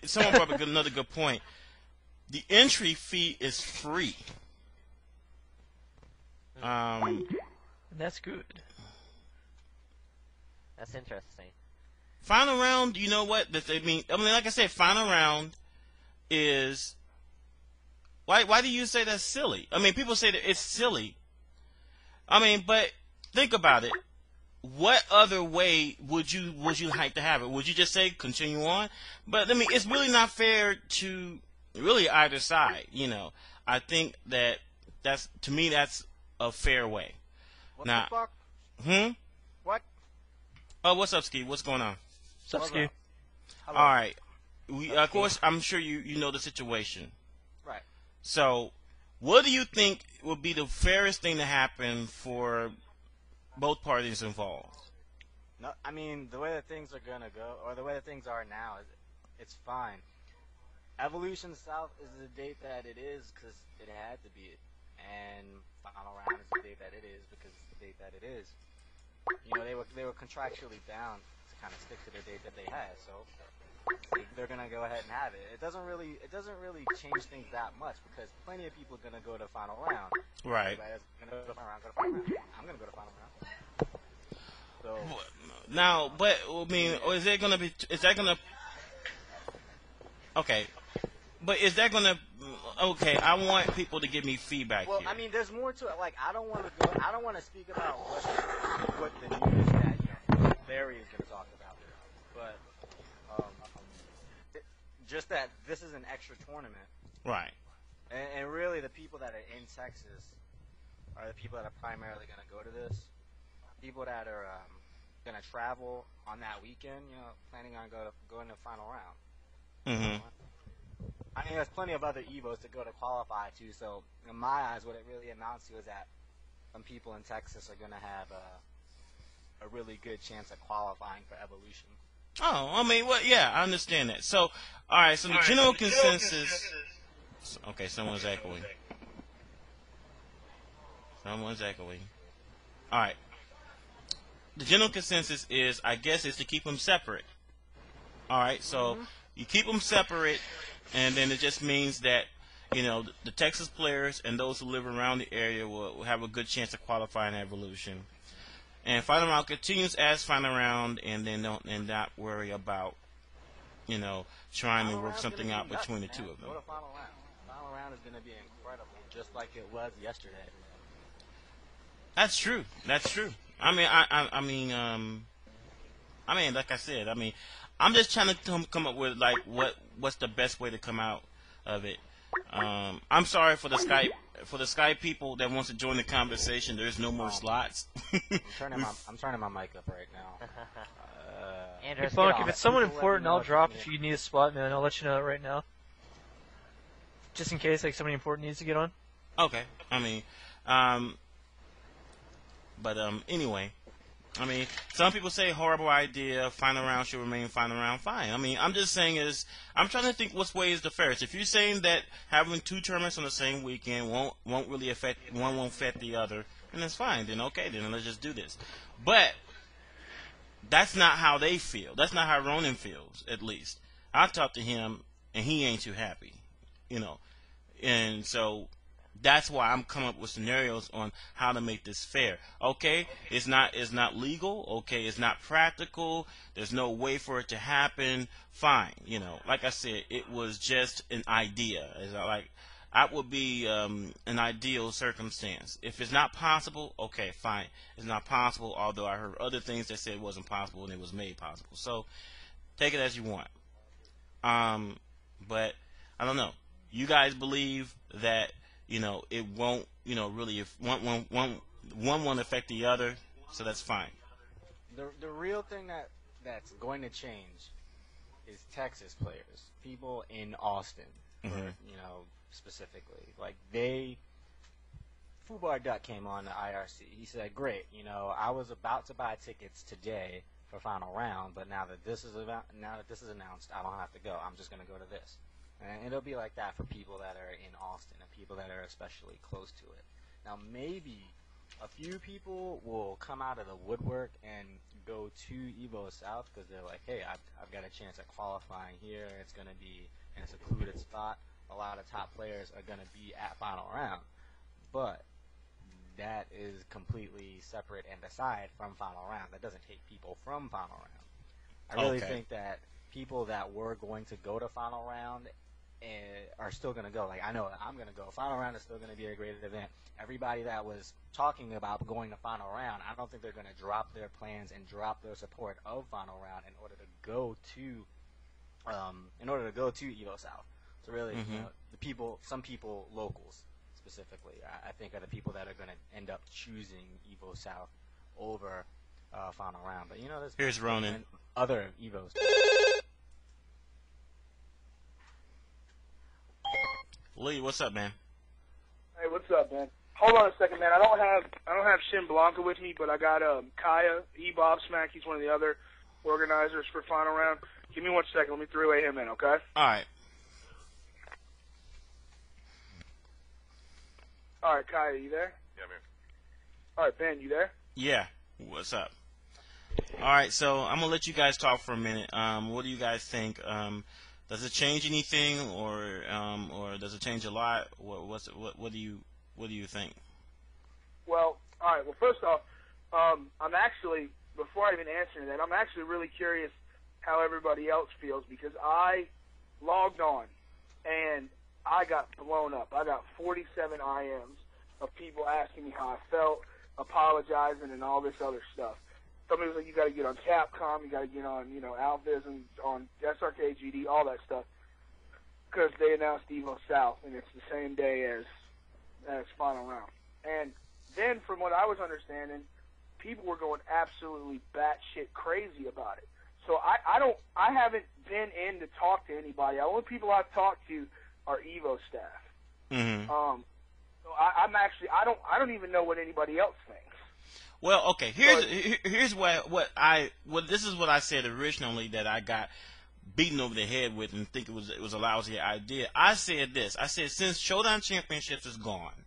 someone brought up another good point. The entry fee is free. Um, That's good. That's interesting. Final round, you know what? Like I said, final round is. Why do you say that's silly? I mean, people say that it's silly. I mean, but think about it. What other way would you like to have it? Would you just say continue on? But I mean, it's really not fair to really either side. I think that's to me that's a fair way. What Now, the fuck? What? Oh, what's up, Ski? What's going on? What's up, Ski? Hello. All right. Of course, I'm sure you know the situation. Right. So, what do you think would be the fairest thing to happen for both parties involved? No, I mean the way that things are gonna go, or the way that things are now, it's fine. Evolution South is the date that it is because it had to be it, and Final Round is the date that it is because it's the date that it is. They were contractually bound to kind of stick to the date that they had, so they're gonna go ahead and have it. It doesn't really change things that much because plenty of people are gonna go to Final Round. Right. Everybody's gonna go to Final Round. Go to Final Round. I'm gonna go to Final Round. So now, but I mean, or is that gonna? Okay, but is that gonna? Okay, I want people to give me feedback well, here. I mean, there's more to it. Like, I don't want to speak about what the news that Barry is gonna talk about, but just that this is an extra tournament, right? and really the people that are in Texas are the people that are primarily gonna go to this. People that are gonna travel on that weekend, planning on going to final round. Mm-hmm. I mean, there's plenty of other Evos to go to qualify to. So, in my eyes, what it really amounts to is that some people in Texas are gonna have a really good chance at qualifying for Evolution. Oh, I mean, well, yeah, I understand that. So, all right. So the general consensus. Okay, someone's echoing. All right. The general consensus is, I guess, is to keep them separate. All right, so you keep them separate, and then it just means that the Texas players and those who live around the area will have a good chance of qualifying Evolution. And final round continues as final round, and then not worry about trying to work something out between the two of them. Go to final round. Final round is gonna be incredible, just like it was yesterday. That's true. I mean, like I said, I'm just trying to come up with like what's the best way to come out of it. I'm sorry for the Skype people that wants to join the conversation. There's no more slots. I'm turning my mic up right now. Hey, Funk, if it's someone important, I'll drop if you need a spot, man. I'll let you know that right now. Just in case, like, somebody important needs to get on. Okay. Anyway, some people say horrible idea. Final round should remain final round. Fine. I'm just saying I'm trying to think which way is the fairest. If you're saying that having two tournaments on the same weekend won't really affect one, won't affect the other, then that's fine. Then okay, then let's just do this. But that's not how they feel. That's not how Ronin feels. At least I talked to him, and he ain't too happy. And so. That's why I'm coming up with scenarios on how to make this fair. Okay, it's not legal. Okay, it's not practical. There's no way for it to happen. Fine, like I said, it was just an idea. It's like that would be an ideal circumstance. If it's not possible, okay, fine. It's not possible. Although I heard other things that said it wasn't possible and it was made possible. So take it as you want. But I don't know. You guys believe that. It won't, really, if one won't affect the other, so that's fine. The real thing that's going to change is Texas players, people in Austin, specifically. Like Fubar Duck came on the IRC. He said, "Great, I was about to buy tickets today for final round, but now that this is announced, I don't have to go. I'm just going to go to this." And it'll be like that for people that are in Austin and people that are especially close to it. Now, maybe a few people will come out of the woodwork and go to Evo South because they're like, hey, I've got a chance at qualifying here. It's going to be in a secluded spot. A lot of top players are going to be at final round. But that is completely separate and aside from final round. That doesn't take people from final round. I really think that people that were going to go to final round are still going to go. Like, I know that I'm going to go. Final round is still going to be a great event. Everybody that was talking about going to final round, I don't think they're going to drop their plans and drop their support of final round in order to go to Evo South. So really, you know, the people, some people, locals specifically, I think are the people that are going to end up choosing Evo South over final round. But you know, here's Ronin. Other Evos. Lee, what's up, man? Hey, what's up, man? Hold on a second, man. I don't have Shin Blanca with me, but I got Kaya, Bobsmack. He's one of the other organizers for final round. Give me 1 second. Let me three-way him in, okay? All right. All right, Kaya, you there? Yeah, man. All right, Ben, you there? Yeah. What's up? All right, so I'm gonna let you guys talk for a minute. What do you guys think? Does it change anything, or does it change a lot? What do you think? Well, all right. Well, first off, I'm actually, before I even answer that, I'm actually really curious how everybody else feels, because I logged on and I got blown up. I got 47 IMs of people asking me how I felt, apologizing, and all this other stuff. Somebody was like, you got to get on Capcom, you got to get on, you know, AlphaISM, on SRK, GD, all that stuff, because they announced Evo South, and it's the same day as final round. And then, from what I was understanding, people were going absolutely batshit crazy about it. So I haven't been in to talk to anybody. The only people I've talked to are Evo staff. Mm-hmm. So I don't even know what anybody else thinks. Well, okay. Here's what this is what I said originally that I got beaten over the head with and think it was a lousy idea. I said this. I said, since Showdown Championships is gone,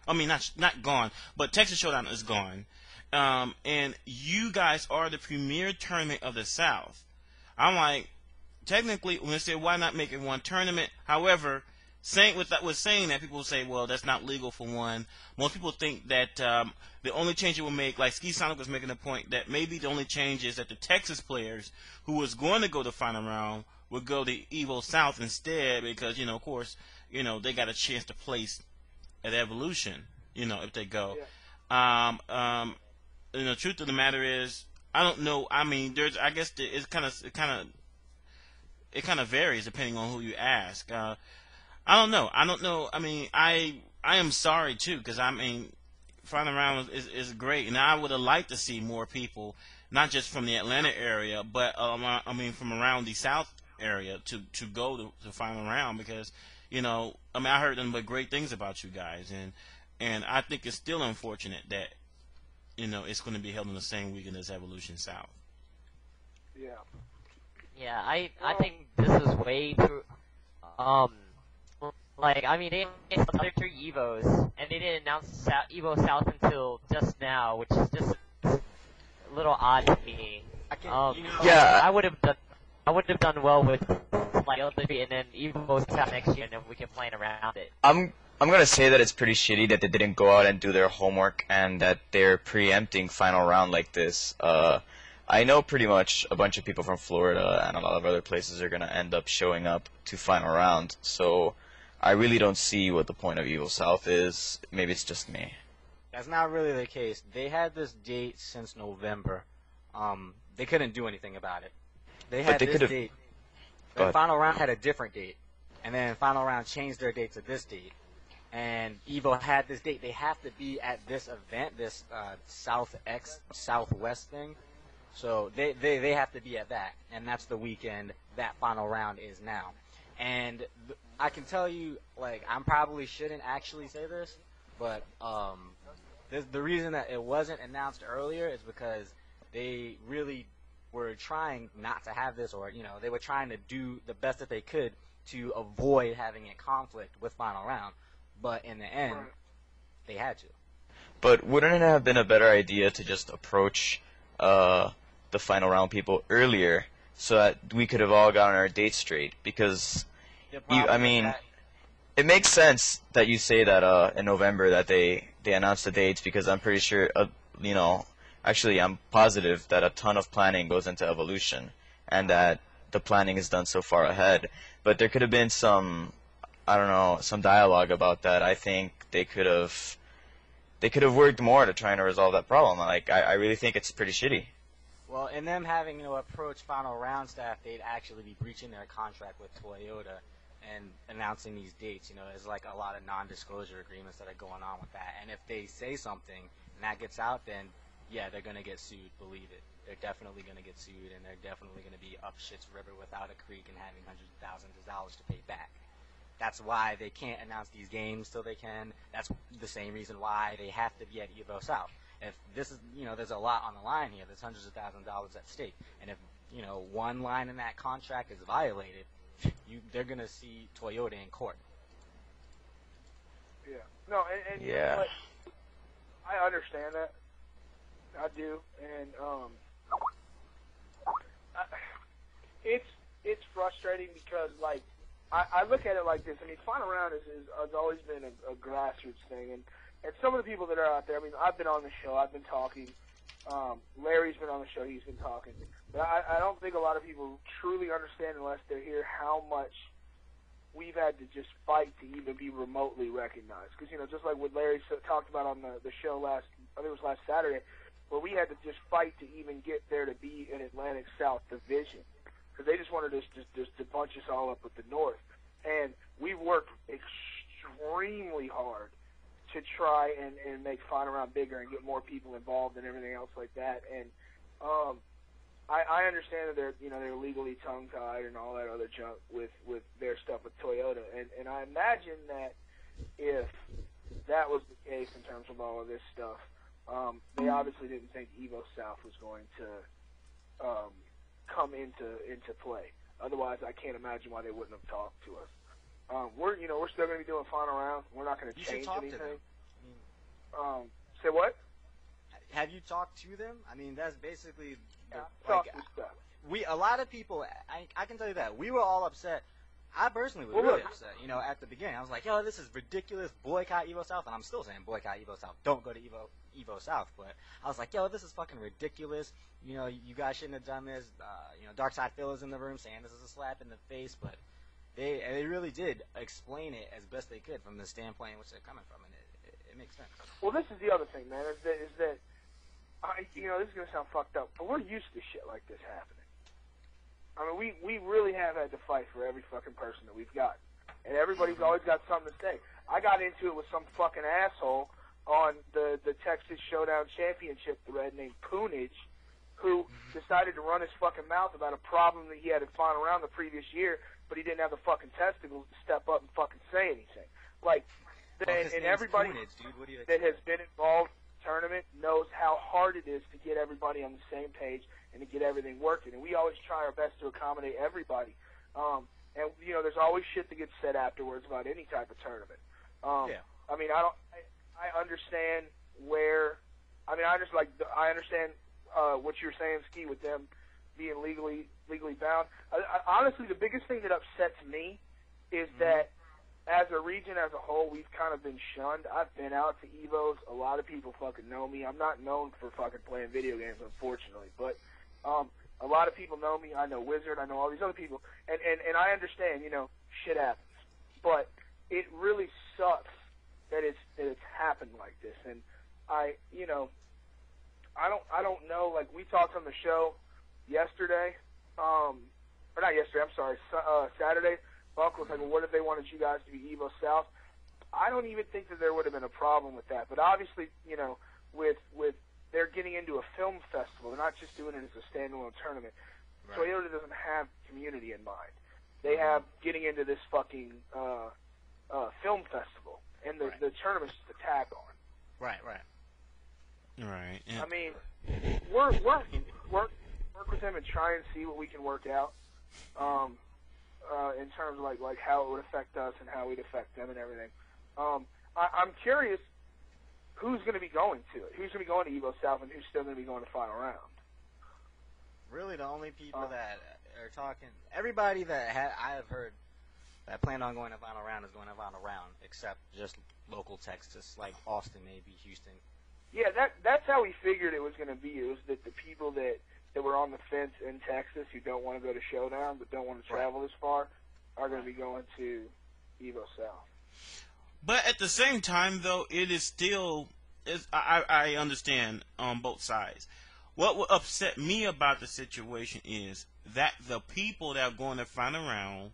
I mean not gone, but Texas Showdown is gone, and you guys are the premier tournament of the South. I'm like, technically, when they say why not make it one tournament? However, saying that, people will say, well, that's not legal for one. Most people think that the only change it will make, like Skisonic was making a point, that maybe the only change is that the Texas players who was going to go to final round would go to Evo South instead, because, you know, of course, you know, they got a chance to place at Evolution, you know, if they go. Yeah. And the truth of the matter is, I don't know. I mean, I guess it kind of varies depending on who you ask. I don't know. I mean, I am sorry too, because I mean, final round is great, and I would have liked to see more people, not just from the Atlanta area, but I mean from around the South area to go to final round, because, you know, I mean, I heard nothing but great things about you guys, and I think it's still unfortunate that, you know, it's going to be held on the same weekend as Evolution South. Yeah. Yeah, I think this is way too, like, I mean, they announced the other 3 Evos, and they didn't announce Evo South until just now, which is just a little odd to me. Yeah. I would have done well with, like, L3 and then Evo South next year, and then we can plan around it. I'm gonna say that it's pretty shitty that they didn't go out and do their homework and that they're preempting final round like this. I know pretty much a bunch of people from Florida and a lot of other places are gonna end up showing up to final round, so I really don't see what the point of Evo South is. Maybe it's just me. That's not really the case. They had this date since November. They couldn't do anything about it. They had this date. The final round had a different date, and then final round changed their date to this date. And Evo had this date. They have to be at this event, this Southwest thing. So they have to be at that, and that's the weekend that final round is now. And I can tell you, like, I probably shouldn't actually say this, but the reason that it wasn't announced earlier is because they really were trying not to have this, or, you know, they were trying to do the best that they could to avoid having a conflict with final round. But in the end, they had to. But wouldn't it have been a better idea to just approach the final round people earlier so that we could have all gotten our dates straight? Because, I mean, it makes sense that you say that in November that they announced the dates, because I'm pretty sure, you know, actually I'm positive that a ton of planning goes into Evolution and that the planning is done so far ahead. But there could have been some, I don't know, some dialogue about that. I think they could have worked more to try and resolve that problem. Like, I really think it's pretty shitty. Well, in them having to approach final round staff, they'd actually be breaching their contract with Toyota and announcing these dates. You know, there's like a lot of non-disclosure agreements that are going on with that. And if they say something and that gets out, then yeah, they're gonna get sued. Believe it. They're definitely gonna get sued, and they're definitely gonna be up shit's river without a creek and having hundreds of thousands of dollars to pay back. That's why they can't announce these games till they can. That's the same reason why they have to be at Evo South. If this is, you know, there's a lot on the line here. There's hundreds of thousands of dollars at stake. And if, you know, one line in that contract is violated, they're going to see Toyota in court. Yeah. No, and yeah. You know what? I understand that. I do. And it's frustrating because, like, I look at it like this. I mean, Final Round has always been a grassroots thing, and some of the people that are out there, I mean, I've been on the show, I've been talking. Larry's been on the show, he's been talking. But I don't think a lot of people truly understand unless they're here how much we've had to just fight to even be remotely recognized. Because, you know, just like what Larry talked about on the show I think it was last Saturday, where we had to just fight to even get there to be an Atlantic South division. Because they just wanted us to bunch us all up with the North. And we've worked extremely hard to try and make Final Round bigger and get more people involved and everything else like that. And I understand that they're legally tongue-tied and all that other junk with their stuff with Toyota. And I imagine that if that was the case in terms of all of this stuff, they obviously didn't think Evo South was going to come into play. Otherwise, I can't imagine why they wouldn't have talked to us. We're still going to be doing Final Round. We're not going to change anything. Say what? Have you talked to them? I mean, that's basically stuff. A lot of people. I can tell you that we were all upset. I personally was really upset. You know, at the beginning, I was like, "Yo, this is ridiculous. Boycott Evo South," and I'm still saying boycott Evo South. Don't go to Evo South. But I was like, "Yo, this is fucking ridiculous. You know, you guys shouldn't have done this." You know, Darkside Phil is in the room saying this is a slap in the face, but they really did explain it as best they could from the standpoint in which they're coming from, and it makes sense. Well, this is the other thing, man. Is that you know, this is gonna sound fucked up, but we're used to shit like this happening. I mean, we really have had to fight for every fucking person that we've got. And everybody's always got something to say. I got into it with some fucking asshole on the Texas Showdown Championship thread named Poonage, who decided to run his fucking mouth about a problem that he had in Final Round the previous year, but he didn't have the fucking testicles to step up and fucking say anything. Like, and everybody Poonage, that has been involved tournament knows how hard it is to get everybody on the same page and to get everything working. And we always try our best to accommodate everybody. And you know, there's always shit that gets said afterwards about any type of tournament. I mean, I understand where. I mean, I understand what you're saying, Ski, with them being legally bound. Honestly, the biggest thing that upsets me is that as a region as a whole, we've kind of been shunned. I've been out to Evos. A lot of people fucking know me. I'm not known for fucking playing video games, unfortunately. But a lot of people know me. I know Wizard. I know all these other people. And I understand, you know, shit happens. But it really sucks that it's happened like this. And I don't know. Like, we talked on the show yesterday. Or not yesterday, I'm sorry, Saturday. Buck was like, well, what if they wanted you guys to be Evo South? I don't even think that there would have been a problem with that. But obviously, you know, with they're getting into a film festival. They're not just doing it as a standalone tournament. Right. Toyota doesn't have community in mind. They have getting into this fucking film festival. And the tournament's just a tag on. Right. Right. Yeah. I mean, work with them and try and see what we can work out. In terms of like how it would affect us and how we'd affect them and everything. I'm curious who's going to be going to it? Who's going to be going to Evo South, and who's still going to be going to final round? Really, the only people that are talking, everybody that I have heard that planned on going to final round is going to final round, except just local Texas, like Austin, maybe Houston. Yeah, that's how we figured it was going to be. It was that the people that were on the fence in Texas who don't want to go to Showdown but don't want to travel this far are going to be going to Evo South. But at the same time, though, it is still, I understand on both sides. What will upset me about the situation is that the people that are going to final round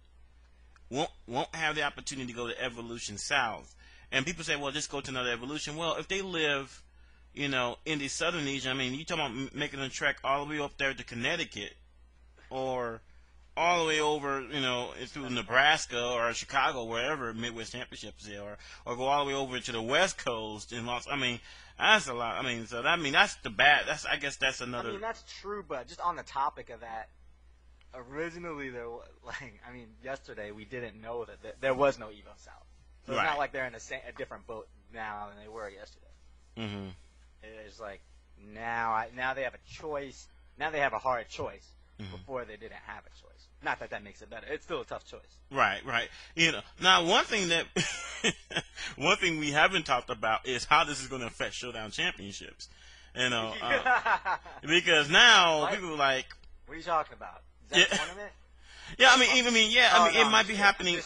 won't have the opportunity to go to Evolution South. And people say, well, just go to another Evolution. Well, if they live, in the southern region, I mean, you talking about making a trek all the way up there to Connecticut or all the way over, through Nebraska or Chicago, wherever Midwest Championships are, or go all the way over to the West Coast and that's a lot. That's the bad. I guess that's another. That's true, but just on the topic of that, originally yesterday we didn't know that there was no Evo South. So it's not like they're in a different boat now than they were yesterday. Mm-hmm. It's like now they have a choice. Now they have a hard choice. Before they didn't have a choice. Not that makes it better. It's still a tough choice. Right. Now one thing we haven't talked about is how this is going to affect Showdown Championships. Because now people are like, what are you talking about? Is that a tournament? Yeah, it might be happening.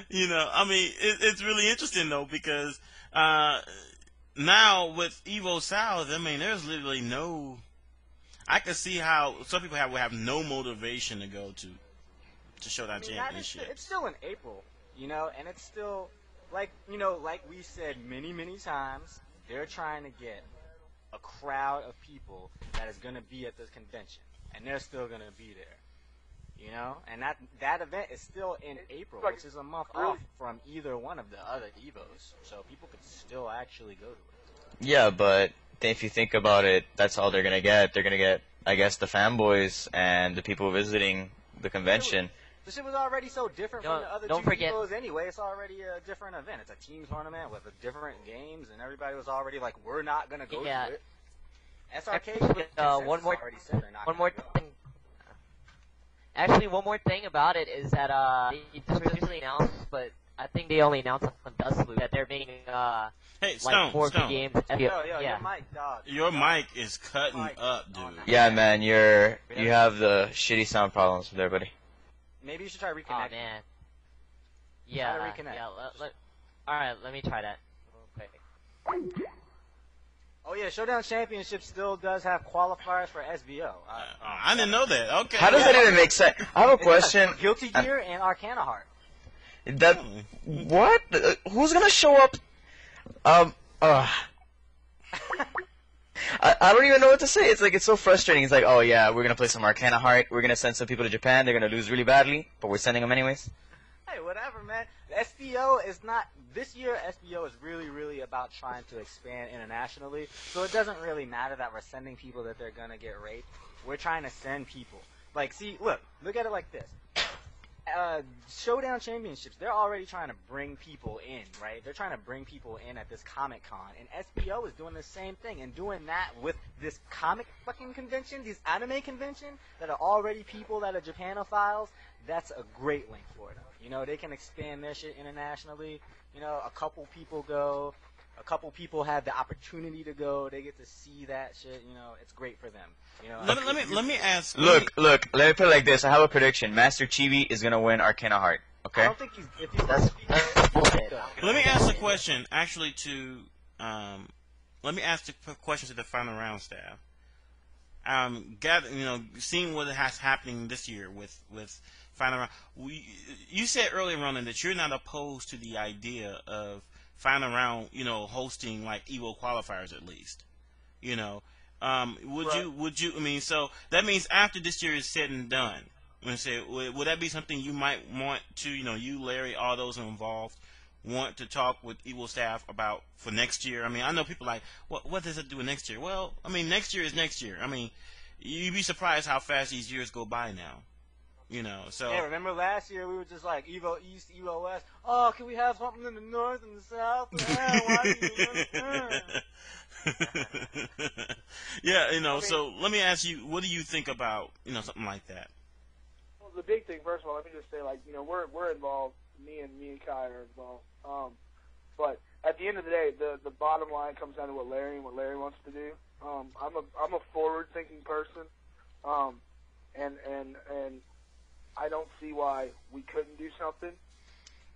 It's really interesting though because now with Evo South, there's literally no. I can see how some people will have no motivation to go to Showdown Championship. It's still in April, and it's still like we said many times. They're trying to get a crowd of people that is going to be at this convention, and they're still going to be there, And that event is still in April, which is a month off from either one of the other Evos, so people could still actually go to it. Yeah, but if you think about it, that's all they're going to get. They're going to get, I guess, the fanboys and the people visiting the convention. The shit was already so different from the other two Evos anyway. It's already a different event. It's a team tournament with different games, and everybody was already like, we're not going to go to it. SRK one more thing. Actually, one more thing about it is that it just recently announced, but I think they only announced on Dustloop that they're making hey, Stone, games. Your mic is cutting up, dude. Yeah, man, you have the shitty sound problems there, buddy. Maybe you should try reconnecting. Oh man. Yeah. Alright, let me try that real quick. Oh yeah, Showdown Championship still does have qualifiers for SVO. I didn't know that. Okay. How does that even make sense? I have a question. Guilty Gear and Arcana Heart. What? Who's gonna show up? I don't even know what to say. It's so frustrating. It's like, oh yeah, we're gonna play some Arcana Heart. We're gonna send some people to Japan. They're gonna lose really badly, but we're sending them anyways. Hey, whatever, man. SVO is not this year. SVO is really about trying to expand internationally. So it doesn't really matter that we're sending people that they're gonna get raped. We're trying to send people. Like, see, look at it like this. Showdown Championships, they're already trying to bring people in, right? They're trying to bring people in at this Comic-Con, and SBO is doing the same thing, and doing that with this comic fucking convention, these anime convention, that are already people that are Japanophiles. That's a great link for them. They can expand their shit internationally. A couple people go, a couple people have the opportunity to go. They get to see that shit. It's great for them. Let me ask. Look. Let me put it like this. I have a prediction. Master Chibi is gonna win Arcana Heart. Okay. I don't think that's bullshit. Let me ask a question. Actually, let me ask the question to the final round staff. Seeing what has happening this year with final round. You said earlier, Ronin, that you're not opposed to the idea of final round, hosting like Evo qualifiers at least. Would you? So that means after this year is said and done, would that be something you might want to, you, Larry, all those involved, want to talk with Evo staff about for next year? I know people like, what does it do with next year? Well, next year is next year. You'd be surprised how fast these years go by now. So yeah, remember last year we were just like Evo East, Evo West. Oh, can we have something in the North and the South? Why do you yeah, so let me ask you, what do you think about something like that? Well, the big thing, first of all, let me just say, like, we're involved. Me and Kai are involved. But at the end of the day, the bottom line comes down to what Larry wants to do. I'm a forward-thinking person, and I don't see why we couldn't do something.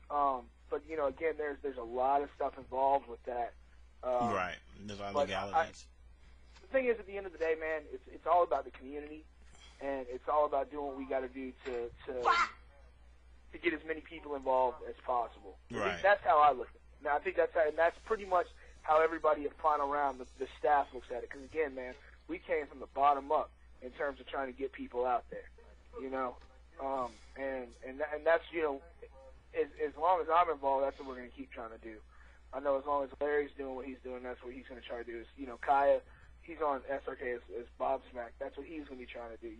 But again, there's a lot of stuff involved with that. Right. There's a lot of legalities. The thing is, at the end of the day, man, it's all about the community, and it's all about doing what we got to do to get as many people involved as possible. Right. That's how I look at it. Now, I think that's pretty much how everybody at Final Round, the staff, looks at it. Because again, man, we came from the bottom up in terms of trying to get people out there. And that's as long as I'm involved, that's what we're going to keep trying to do. I know as long as Larry's doing what he's doing, that's what he's going to try to do. Is Kaya, he's on SRK as Bobsmack. That's what he's going to be trying to do.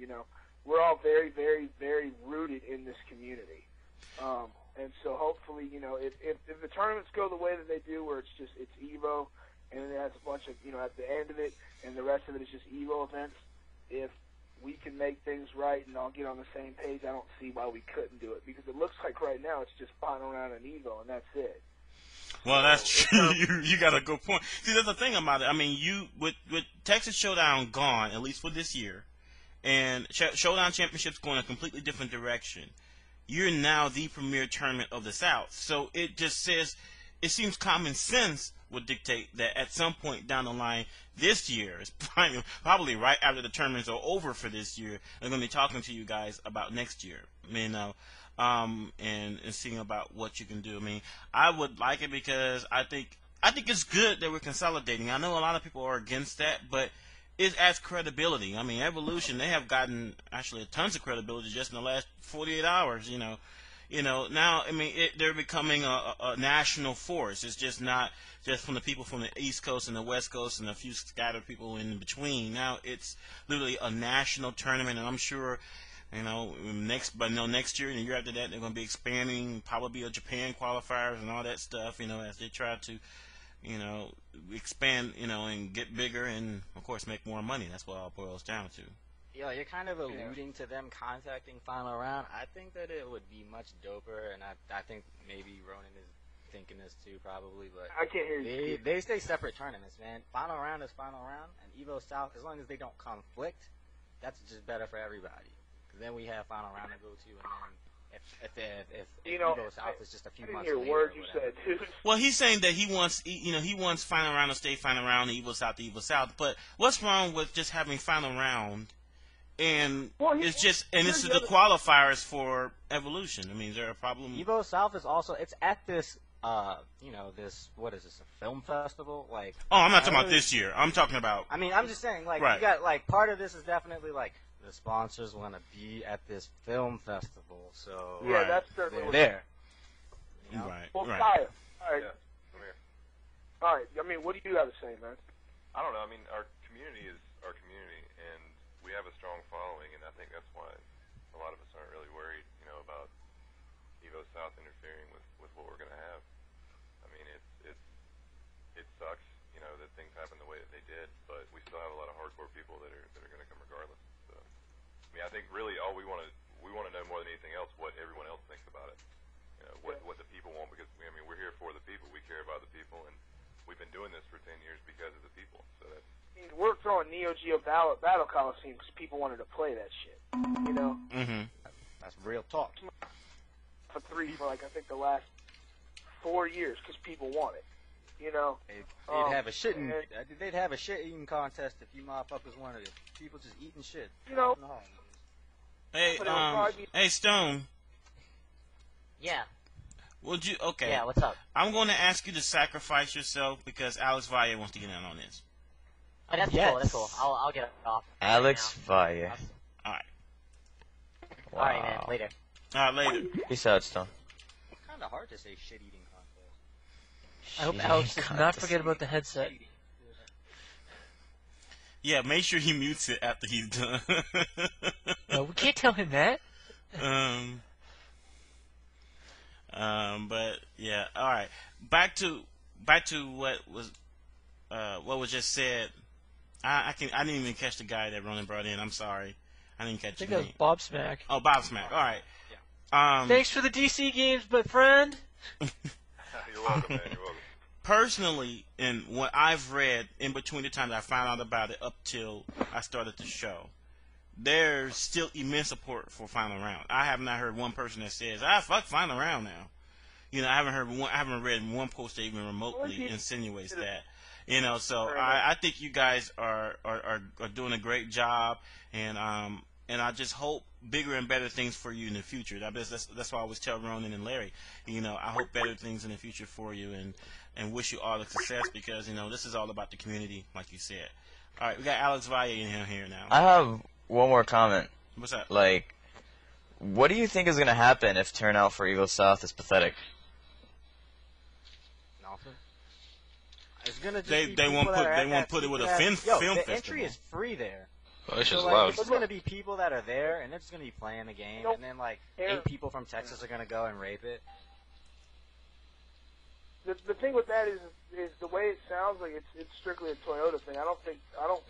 We're all very, very, very rooted in this community. And so hopefully, if the tournaments go the way that they do, where it's Evo, and then it has a bunch of, at the end of it, and the rest of it is just Evo events, if we can make things right and all get on the same page, I don't see why we couldn't do it. Because it looks like right now it's just Final Round and Evo, and that's it. Well, that's true. You got a good point. See, that's the thing about it. I mean, with Texas Showdown gone, at least for this year, and Showdown Championship's going a completely different direction, you're now the premier tournament of the South. So it just says, it seems common sense would dictate that at some point down the line this year, is probably right after the tournaments are over for this year, they're going to be talking to you guys about next year. And seeing about what you can do. I mean, I would like it because I think it's good that we're consolidating. I know a lot of people are against that, but it adds credibility. I mean, Evolution, they have gotten actually tons of credibility just in the last 48 hours. Now, I mean, they're becoming a national force. It's just not just from the people from the East Coast and the West Coast and a few scattered people in between. Now it's literally a national tournament, and I'm sure, next year and the year after that, they're going to be expanding, probably a Japan qualifiers and all that stuff, as they try to, expand, and get bigger and, of course, make more money. That's what it all boils down to. Yo, you're kind of alluding to them contacting Final Round. I think that it would be much doper, and I think maybe Ronin is thinking this too, probably, but I can't hear you. They stay separate tournaments, man. Final Round is Final Round, and Evo South, as long as they don't conflict, that's just better for everybody. Because then we have Final Round to go to, and then if Evo South is just a few months later. I didn't hear a word you said, dude. Well, he's saying that he wants Final Round to stay Final Round, and Evo South to Evo South. But what's wrong with just having Final Round? And it's the qualifiers for Evolution. I mean, is there a problem? Evo South is also, it's at this, this, what is this, a film festival? Like, oh, I'm not talking about this year. I'm talking about. I mean, I'm just saying, like, right. You got, like, part of this is definitely, like, the sponsors want to be at this film festival, so. Yeah, that's certainly there. Right. Well, right. Kyle, all right. Yeah, come here. All right, I mean, what do you have to say, man? I don't know. I mean, our community is our community, and we have a strong following, and I think that's why a lot of us aren't really worried, about Evo South interfering with what we're going to have. I mean, it sucks, that things happen the way that they did, but we still have a lot of hardcore people that are going to come regardless. So, I mean, I think really all we want to know more than anything else what everyone else thinks about it. What the people want, because we're here for the people. We care about the people, and we've been doing this for 10 years because of the people. So that's. We're throwing Neo Geo Battle Coliseum because people wanted to play that shit. Mm-hmm. That's real talk. For I think the last 4 years because people want it. They'd have a shit-eating contest if you motherfuckers wanted it. People just eating shit. Hey, Stone. Yeah. Would you? Okay. Yeah. What's up? I'm going to ask you to sacrifice yourself because Alex Valle wants to get in on this. Oh, that's cool. That's cool. I'll get it off. Alex Valle. All right. Wow. All right, man. Later. All right, later. Peace out, Stone. It's kind of hard to say shit-eating contest. I hope Alex does not forget about the headset. Yeah, make sure he mutes it after he's done. No, we can't tell him that. right. Back to what was just said. I didn't even catch the guy that Ronin brought in. I'm sorry. I didn't catch I think the that name. was Bobsmack. Oh, Bobsmack. All right. Thanks for the DC games, but friend. You're welcome, man. You're welcome. Personally, in what I've read in between the time that I found out about it up till I started the show, there's still immense support for Final Round. I have not heard one person that says, fuck Final Round now. You know, I haven't read one post that even remotely insinuates that. You know, so I think you guys are doing a great job, and I just hope bigger and better things for you in the future. That's why I always tell Ronin and Larry, you know, I hope better things in the future for you, and wish you all the success, because, you know, this is all about the community, like you said. All right, we got Alex Valle in here now. I have one more comment. What's up? Like, what do you think is going to happen if turnout for Eagle South is pathetic? Nothing. It's gonna just they won't put it with a film festival. The entry is free there. Oh, it's So, just like, loud. it's just gonna be people that are there, and they're just gonna be playing the game, and then like 8 people from Texas are gonna go and rape it. The thing with that is the way it sounds like it's strictly a Toyota thing. I don't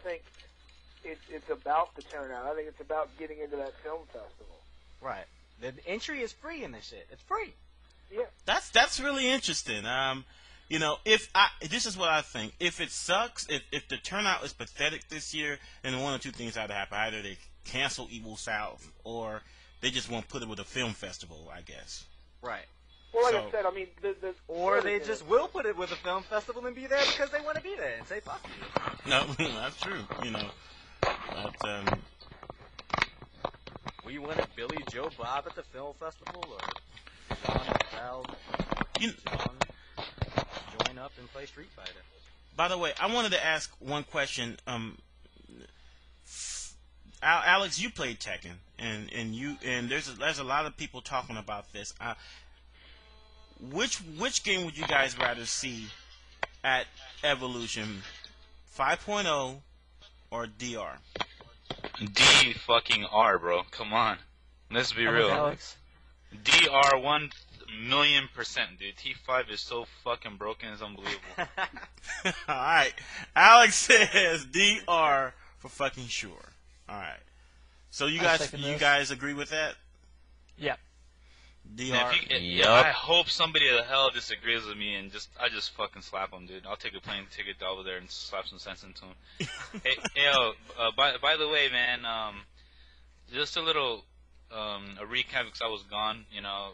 think it's about the turnout. I think it's about getting into that film festival. Right. The entry is free in this shit. It's free. Yeah. That's really interesting. You know, this is what I think. If it sucks, if the turnout is pathetic this year, then one or two things had to happen. Either they cancel Eagle South, or they just won't put it with a film festival, I guess. Right. Well, like I said, I mean, or they just will put it with a film festival and be there because they want to be there and say fuck you. No, that's true. You know, but we wanted Billy Joe Bob at the film festival, or John Val, John join up and play Street Fighter. By the way, I wanted to ask one question. Alex, you played Tekken, and there's a lot of people talking about this. Which game would you guys rather see at Evolution, 5.0 or DR? D fucking R, bro. Come on. Let's be real. Alex. DR 1,000,000%, dude. T5 is so fucking broken, it's unbelievable. Alright. Alex says DR for fucking sure. Alright. So you guys agree with that? Yeah. DR. I hope somebody to hell disagrees with me and I just fucking slap them, dude. I'll take a plane ticket over there and slap some sense into them. Hey, by the way, man, just a little a recap because I was gone, you know,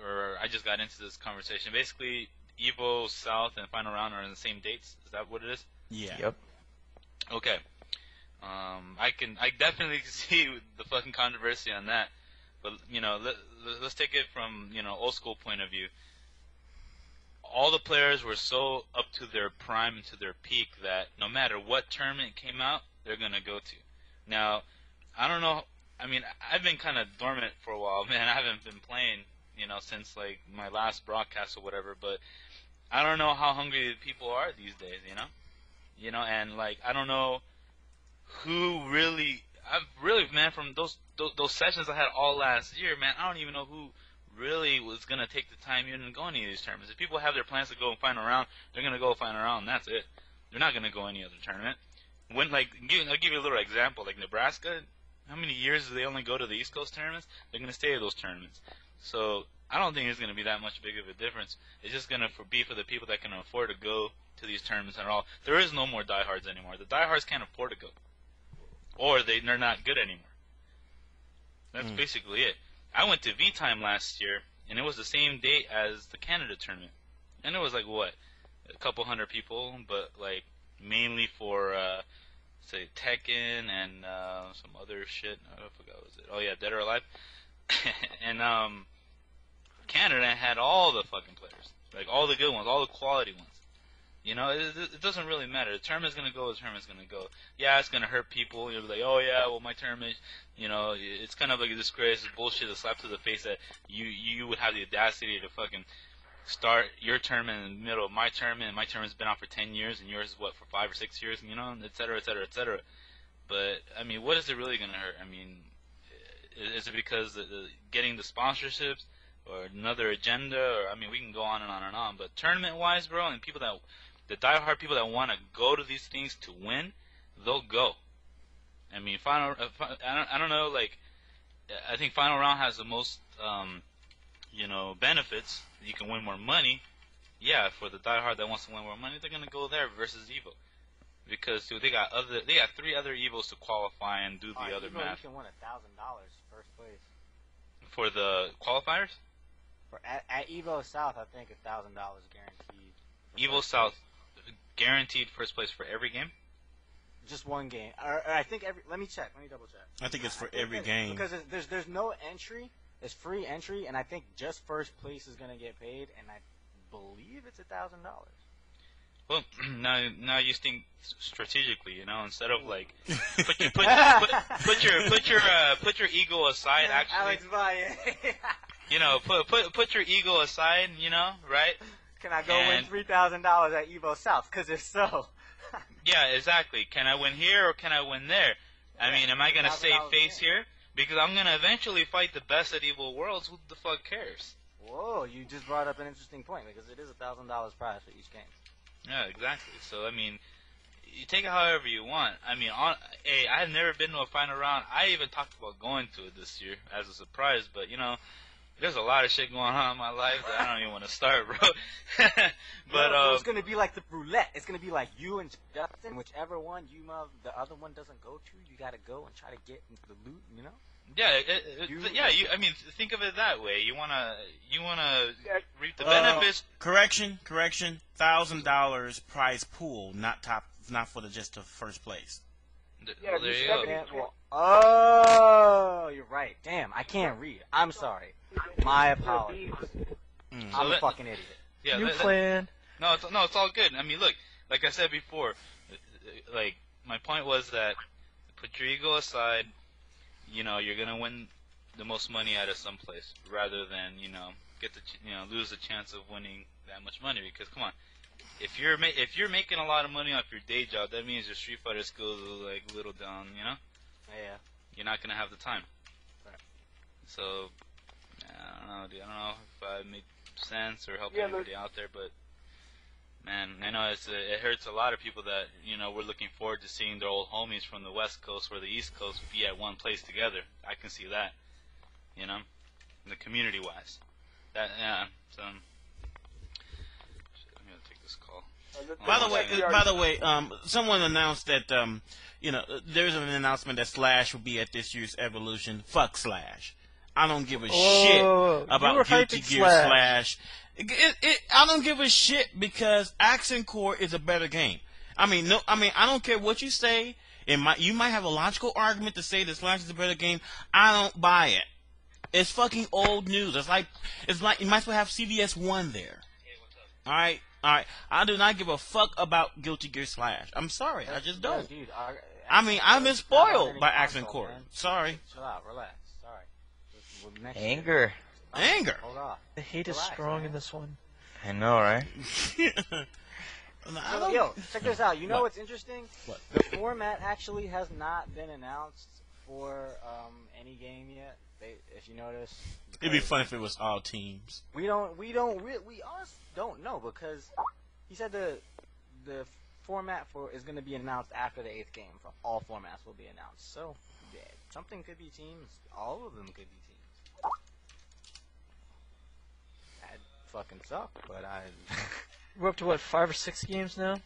or I just got into this conversation. Basically, Evo South and Final Round are in the same dates. Is that what it is? Yeah. Yep. Okay. I definitely see the fucking controversy on that. But, you know, let's take it from, you know, old school point of view. All the players were so up to their prime and to their peak that no matter what tournament came out, they're going to go to. Now, I don't know. I mean, I've been kind of dormant for a while, man. I haven't been playing, you know, since, like, my last broadcast or whatever. But I don't know how hungry people are these days, you know? You know, and, like, I don't know who really... man, from those sessions I had all last year, man, I don't even know who really was going to take the time even to go any of these tournaments. If people have their plans to go and Final Round, they're going to go Final Round, and that's it. They're not going to go any other tournament. When, like, I'll give you a little example. Like, Nebraska, how many years do they only go to the East Coast tournaments? They're going to stay at those tournaments. So, I don't think it's going to be that much big of a difference. It's just going to be for the people that can afford to go to these tournaments and all. There is no more diehards anymore. The diehards can't afford to go. Or they're not good anymore. That's basically it. I went to V-Time last year, and it was the same date as the Canada tournament. And it was like, what, a couple hundred people, but like mainly for, say, Tekken and some other shit. I forgot what was it. Oh, yeah, Dead or Alive. And Canada had all the fucking players. Like, all the good ones, all the quality ones. You know, it doesn't really matter. The tournament's going to go, the tournament's going to go. Yeah, it's going to hurt people. You'll be like, oh, yeah, well, my tournament, you know, it's kind of like a disgrace, it's bullshit, a slap to the face that you would have the audacity to fucking start your tournament in the middle of my tournament, and my tournament's been out for 10 years, and yours is, what, for 5 or 6 years, you know, et cetera, et cetera, et cetera. But, I mean, what is it really going to hurt? I mean, is it because getting the sponsorships, or another agenda, or I mean, we can go on and on and on. But tournament-wise, bro, and the diehard people that want to go to these things to win, they'll go. I mean, I don't know, like, I think final round has the most, benefits. You can win more money. Yeah, for the diehard that wants to win more money, they're gonna go there versus Evo, because dude, they got 3 other Evos to qualify and do the other Evo, math. You can win $1,000 first place For the qualifiers. At Evo South, I think $1,000 guaranteed. Evo South, guaranteed first place for every game. Just one game. Or I think let me check. Let me double check. I think it's for every game. Because there's no entry. It's free entry, and I think just first place is gonna get paid, and I believe it's $1,000. Well, now you think strategically, instead of like put your ego aside. Actually, Alex Valle. Put your ego aside. Right? Can I go win $3,000 at Evo South? Because if so. Yeah, exactly. Can I win here or can I win there? I mean, am I gonna save face here? Because I'm gonna eventually fight the best at Evo Worlds. Who the fuck cares? Whoa, you just brought up an interesting point, because it is $1,000 prize for each game. Yeah, exactly. So I mean, you take it however you want. I mean, I've never been to a final round. I even talked about going to it this year as a surprise, but there's a lot of shit going on in my life that I don't even want to start, bro. But it's gonna be like the roulette. It's gonna be like you and Justin. Whichever one the other one doesn't go to, you gotta go and try to get into the loot. Yeah, I mean, think of it that way. You wanna reap the benefits. Correction. $1,000 prize pool, not for just the first place. Well, there you go. Oh, you're right. Damn, I can't read. I'm sorry. My apologies. I'm a fucking idiot. Yeah, New plan. No, it's all good. I mean, look, like I said before, like my point was that put your ego aside. You're gonna win the most money out of some place rather than lose the chance of winning that much money. Because come on, if you're making a lot of money off your day job, that means your Street Fighter skills are like a little down. Yeah. You're not gonna have the time. Right. So I don't know, dude. I don't know if I made sense or helped anybody out there, but man, I know it hurts a lot of people that we're looking forward to seeing their old homies from the West Coast or the East Coast be at one place together. I can see that, the community wise. So I'm gonna take this call. By the way, someone announced that there's an announcement that Slash will be at this year's Evolution. Fuck Slash. I don't give a shit about Guilty Gear Slash. I don't give a shit because Action Core is a better game. I don't care what you say. You might have a logical argument to say that Slash is a better game. I don't buy it. It's fucking old news. It's like you might as well have CVS 1 there. All right. I do not give a fuck about Guilty Gear Slash. I'm sorry. I just don't. Dude, I've been spoiled by Action Core. Sorry. Chill out. Relax. Sorry. Anger. Hold on. The hate is strong in this one. I know, right? Yo, check this out. You know What? what's interesting? What? The format actually has not been announced for any game yet. If you notice, It'd be fun if it was all teams. we honestly don't know, because he said the format is going to be announced after the 8th game. For all formats will be announced. So yeah, something could be teams. All of them could be teams. That fucking suck, but We're up to what, 5 or 6 games now?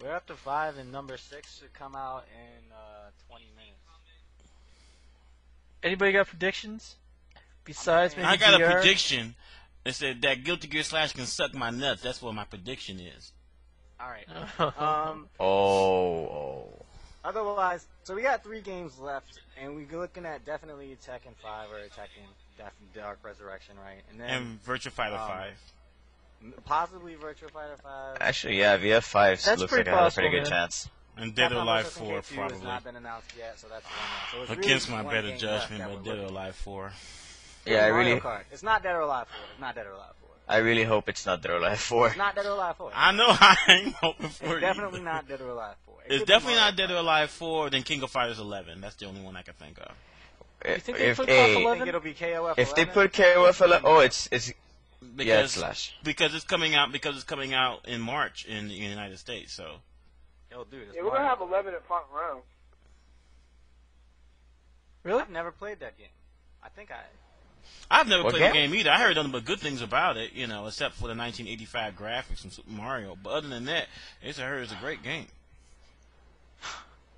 we're up to 5, and number 6 should come out in 20 minutes. Anybody got predictions? Besides maybe I got DR? a prediction. It said that Guilty Gear Slash can suck my nuts. That's what my prediction is. All right. Oh. Otherwise, so we got 3 games left, and we're looking at definitely Tekken 5 or Tekken Dark Resurrection, right? And then And Virtua Fighter 5. possibly Virtua Fighter 5. Actually, yeah, VF5 That's looks pretty like it has a pretty possible, good man. chance. And Dead or Capcom Alive vs. 4, SNK 2 has probably. not been announced yet, so that's the one. So it's Against really my one better game left judgment, that but we're Dead or looking Alive 4. Yeah, I Mario really, Kart. It's not Dead or Alive 4. It's not Dead or Alive 4. I really hope it's not Dead or Alive 4. It's not Dead or Alive 4. I know I ain't hoping for It's it. definitely not Dead or Alive 4. It's definitely not Dead or Alive 4, then King of Fighters 11. That's the only one I can think of. You think they put KOF I think 11? it'll be KOF 11. If they put KOF 11, oh, it's yeah, it's Slash. Because it's coming out in March in the United States. So. Yo, dude, Yeah, we're gonna have 11 at final round. Really? I've never played that game. I've never What played game? the game either. I heard nothing but good things about it, you know, except for the 1985 graphics from Super Mario. But other than that, I heard it's a great game.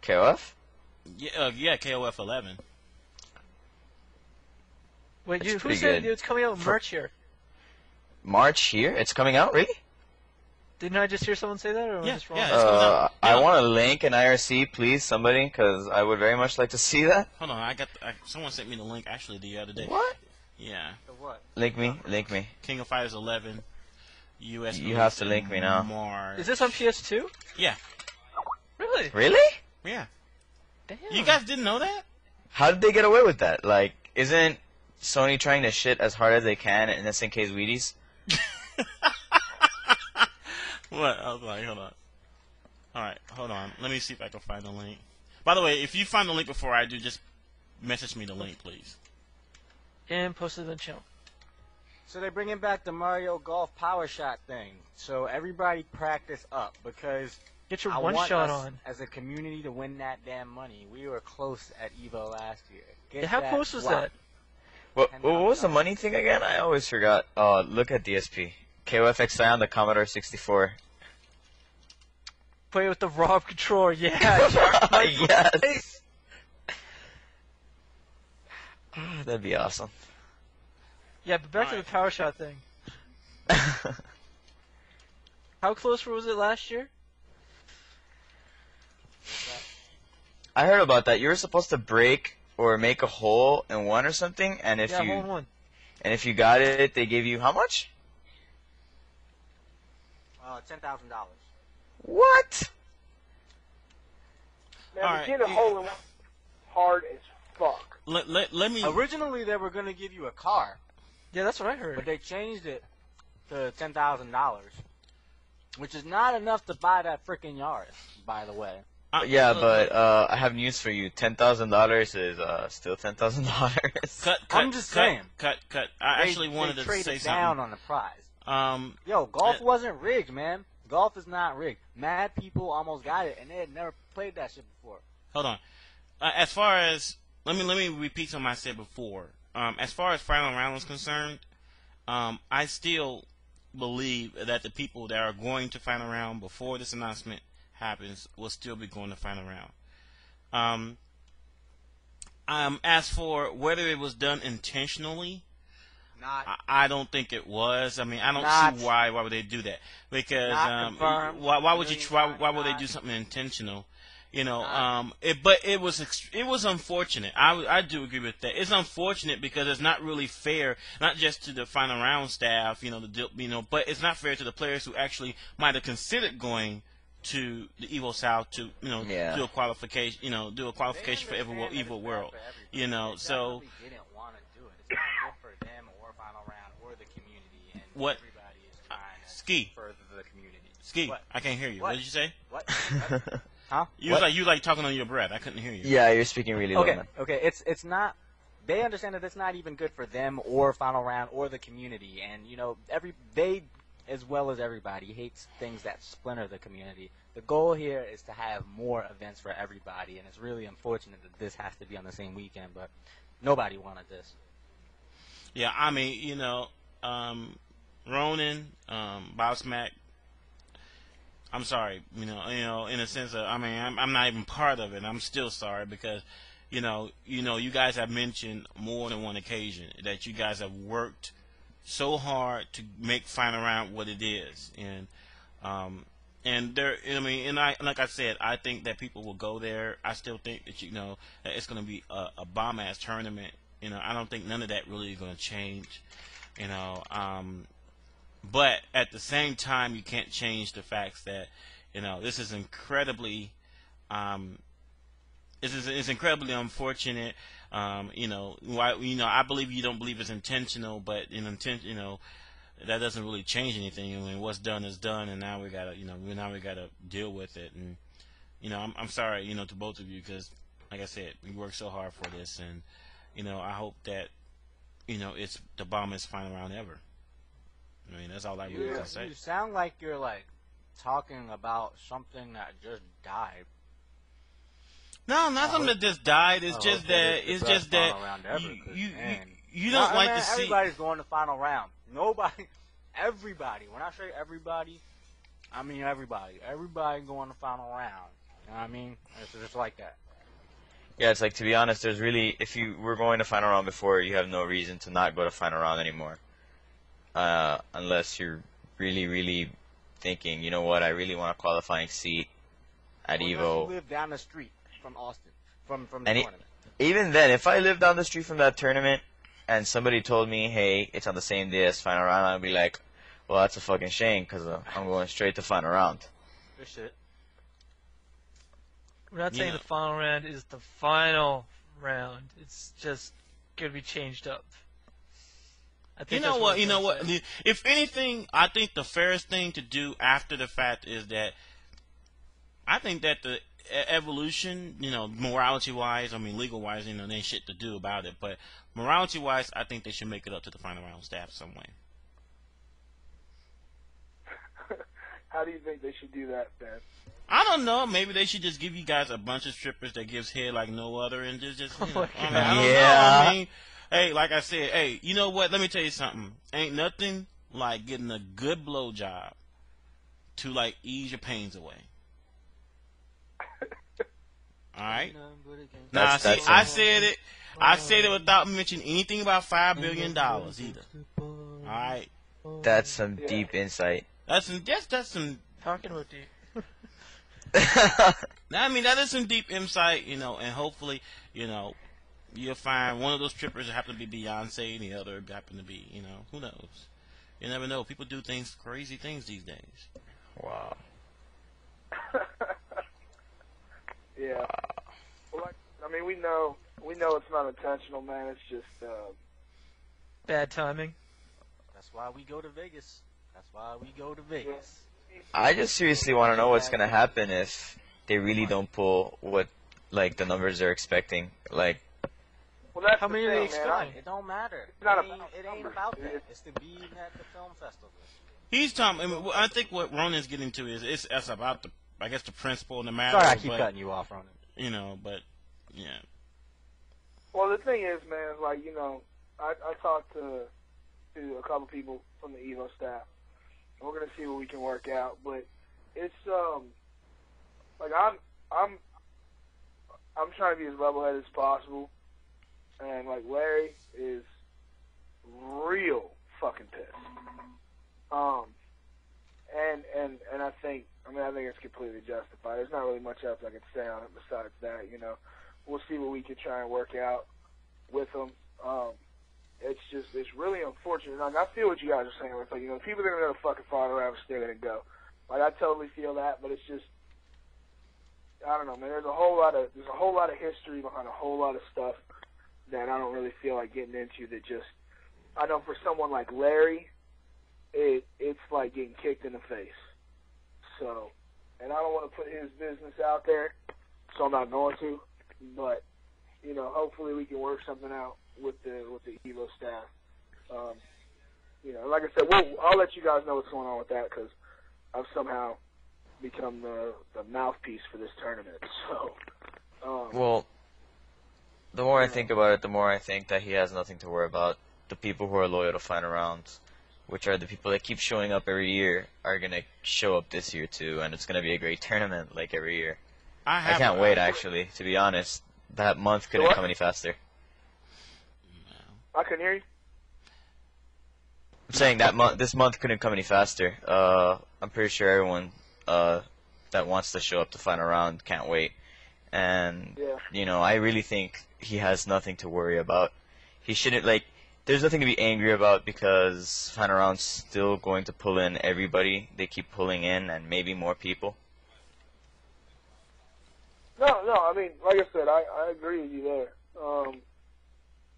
KOF? Yeah, KOF 11. Wait, It's who pretty said good. it's coming out in March here? March here? It's coming out, really? Didn't I just hear someone say that, or am I Yeah, just wrong? yeah. It's coming out. I want a link in IRC, please, somebody, because I would very much like to see that. Hold on, someone sent me the link actually the other day. What? Yeah. The what? Link me. King of Fighters 11. US. You have to link me now. March. Is this on PS2? Yeah. Really? Really? Yeah. Damn. You guys didn't know that? How did they get away with that? Like, isn't Sony trying to shit as hard as they can in SNK's Wheaties? What? I was like, hold on. Alright, hold on. Let me see if I can find the link. By the way, if you find the link before I do, just message me the link, please. And posted on the channel. So they're bringing back the Mario Golf Power Shot thing. So everybody practice up because Get your I one want shot us on. as a community to win that damn money. We were close at Evo last year. Get Yeah, how that close was swap. that? What was the money thing again? I always forgot. Oh, look at DSP. KOF XI on the Commodore 64. Play with the Rob controller, yeah. Yes. Oh, that'd be awesome. Yeah, but back to the power shot thing. How close was it last year? I heard about that. You were supposed to break or make a hole in one or something, and if Yeah, hole in one. you got it, they gave you how much? $10,000. What? Man, All to right. get a hole in one hard as fuck. Let me. Originally, they were going to give you a car, Yeah, that's what I but heard. they changed it to $10,000, which is not enough to buy that freaking Yaris, by the way. Yeah, but I have news for you. $10,000 is still $10,000. Cut. I'm just saying. Cut. I actually wanted they to traded say down something. on the prize. Yo, Golf wasn't rigged, man. Golf is not rigged. Mad people almost got it, and they had never played that shit before. Hold on. As far as let me repeat something I said before. As far as final round is concerned, I still believe that the people that are going to final round before this announcement happens will still be going to final round. As for whether it was done intentionally, I don't think it was. I mean, I don't see why would they do that, because why would you try? Why would they do something intentional? You know, but it was unfortunate. I do agree with that. It's unfortunate because it's not really fair, not just to the final round staff, but it's not fair to the players who actually might have considered going to the Evo South to do a qualification, do a qualification for Evo World, so. Didn't want to do it. It's not good for them or final round or the community, and What? everybody is trying to Ski. further the community. Ski, What? I can't hear you. What did you say? What? Huh? You was like talking under your breath. I couldn't hear you. Yeah, you're speaking really low, man. Okay. It's not. They understand that it's not even good for them or final round or the community, and they as well as everybody hates things that splinter the community. The goal here is to have more events for everybody, and it's really unfortunate that this has to be on the same weekend, but nobody wanted this. Yeah, I mean, Ronin, Bobsmack. I'm sorry, in a sense of, I mean, I'm not even part of it. I'm still sorry because, you guys have mentioned more than one occasion that you guys have worked so hard to make final round what it is, and there, like I said, I think that people will go there. I still think that that it's going to be a bomb ass tournament. I don't think none of that really is going to change. But at the same time, you can't change the facts that this is incredibly it's incredibly unfortunate. I believe you don't believe it's intentional, but that doesn't really change anything. I mean, what's done is done, and now we gotta deal with it. And I'm sorry, to both of you, because like I said, we worked so hard for this, and I hope that it's the bombest final round ever. I mean, that's all I really can say. You sound like you're like talking about something that just died. No, not something that just died. It's just that you don't like to see. Everybody's going to final round. Everybody. When I say everybody, I mean everybody. Everybody going to final round. You know what I mean? It's just like that. Yeah, it's like, to be honest, there's really, if you were going to final round before, you have no reason to not go to final round anymore. Unless you're really, really thinking, you know what, I really want a qualifying seat at EVO. Unless you live down the street from Austin, from the tournament. Even then, if I lived down the street from that tournament, and somebody told me, hey, it's on the same day as final round, I'd be like, well, that's a fucking shame, because I'm going straight to final round. Good shit. We're not saying the final round is the final round. It's just going to be changed up. I think you know what? If anything, I think the fairest thing to do after the fact is that I think that the evolution, morality-wise, I mean, legal-wise, there ain't shit to do about it. But morality-wise, I think they should make it up to the final round staff some way. How do you think they should do that, Ben? I don't know. Maybe they should just give you guys a bunch of strippers that gives head like no other, and just I don't know. I mean, hey, like I said, hey, you know what? Let me tell you something. Ain't nothing like getting a good blowjob to like ease your pains away. All right. Now, see, I said it. I said it without mentioning anything about $5 billion either. All right. That's some deep insight. That's some talking about deep. I mean, that is some deep insight, and hopefully, you'll find one of those strippers that happen to be Beyonce, and the other happen to be, who knows? You never know. People do crazy things these days. Wow. Yeah. Well, I mean, we know it's not intentional, man. It's just bad timing. That's why we go to Vegas. I just seriously want to know what's gonna happen if they really don't pull what the numbers they're expecting. Well, that's how many are they expecting? It don't matter. It ain't about that. It's to be at the film festival. He's talking. I think what Ronin's getting to is it's about the principle and the matter. Sorry, I keep cutting you off, Ronin. But yeah. Well, the thing is, man, I talked to a couple people from the Evo staff. We're gonna see what we can work out, but it's I'm trying to be as level-headed as possible, and Larry is real fucking pissed. And I think it's completely justified. There's not really much else I can say on it besides that. We'll see what we can try and work out with him. It's really unfortunate. I feel what you guys are saying. It's people that are gonna fucking fall around, still gonna go. I totally feel that, but it's just, I don't know, man. There's a whole lot of history behind a whole lot of stuff that I don't really feel like getting into. That just, I know for someone like Larry, it's like getting kicked in the face. So, and I don't want to put his business out there, so I'm not going to. But hopefully we can work something out with the Evo staff. Like I said, I'll let you guys know what's going on with that, because I've somehow become the mouthpiece for this tournament. So, well, the more I think about it, the more I think that he has nothing to worry about. The people who are loyal to final rounds, which are the people that keep showing up every year, are gonna show up this year too, and it's gonna be a great tournament like every year. I can't wait, actually, to be honest. That month couldn't come any faster. I couldn't hear you. I'm saying this month couldn't come any faster. I'm pretty sure everyone that wants to show up to final round can't wait. And I really think he has nothing to worry about. He shouldn't there's nothing to be angry about, because final round's still going to pull in everybody. They keep pulling in, and maybe more people. No, I mean, like I said, I agree with you there.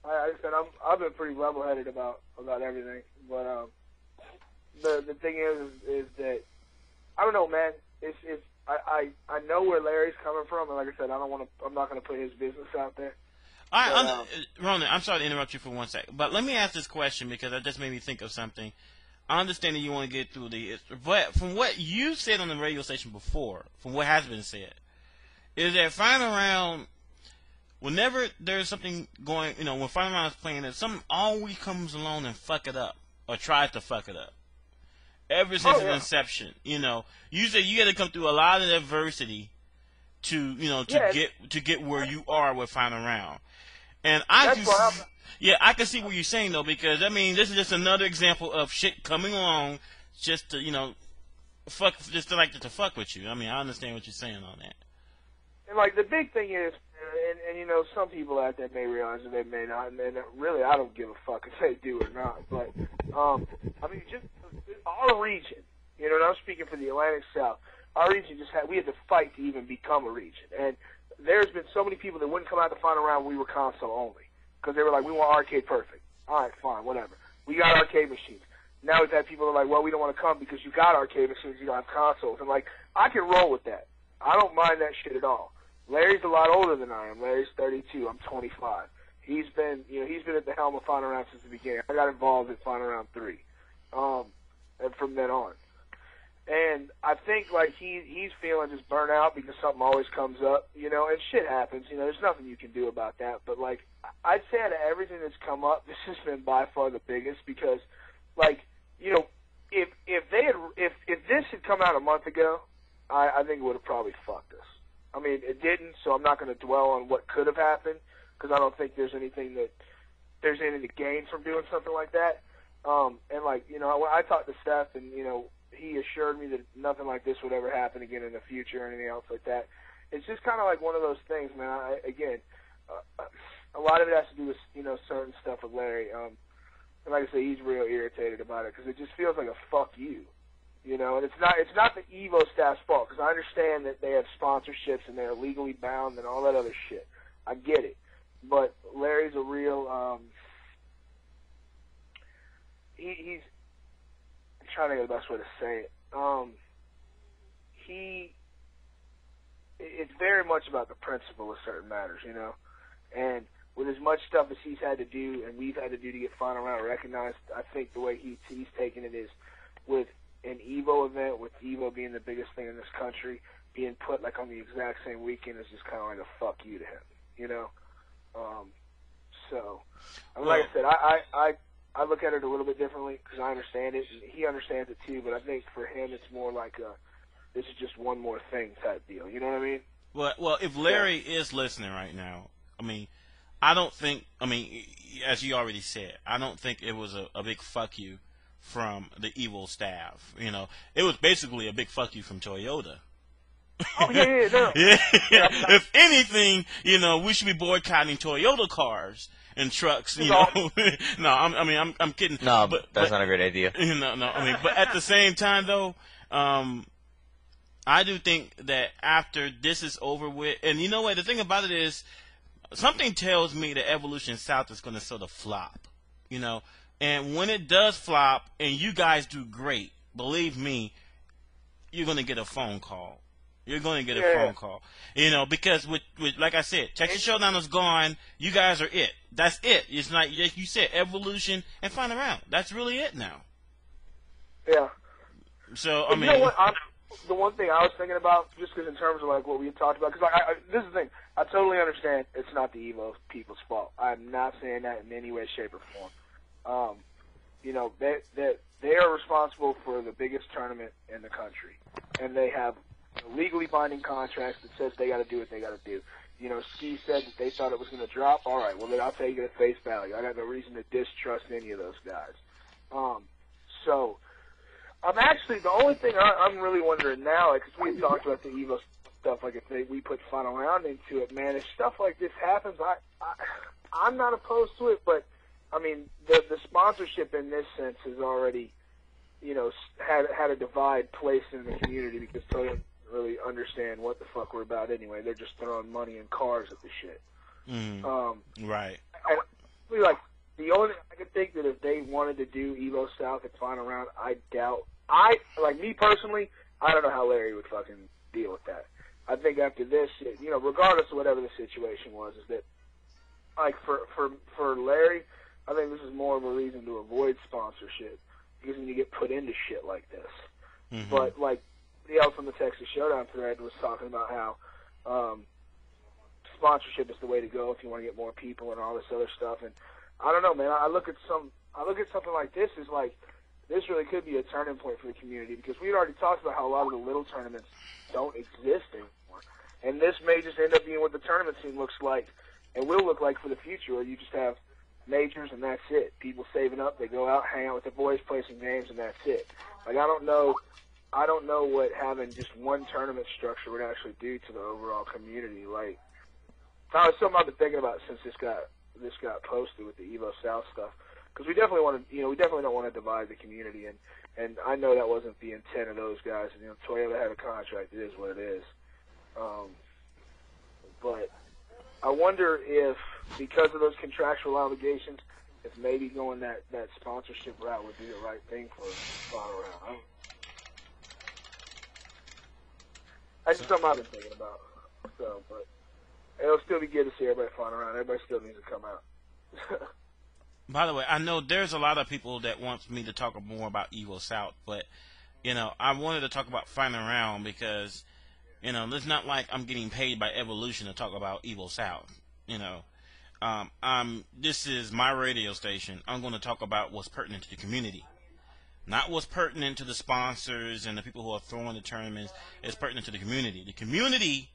Like I said, I've been pretty level-headed about everything, but the thing is that I don't know, man. I know where Larry's coming from, and like I said, I'm not gonna put his business out there. Ronan, I'm sorry to interrupt you for 1 second, but let me ask this question because that just made me think of something. I understand that you want to get through but from what you said on the radio station before, from what has been said, is that final round, whenever there's something going, when final round is playing, that something always comes along and fuck it up or tries to fuck it up. Ever since its inception, you say you got to come through a lot of adversity to get where you are with final round. And I can see what you're saying though, because this is just another example of shit coming along just to fuck with you. I understand what you're saying on that. And like the big thing is, and some people out there may realize and they may not, and really I don't give a fuck if they do or not. But just our region, and I'm speaking for the Atlantic South. Our region we had to fight to even become a region, and there's been so many people that wouldn't come out the final round. We were console only because they were like, we want arcade perfect. All right, fine, whatever. We got arcade machines. Now we've had people that are like, well, we don't want to come because you got arcade machines, you don't have consoles. And like, I can roll with that. I don't mind that shit at all. Larry's a lot older than I am. Larry's 32. I'm 25. He's been at the helm of final round since the beginning. I got involved in final round 3, and from then on. And I think like he's feeling just burnt out because something always comes up, and shit happens. There's nothing you can do about that. But like, I'd say out of everything that's come up, this has been by far the biggest because, like, if this had come out a month ago, I think it would have probably fucked us. It didn't, so I'm not going to dwell on what could have happened because I don't think there's anything to gain from doing something like that. And like, when I talked to Steph and, he assured me that nothing like this would ever happen again in the future or anything else like that. It's just kind of like one of those things, man. A lot of it has to do with, certain stuff with Larry. And like I say, he's real irritated about it because it just feels like a fuck you. And it's not the Evo staff's fault because I understand that they have sponsorships and they're legally bound and all that other shit. I get it. But Larry's a real, he's, I'm trying to get the best way to say it. It's very much about the principle of certain matters, and with as much stuff as he's had to do and we've had to do to get final round recognized, I think the way he's taken it is with an Evo event, with Evo being the biggest thing in this country, being put like on the exact same weekend is just kind of like a fuck you to him, So, like I said, I look at it a little bit differently because I understand it, and he understands it too. But I think for him, it's more like this is just one more thing type deal. You know what I mean? Well, if Larry is listening right now, I don't think. As you already said, I don't think it was a big fuck you from the Evo staff. It was basically a big fuck you from Toyota. Oh yeah, no. Yeah. If anything, we should be boycotting Toyota cars and trucks. No, I'm kidding. No, but that's not a great idea. No. But at the same time, though, I do think that after this is over with, and you know what? The thing about it is, something tells me that Evolution South is going to sort of flop. And when it does flop, and you guys do great, believe me, you're going to get a phone call. You're going to get a phone call. Because with like I said, Texas Showdown is gone. You guys are it. That's it. It's not, like you said, Evolution and Final Round. That's really it now. Yeah. So, You know what? The one thing I was thinking about, just because in terms of like what we had talked about, because this is the thing. I totally understand it's not the Evo people's fault. I'm not saying that in any way, shape, or form. They are responsible for the biggest tournament in the country, and they have legally binding contracts that says they got to do what they got to do. Ski said that they thought it was going to drop. All right, well then I'll take it at face value. I got no reason to distrust any of those guys. So I'm actually the only thing I'm really wondering now, because we had talked about the Evo stuff, like if we put Final Round into it, man. If stuff like this happens, I'm not opposed to it, but the sponsorship in this sense has already, had a divide placed in the community because Toyota doesn't really understand what the fuck we're about anyway. They're just throwing money and cars at the shit. Right. And the only thing I could think that if they wanted to do Evo South at Final Round, I doubt. Me personally, I don't know how Larry would fucking deal with that. I think after this, regardless of whatever the situation was, is that like for Larry, I think this is more of a reason to avoid sponsorship because when you get put into shit like this. Mm-hmm. But like the Elf from the Texas Showdown thread was talking about how sponsorship is the way to go if you want to get more people and all this other stuff. And I don't know, man. I look at something like this as like this really could be a turning point for the community because we had already talked about how a lot of the little tournaments don't exist anymore, and this may just end up being what the tournament scene looks like and will look like for the future, where you just have majors and that's it. People saving up, they go out, hang out with their boys, play some games, and that's it. Like I don't know what having just one tournament structure would actually do to the overall community. Like, it's something I've been thinking about since this got posted with the Evo South stuff. Because we definitely don't want to divide the community, and I know that wasn't the intent of those guys. And, Toyota had a contract; it is what it is. But I wonder if, because of those contractual obligations, if maybe going that sponsorship route would be the right thing for Final Round. That's just something I've been thinking about. So, but it'll still be good to see everybody Final Round. Everybody still needs to come out. By the way, I know there's a lot of people that want me to talk more about Evo South, but, I wanted to talk about Final Round because, it's not like I'm getting paid by Evolution to talk about Evo South. This is my radio station. I'm going to talk about what's pertinent to the community. Not what's pertinent to the sponsors and the people who are throwing the tournaments. It's pertinent to the community. The community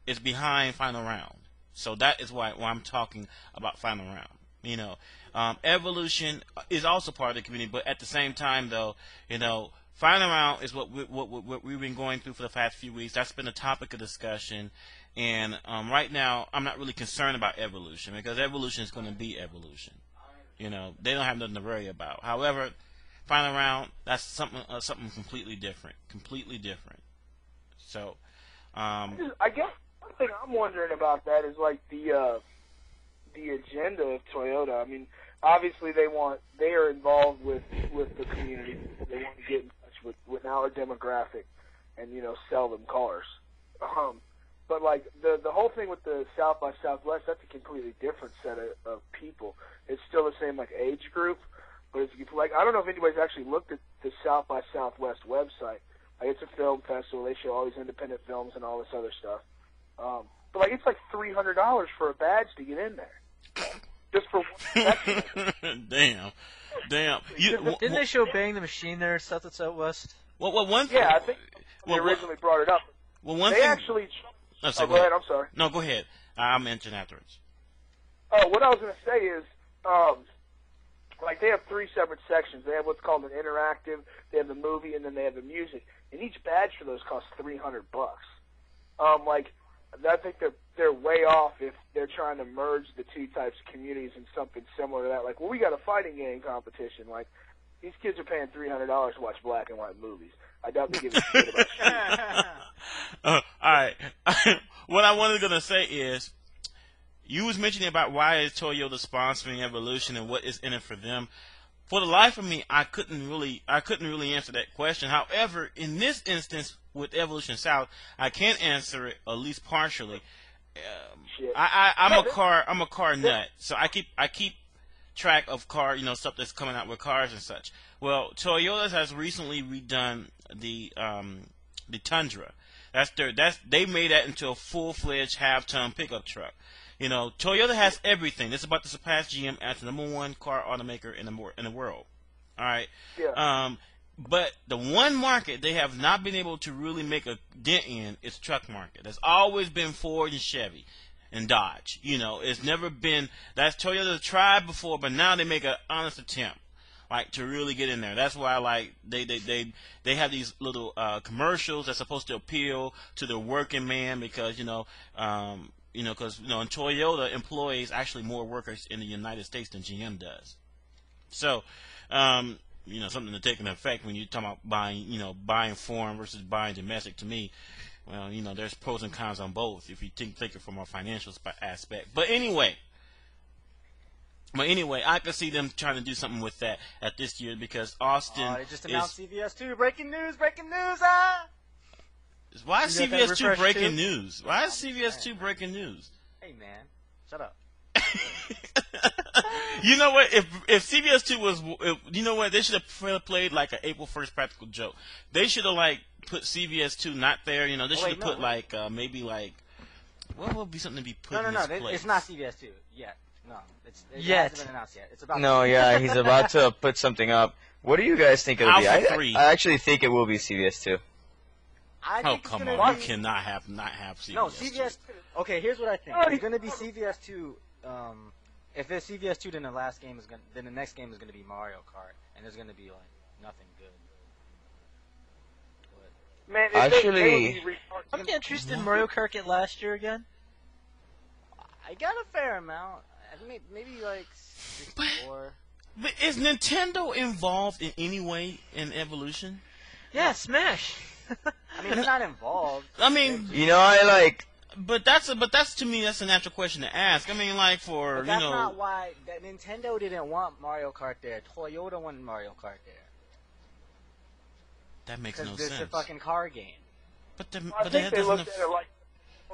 is behind Final Round. So that is why I'm talking about Final Round. Evolution is also part of the community, but at the same time, though, Final Round is what we've been going through for the past few weeks. That's been a topic of discussion, and right now, I'm not really concerned about Evolution because Evolution is going to be Evolution. They don't have nothing to worry about. However, Final Round, that's something completely different. So, I guess one thing I'm wondering about that is like the agenda of Toyota. I mean, obviously they are involved with the community. They want to get in touch with our demographic and sell them cars. But like the whole thing with the South by Southwest, that's a completely different set of people. It's still the same like age group, but it's like I don't know if anybody's actually looked at the South by Southwest website. Like it's a film festival. They show all these independent films and all this other stuff. But like it's like $300 for a badge to get in there. Just for one section. Damn. Didn't they show Bang the Machine there, South at Southwest? Well, one thing. Yeah, I think they originally brought it up. Well, one they thing. Actually. No, go ahead. I'm sorry. No, go ahead. I'll mention afterwards. Oh, what I was going to say is, like they have 3 separate sections. They have what's called an interactive. They have the movie, and then they have the music. And each badge for those costs $300. Like. I think they're way off if they're trying to merge the two types of communities in something similar to that. Like, well, we got a fighting game competition. Like, these kids are paying $300 to watch black and white movies. I doubt they give a shit about shit. All right. What I wanted to say is, you was mentioning about why is Toyota sponsoring Evolution and what is in it for them. For the life of me, I couldn't really answer that question. However, in this instance with Evolution South, I can answer it at least partially. I'm a car nut, so I keep track of car stuff that's coming out with cars and such. Well, Toyota has recently redone the Tundra. They made that into a full-fledged half-ton pickup truck. Toyota has everything. It's about to surpass GM as the #1 car automaker in the world. All right. Yeah. But the one market they have not been able to really make a dent in is truck market. There's always been Ford and Chevy and Dodge. It's never been. That's Toyota tried before, but now they make an honest attempt, like to really get in there. That's why like they have these little commercials that's supposed to appeal to the working man because because Toyota employs actually more workers in the United States than GM does. So, something to take into effect when you're talking about buying foreign versus buying domestic. To me, well, there's pros and cons on both if you take it from a financial aspect. But anyway, I could see them trying to do something with that at this year because Austin. They just announced CVS 2. Breaking news! Why is CVS 2 breaking news? Why is CVS 2 breaking news? Hey, man. Shut up. You know what? If CVS 2 was, you know what? They should have played like an April 1st practical joke. They should have like put CVS 2 not there. You know, they should have put like maybe like what would be something to be put in its place? It's not CVS 2 yet. No, it hasn't been announced yet. It's about. No, yeah, he's about to put something up. What do you guys think it'll be? Alpha 3. I actually think it will be CVS 2. Oh, come on. You cannot have CVS. No, CVS 2. Okay, here's what I think. It's going to be CVS 2. If it's CVS 2, then the next game is going to be Mario Kart, and there's going to be like nothing good. But, Man, actually, I'm interested in Mario Kart get last year again. I got a fair amount. Maybe like 64. But is Nintendo involved in any way in Evolution? Yeah, Smash. I mean, they're not involved. I mean, you know, I like. But that's to me that's a natural question to ask. I mean, like for but that's not why that Nintendo didn't want Mario Kart there. Toyota wanted Mario Kart there. That makes no sense. Because it's a fucking car game. I think they looked at it like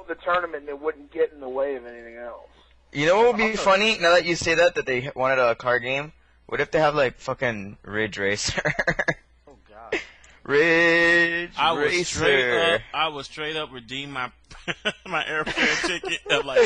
the tournament that wouldn't get in the way of anything else. You know what would be funny now that you say that they wanted a car game? What if they have like fucking Ridge Racer? Oh god. Ridge Racer. I was straight up redeem my my airfare ticket. I'm like,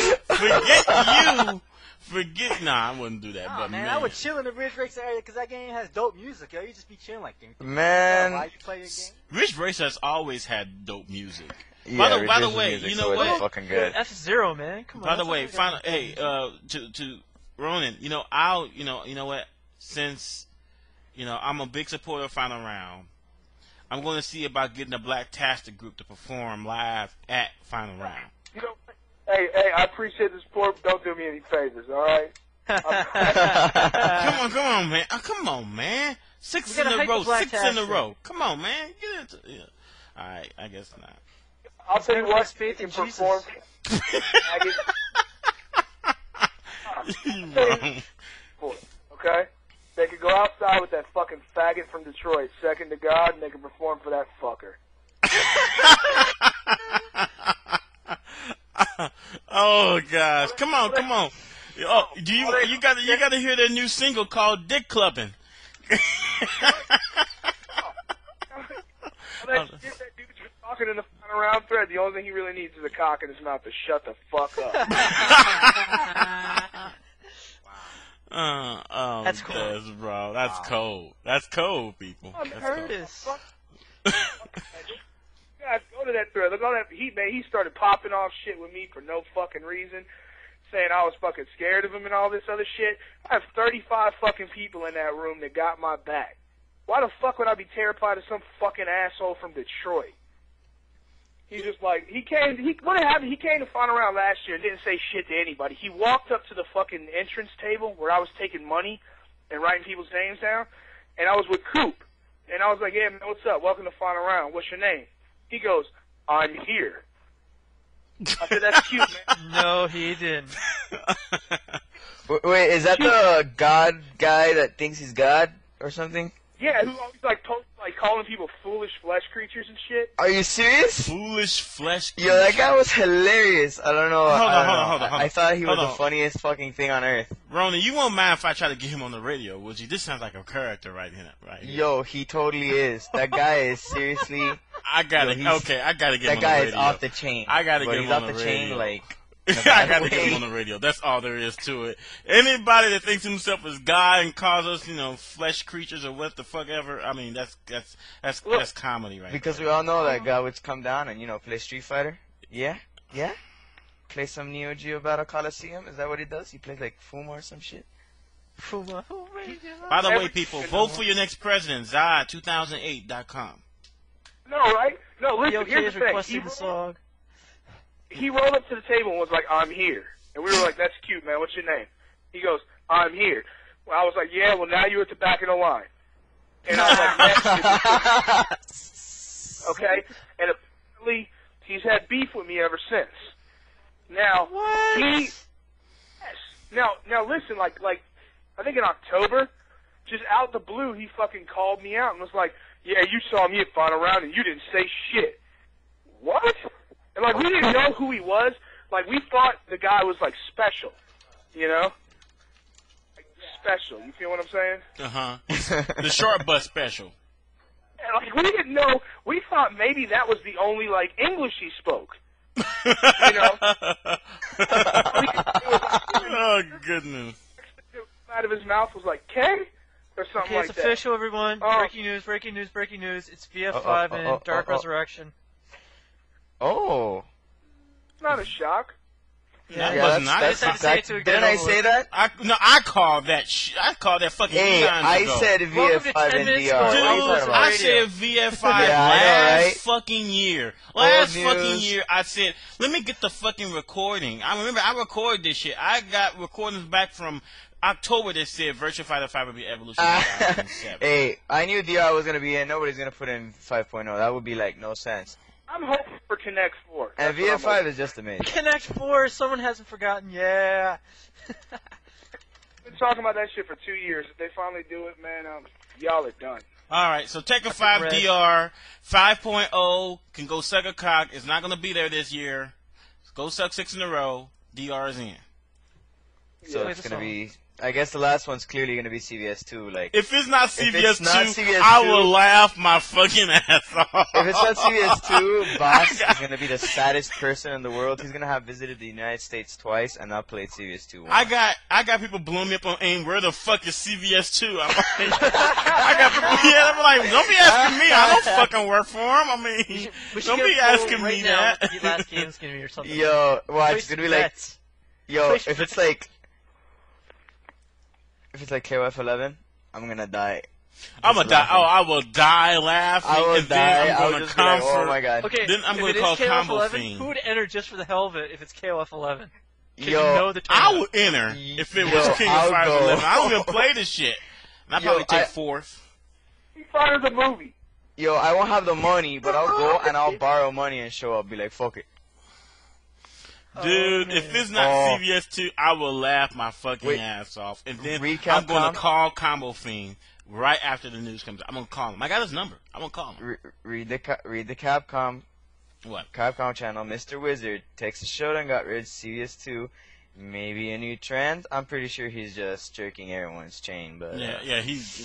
forget. Nah, I wouldn't do that. Nah, but man, I would chill in the Ridge Racer area because that game has dope music. Yo, you just be chilling like things. Man, why you play your game? Ridge Racer has always had dope music. Yeah, by the way, you know what? Fucking good. F-Zero, man. Come on. By the way, to Ronin, you know, you know what? Since I'm a big supporter of Final Round, I'm going to see about getting a Blacktastic group to perform live at Final Round. You know, hey, I appreciate the support, but don't do me any favors, all right? Come on, man. Come on, man. Six in a row. Come on, man. Get into it. All right, I guess not. I'll tell you what, faith in perform. Okay? They could go outside with that fucking faggot from Detroit, second to God, and they can perform for that fucker. Oh gosh, come on. Oh, you got to hear their new single called "Dick Clubbing." That dude's talking in the final round thread. The only thing he really needs is a cock in his mouth to shut the fuck up. That's cool. Bro. That's cold. That's cold, people. Curtis. Guys, go to that thread. Look, all that he started popping off shit with me for no fucking reason, saying I was fucking scared of him and all this other shit. I have 35 fucking people in that room that got my back. Why the fuck would I be terrified of some fucking asshole from Detroit? He's just like, what happened? He came to Final Round last year and didn't say shit to anybody. He walked up to the fucking entrance table where I was taking money and writing people's names down, and I was with Coop. And I was like, yeah, man, what's up? Welcome to Final Round. What's your name? He goes, I'm here. I said, that's cute, man. No, he didn't. Wait, is that the God guy that thinks he's God or something? Yeah, who always calling people foolish flesh creatures and shit. Are you serious? Foolish flesh creatures. Yo, that guy was hilarious. I don't know. Hold on. I thought he was the funniest fucking thing on earth. Ronan, you won't mind if I try to get him on the radio, would you? This sounds like a character right here. Yo, he totally is. That guy is seriously. I gotta get him on the radio. That guy is off the chain. I gotta get him on the radio. He's off the chain, like. I gotta get him on the radio. That's all there is to it. Anybody that thinks himself as God and calls us, flesh creatures or what the fuck ever. I mean, that's comedy, right? Because we all know that God would come down and play Street Fighter. Yeah. Play some Neo Geo Battle Coliseum. Is that what he does? He plays like Fuma or some shit. Fuma. By the way, people, vote for your next president. Zai2008.com. No, right? No, listen. Here's the thing. He rolled up to the table and was like, I'm here. And we were like, that's cute, man. What's your name? He goes, I'm here. Well, I was like, yeah, well, now you're at the back of the line. And I was like, man. Okay? And apparently, he's had beef with me ever since. Now, Yes. Now listen, like, I think in October, just out the blue, he fucking called me out and was like, yeah, you saw me at Final Round and you didn't say shit. What? And, we didn't know who he was. We thought the guy was, special. You know? Like, special. You feel what I'm saying? The short bus special. And, like, we didn't know. We thought maybe that was the only, like, English he spoke. You know? Oh, goodness. Out of his mouth was like, K? Or something Okay, like it's that. official, everyone. Breaking news, breaking news, breaking news. It's VF5 and Dark Resurrection. Oh. It's not a shock. That Yeah, was not. didn't I say that? I called that. I called that fucking. Hey, I ago. said VF5 and DR. Dude, I I said VF5 Yeah, last fucking year. Last Old fucking news. year, I said, let me get the fucking recording. I remember I recorded this shit. I got recordings back from October that said Virtua Fighter 5 would be Evolution 2007. Hey, I knew DR was gonna be in. Nobody's gonna put in 5.0. That would be like no sense. I'm hoping for Connect 4. And That's what I'm VF5 hoping. is just amazing. Connect 4, someone hasn't forgotten. Yeah. Been talking about that shit for 2 years. If they finally do it, man, y'all are done. All right, so Tekken 5 DR 5.0 can go suck a cock. It's not going to be there this year. Go suck 6 in a row. DR is in. So it's gonna be. I guess the last one's clearly gonna be CVS 2. Like, if it's not CVS it's not 2, CVS I 2, will laugh my fucking ass off. If it's not CVS 2, Boss is gonna be the saddest person in the world. He's gonna have visited the United States twice and not played CVS 2 once. I got people blowing me up on AIM. Where the fuck is CVS 2? I'm like, I got people. Yeah, I'm like, don't be asking me. I don't fucking work for him. I mean, don't be asking me that. The last game's gonna be or something. Yo, watch. It's gonna be like, yo, if it's like KOF 11, I'm gonna die. I'm gonna die. Oh, I will die laughing. I will and die. Then I'm I'll gonna just be like, comfort. oh my god. Okay, Then I'm if gonna it is call KOF Combo 11, Fiend. who would enter just for the hell of it if it's KOF 11? Yo, you know the I tournament. would enter if it Yo, was King I'll of Fighters go. 11. I don't even play this shit. And I'd probably take fourth. He fired the movie. Yo, I won't have the money, but I'll go and I'll borrow money and show up. Be like, fuck it. Dude, if it's not CVS 2, I will laugh my fucking ass off. And then I'm going to call Combo Fiend right after the news comes out. I'm going to call him. I got his number. I'm going to call him. Read the Capcom. What? Capcom channel. Mr. Wizard. Texas Showdown got rid of CVS 2. Maybe a new trend. I'm pretty sure he's just jerking everyone's chain, but he's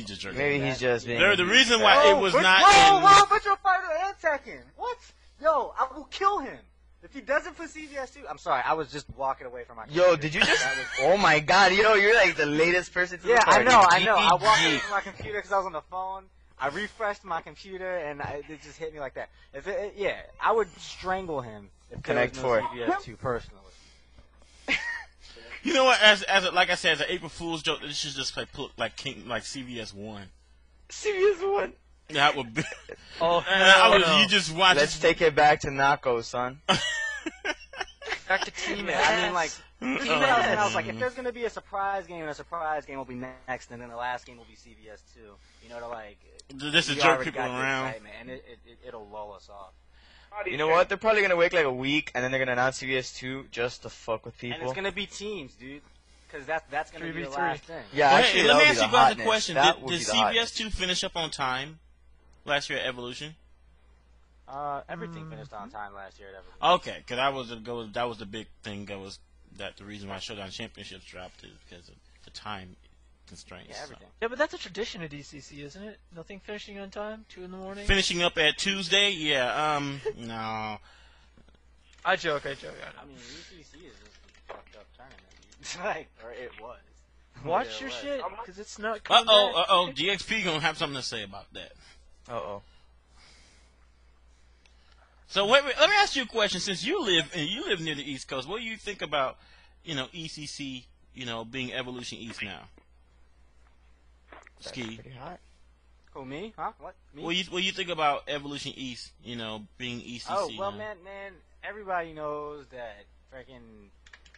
just jerking. maybe he's just being. The reason why it was not Whoa, Virtua Fighter and Tekken. What? Yo, I will kill him. If he doesn't put CVS 2, I'm sorry, I was just walking away from my computer. Yo, did you just? Oh my god, yo, you're like the latest person to the party. I know. I walked away from my computer because I was on the phone. I refreshed my computer and it just hit me like that. I would strangle him if Connect there was no 4. CVS 2 personally. You know what? Like I said, as an April Fool's joke, this should just like CVS 1. CVS 1. That would be. You just watch. Let's take it back to Nako, son. Back to Team I mean, like, and I was like, if there's gonna be a surprise game, and a surprise game will be next, and then the last game will be CVS 2. You know, to like. This is jerk people around. And it'll lull us off. You know what? They're probably gonna wait like a week, and then they're gonna announce CVS 2 just to fuck with people. And it's gonna be teams, dude. Because that's gonna be the 3v3. last thing. Yeah, Well, actually, hey, let me that ask would you be the guys a hotness. question. That Did would be the CVS hotness. 2 finish up on time last year at Evolution? Everything finished on time last year at Evolution. Okay, because that was the big thing. That the reason why Showdown Championships dropped is because of the time constraints. Yeah, everything. Yeah, but that's a tradition at DCC, isn't it? Nothing finishing on time? 2 in the morning? Finishing up at Tuesday? Yeah. No. I joke. I know. I mean, UCC is just a fucked up tournament. Or it was. Watch your shit, because it's not Uh coming back. oh. GXP gonna have something to say about that. So wait, let me ask you a question. Since you live near the East Coast, what do you think about ECC being Evolution East now? Ski. Pretty hot. Who, me? Huh? What? Me? What do you think about Evolution East? Being ECC. Oh, well, now? man, everybody knows that freaking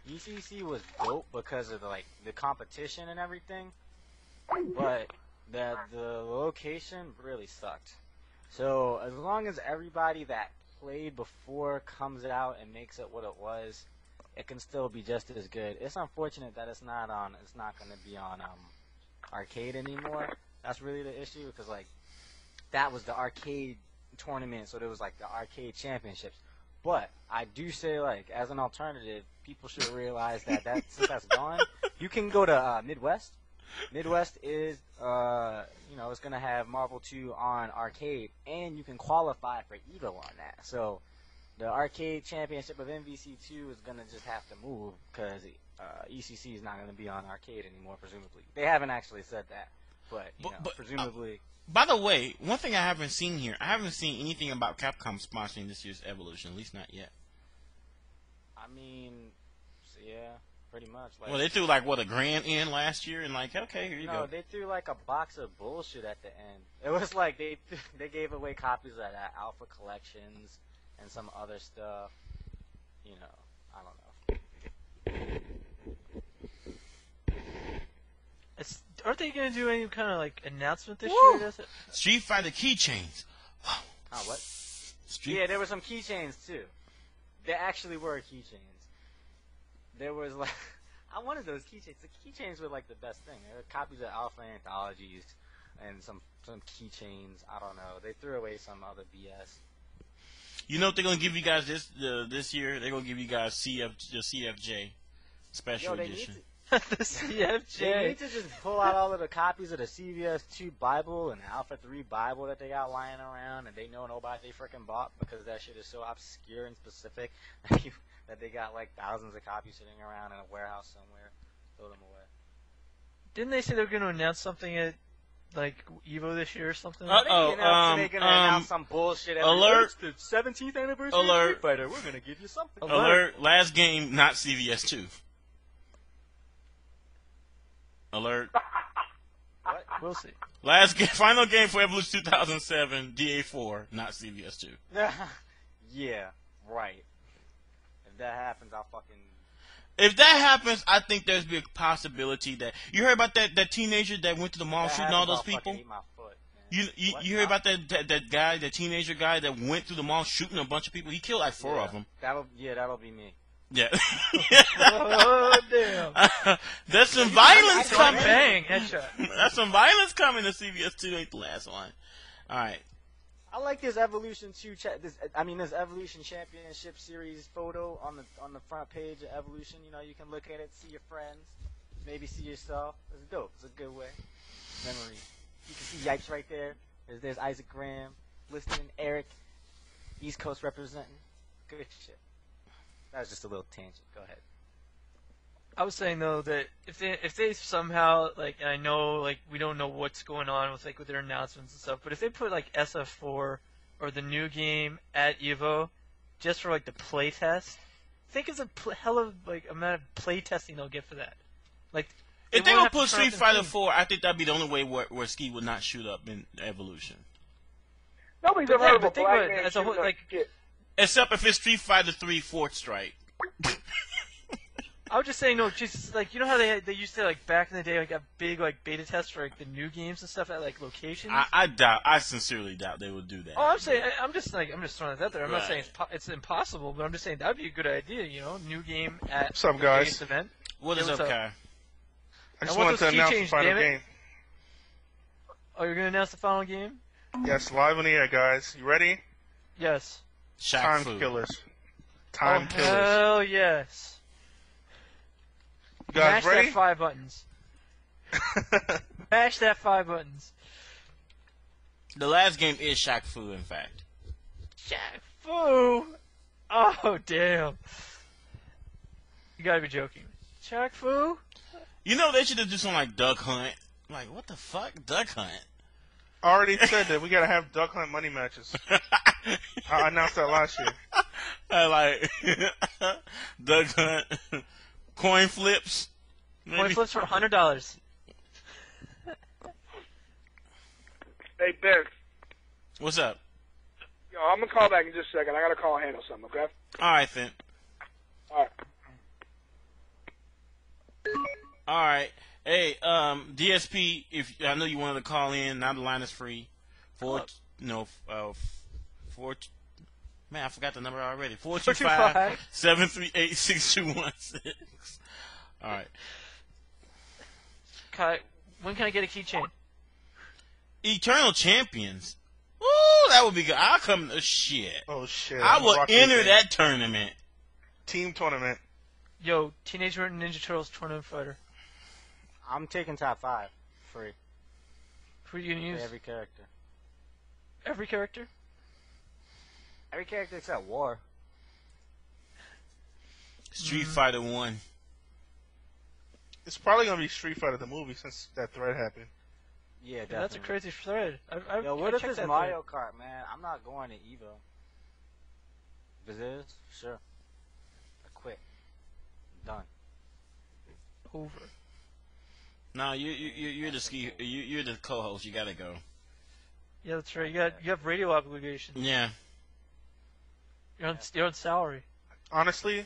ECC was dope because of the competition and everything, but the location really sucked. So as long as everybody that played before comes out and makes it what it was, it can still be just as good. It's unfortunate that it's not going to be on arcade anymore. That's really the issue, because that was the arcade tournament, so there was the arcade championships. But I do say, like, as an alternative, people should realize that since that's gone, you can go to Midwest. Midwest is, it's going to have Marvel 2 on arcade, and you can qualify for EVO on that. So the arcade championship of MVC2 is going to just have to move because ECC is not going to be on arcade anymore, presumably. They haven't actually said that, but presumably. By the way, one thing I haven't seen here, I haven't seen anything about Capcom sponsoring this year's Evolution, at least not yet. I mean, yeah, pretty much. Like, well, they threw like what, $1,000 in last year, and like, okay, here you go. No, they threw like a box of bullshit at the end. It was like they gave away copies of that Alpha Collections and some other stuff. I don't know. Aren't they going to do any kind of like announcement this year? Street Fighter keychains. Oh, what? Yeah, there were some keychains too. There actually were keychains. There was like, I wanted those keychains. The keychains were like the best thing. There were copies of Alpha Anthologies and some keychains. I don't know. They threw away some other BS. You know what they're gonna give you guys this year? They're gonna give you guys the CFJ special edition. The CFJ. They need to just pull out all of the copies of the CVS 2 Bible and the Alpha 3 Bible that they got lying around, and they know nobody freaking bought because that shit is so obscure and specific that they got like thousands of copies sitting around in a warehouse somewhere. Throw them away. Didn't they say they were going to announce something at like EVO this year or something? They're going to announce some bullshit. Alert! It's the 17th anniversary alert! of Street Fighter. We're going to give you something. Alert! Last game, not CVS 2. Alert. What? We'll see. Last game, final game for Evolution 2007, DA4, not CVS 2. Yeah, right. If that happens, I'll fucking... If that happens, I think there's a possibility that... You heard about that teenager that went to the mall shooting all those people? Eat my foot, you heard about that guy, that teenager guy that went through the mall shooting a bunch of people? He killed like 4 of them. That'll be me. Yeah. Oh, damn. There's some violence coming. Bang, headshot. There's some violence coming to CVS 2, ain't the last one. Alright. I like this Evolution 2 this Evolution Championship Series photo on the front page of Evolution. You can look at it, see your friends, maybe see yourself. It's dope. It's a good way. Memory. You can see Yipes right there. There's Isaac Graham, Liston, Eric, East Coast representing. Good shit. That was just a little tangent. Go ahead. I was saying though that if they somehow like, and I know like we don't know what's going on with their announcements and stuff, but if they put like SF4 or the new game at EVO just for like the play test, think it's a hell of like amount of play testing they'll get for that. Like if they don't put Street Fighter 4, I think that'd be the only way where Ski would not shoot up in Evolution. Nobody's ever heard of a black man as a whole, like. Except if it's Street Fighter 3 Fourth Strike. I was just saying, no, just like, you know how they used to like back in the day like a big like beta test for like the new games and stuff at like locations. I sincerely doubt they would do that. Oh, I'm just throwing that out there. I'm not saying it's impossible, but I'm just saying that'd be a good idea. New game at what's up, guys? Event. What is up, Kai? I just wanted to announce the final game. Oh, you're gonna announce the final game? Yes, live on the air, guys. You ready? Yes. Time killers. Time killers. Hell yes. You guys ready? Mash that 5 buttons. Mash that 5 buttons. The last game is Shaq Fu, in fact. Shaq Fu? Oh, damn. You gotta be joking. Shaq Fu? They should have do something like Duck Hunt. Like, what the fuck? Duck Hunt? I already said that we gotta have Duck Hunt money matches. I announced that last year. Like Duck Hunt, coin flips. Maybe. Coin flips for $100. Hey Ben. What's up? Yo, I'm gonna call back in just a second. I gotta call and handle something. Okay. All right then. All right. Hey, DSP. If I know you wanted to call in, now the line is free. Man, I forgot the number already. 425-738-6216. All right. When can I get a keychain? Eternal Champions. Woo, that would be good. I'll come to shit. Oh shit! I I'm will rocking enter with that tournament. team tournament. Yo, Teenage Mutant Ninja Turtles Tournament Fighter. I'm taking top 5 free Who are you gonna for use? every character. Every character? Every character except War. Street Fighter 1. It's probably gonna be Street Fighter the movie since that thread happened. Yeah, Yeah, definitely. that's a crazy thread. Yo, I what if checked it's that Mario Kart, man? I'm not going to Evo. If it is, sure. I quit. Done. thread. Over. No, you're the you're the co-host. You gotta go. Yeah, that's right. You have radio obligations. Yeah. You're on salary. Honestly,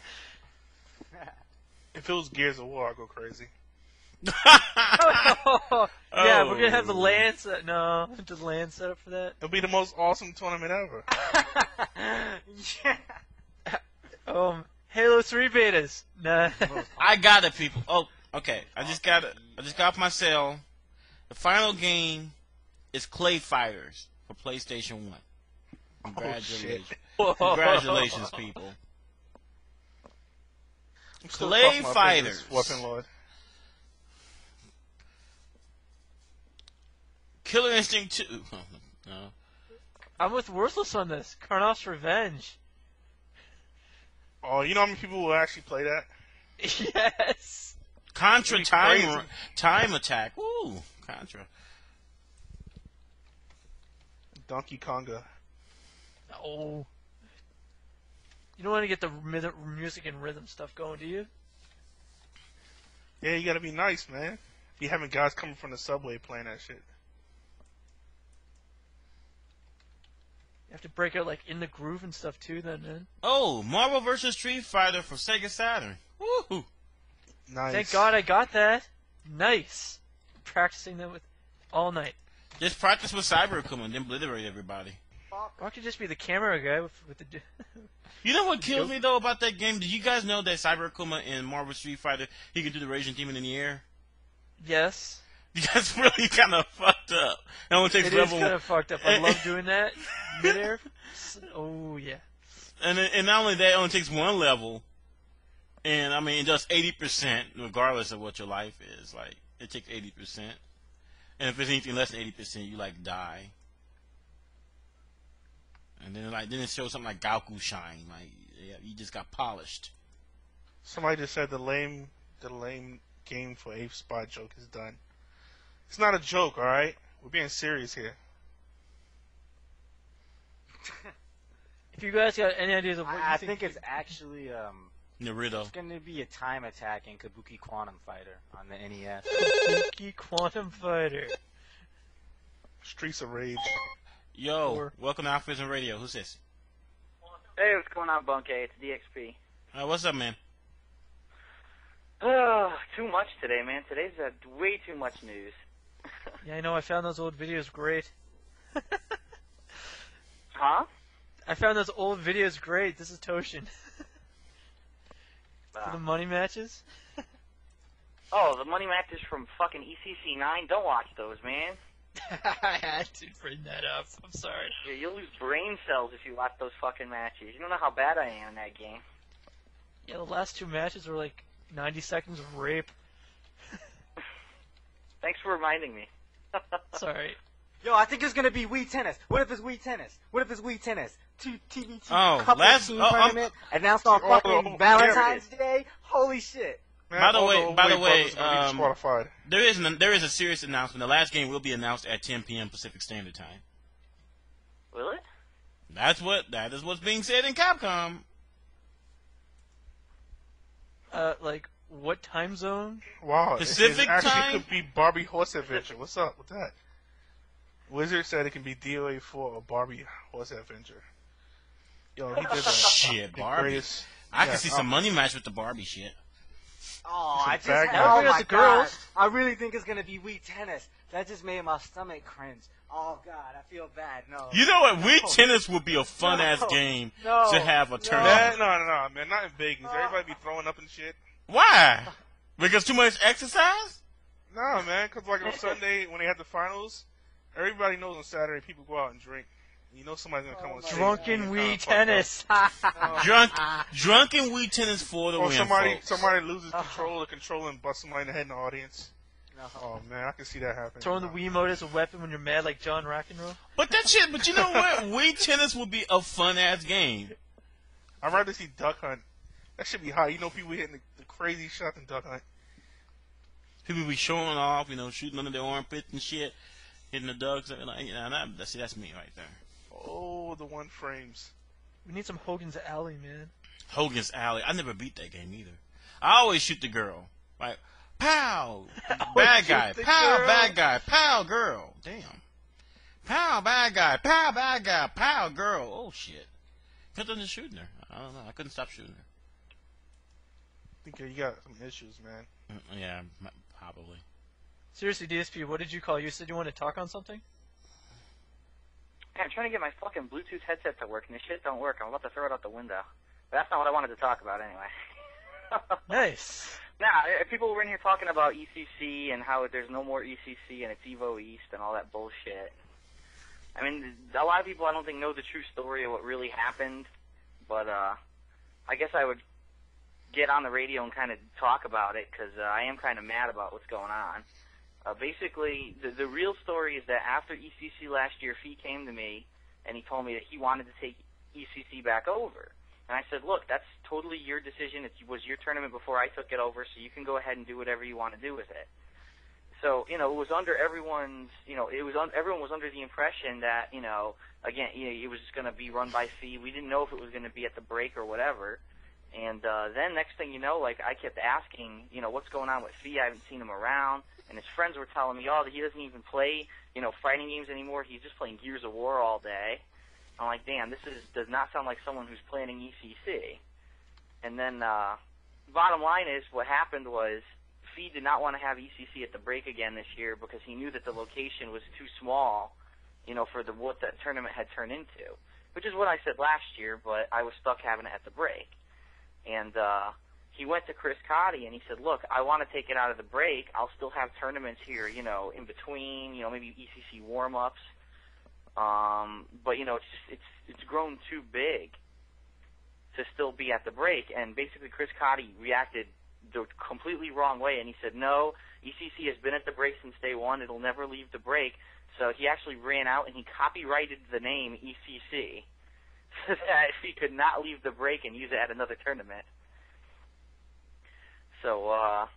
if it was Gears of War, I'd go crazy. Yeah, we're gonna have the Oh. LAN set. No, the LAN set up for that. It'll be the most awesome tournament ever. Yeah. Halo 3 betas. Nah. I got it, people. Oh, okay. I just got off my cell. The final game is Clay Fighters for PlayStation 1. Congratulations. Congratulations, people. I'm still Clay talking about Fighters. this Weapon Lord. Killer Instinct 2. Oh, no. I'm with Worthless on this. Karnoff's Revenge. Oh, you know how many people will actually play that? Yes. Contra That'd be Time crazy. Time Attack. Ooh, Contra. Donkey Konga. Oh. You don't want to get the music and rhythm stuff going, do you? Yeah, you gotta be nice, man. Be having guys coming from the subway playing that shit. You have to break out like In the Groove and stuff too, then, man. Oh, Marvel vs. Street Fighter for Sega Saturn. Woo! Nice. Thank God I got that. Nice. Practicing that with all night. Just practice with Cyber Akuma and then obliterate everybody. Or I could just be the camera guy with the. You know what kills me though about that game? Did you guys know that Cyber Akuma in Marvel Street Fighter he can do the Raging Demon in the air? Yes. That's really kind of fucked up. It only takes It is level. kind of fucked up. I love doing that. Midair. Oh yeah. And not only that, it only takes one level. And I mean, it does 80%, regardless of what your life is. Like it takes 80%. And if it's anything less than 80%, you like die. And then it shows something like Gaoku Shine, like yeah, you just got polished. Somebody just said the lame game for 8th spot joke is done. It's not a joke, alright? We're being serious here. If you guys got any ideas of what I you think it's actually Naruto. it's gonna be a time attack in Kabuki Quantum Fighter on the NES. Kabuki Quantum Fighter. Streets of Rage. Yo, Or- welcome to AlphaISM Radio. Who's this? Hey, what's going on, Bunky? It's DXP. What's up, man? Too much today, man. Today's way too much news. Yeah, I know. I found those old videos great. Huh? I found those old videos great. This is Toshin. For the money matches. Oh, the money matches from fucking ECC9. Don't watch those, man. I had to bring that up. I'm sorry. You'll lose brain cells if you watch those fucking matches. You don't know how bad I am in that game. Yeah, the last two matches were like 90 seconds of rape. Thanks for reminding me. Sorry. Yo, I think it's gonna be Wii Tennis. What if it's Wii Tennis? What if it's Wii Tennis? TBT Oh, couple team tournament announced on fucking Valentine's Day. Holy shit! Man, By the all way, brothers gonna be um, disqualified. there is a serious announcement. The last game will be announced at 10 p.m. Pacific Standard Time. Will it? That is what's being said in Capcom. Like, what time zone? Wow, Pacific it actually time? could be Barbie Horse Adventure. What's up with that? Wizard said it can be DOA 4 or Barbie Horse Adventure. Yo, he did that. Shit, The Barbie. greatest- I yeah, can see some money match with the Barbie shit. Oh, I It's just a bad had, guy. oh Everybody my has the girls. god! I really think it's gonna be Wii Tennis. That just made my stomach cringe. Oh god, I feel bad. No. You know what? Wii Tennis would be a fun ass No. game No. to have a No. tournament. No, man, not in Vegas. Everybody be throwing up and shit. Why? Because too much exercise? No, man, because like on Sunday when they had the finals, everybody knows on Saturday people go out and drink. You know somebody's gonna come on stage. Drunken and Wii kinda fuck up. tennis. Drunken Wii tennis for the Or win, somebody folks. loses control of the controller and busts somebody in the head in the audience. No. Oh man, I can see that happening. Throwing the Wiimote as a weapon when you're mad like John Rock'n'Roll. But you know what? Wii tennis would be a fun ass game. I'd rather see Duck Hunt. That should be high. You know, people hitting the crazy shots in Duck Hunt. People be showing off, shooting under their armpits and shit, hitting the ducks. That's me right there. Oh, the 1 frames. We need some Hogan's Alley, man. Hogan's Alley. I never beat that game either. I always shoot the girl. Like, pow, bad guy. Pow, girl. bad guy. Pow, girl. Damn. Pow, bad guy. Pow, bad guy. Pow, girl. Oh, shit. Kept on just shooting her. I don't know. I couldn't stop shooting her. I think you got some issues, man. Yeah, probably. Seriously, DSP, what did you call? You said you wanted to talk on something? Hey, I'm trying to get my fucking Bluetooth headset to work, and this shit don't work. I'm about to throw it out the window. But that's not what I wanted to talk about anyway. Nice. Now, people were in here talking about ECC and how there's no more ECC and it's Evo East and all that bullshit. I mean, a lot of people I don't think know the true story of what really happened, but I guess I would get on the radio and kind of talk about it because I am kind of mad about what's going on. Basically, the real story is that after ECC last year, Fee came to me and he told me that he wanted to take ECC back over. And I said, look, that's totally your decision. It was your tournament before I took it over, so you can go ahead and do whatever you want to do with it. So, it was under everyone's, everyone was under the impression that, again, it was just going to be run by Fee. We didn't know if it was going to be at the break or whatever. And then next thing you know, I kept asking, what's going on with Fee? I haven't seen him around. And his friends were telling me, that he doesn't even play, fighting games anymore. He's just playing Gears of War all day. I'm like, damn, this does not sound like someone who's planning ECC. And then bottom line is what happened was Fee did not want to have ECC at the break again this year because he knew that the location was too small, for what that tournament had turned into, which is what I said last year, but I was stuck having it at the break. And he went to Chris Cotty and he said, look, I want to take it out of the break. I'll still have tournaments here, in between, maybe ECC warm-ups. But it's grown too big to still be at the break. And basically Chris Cotty reacted the completely wrong way, and he said, no, ECC has been at the break since day one. It'll never leave the break. So he actually ran out and he copyrighted the name ECC so that he could not leave the break and use it at another tournament. So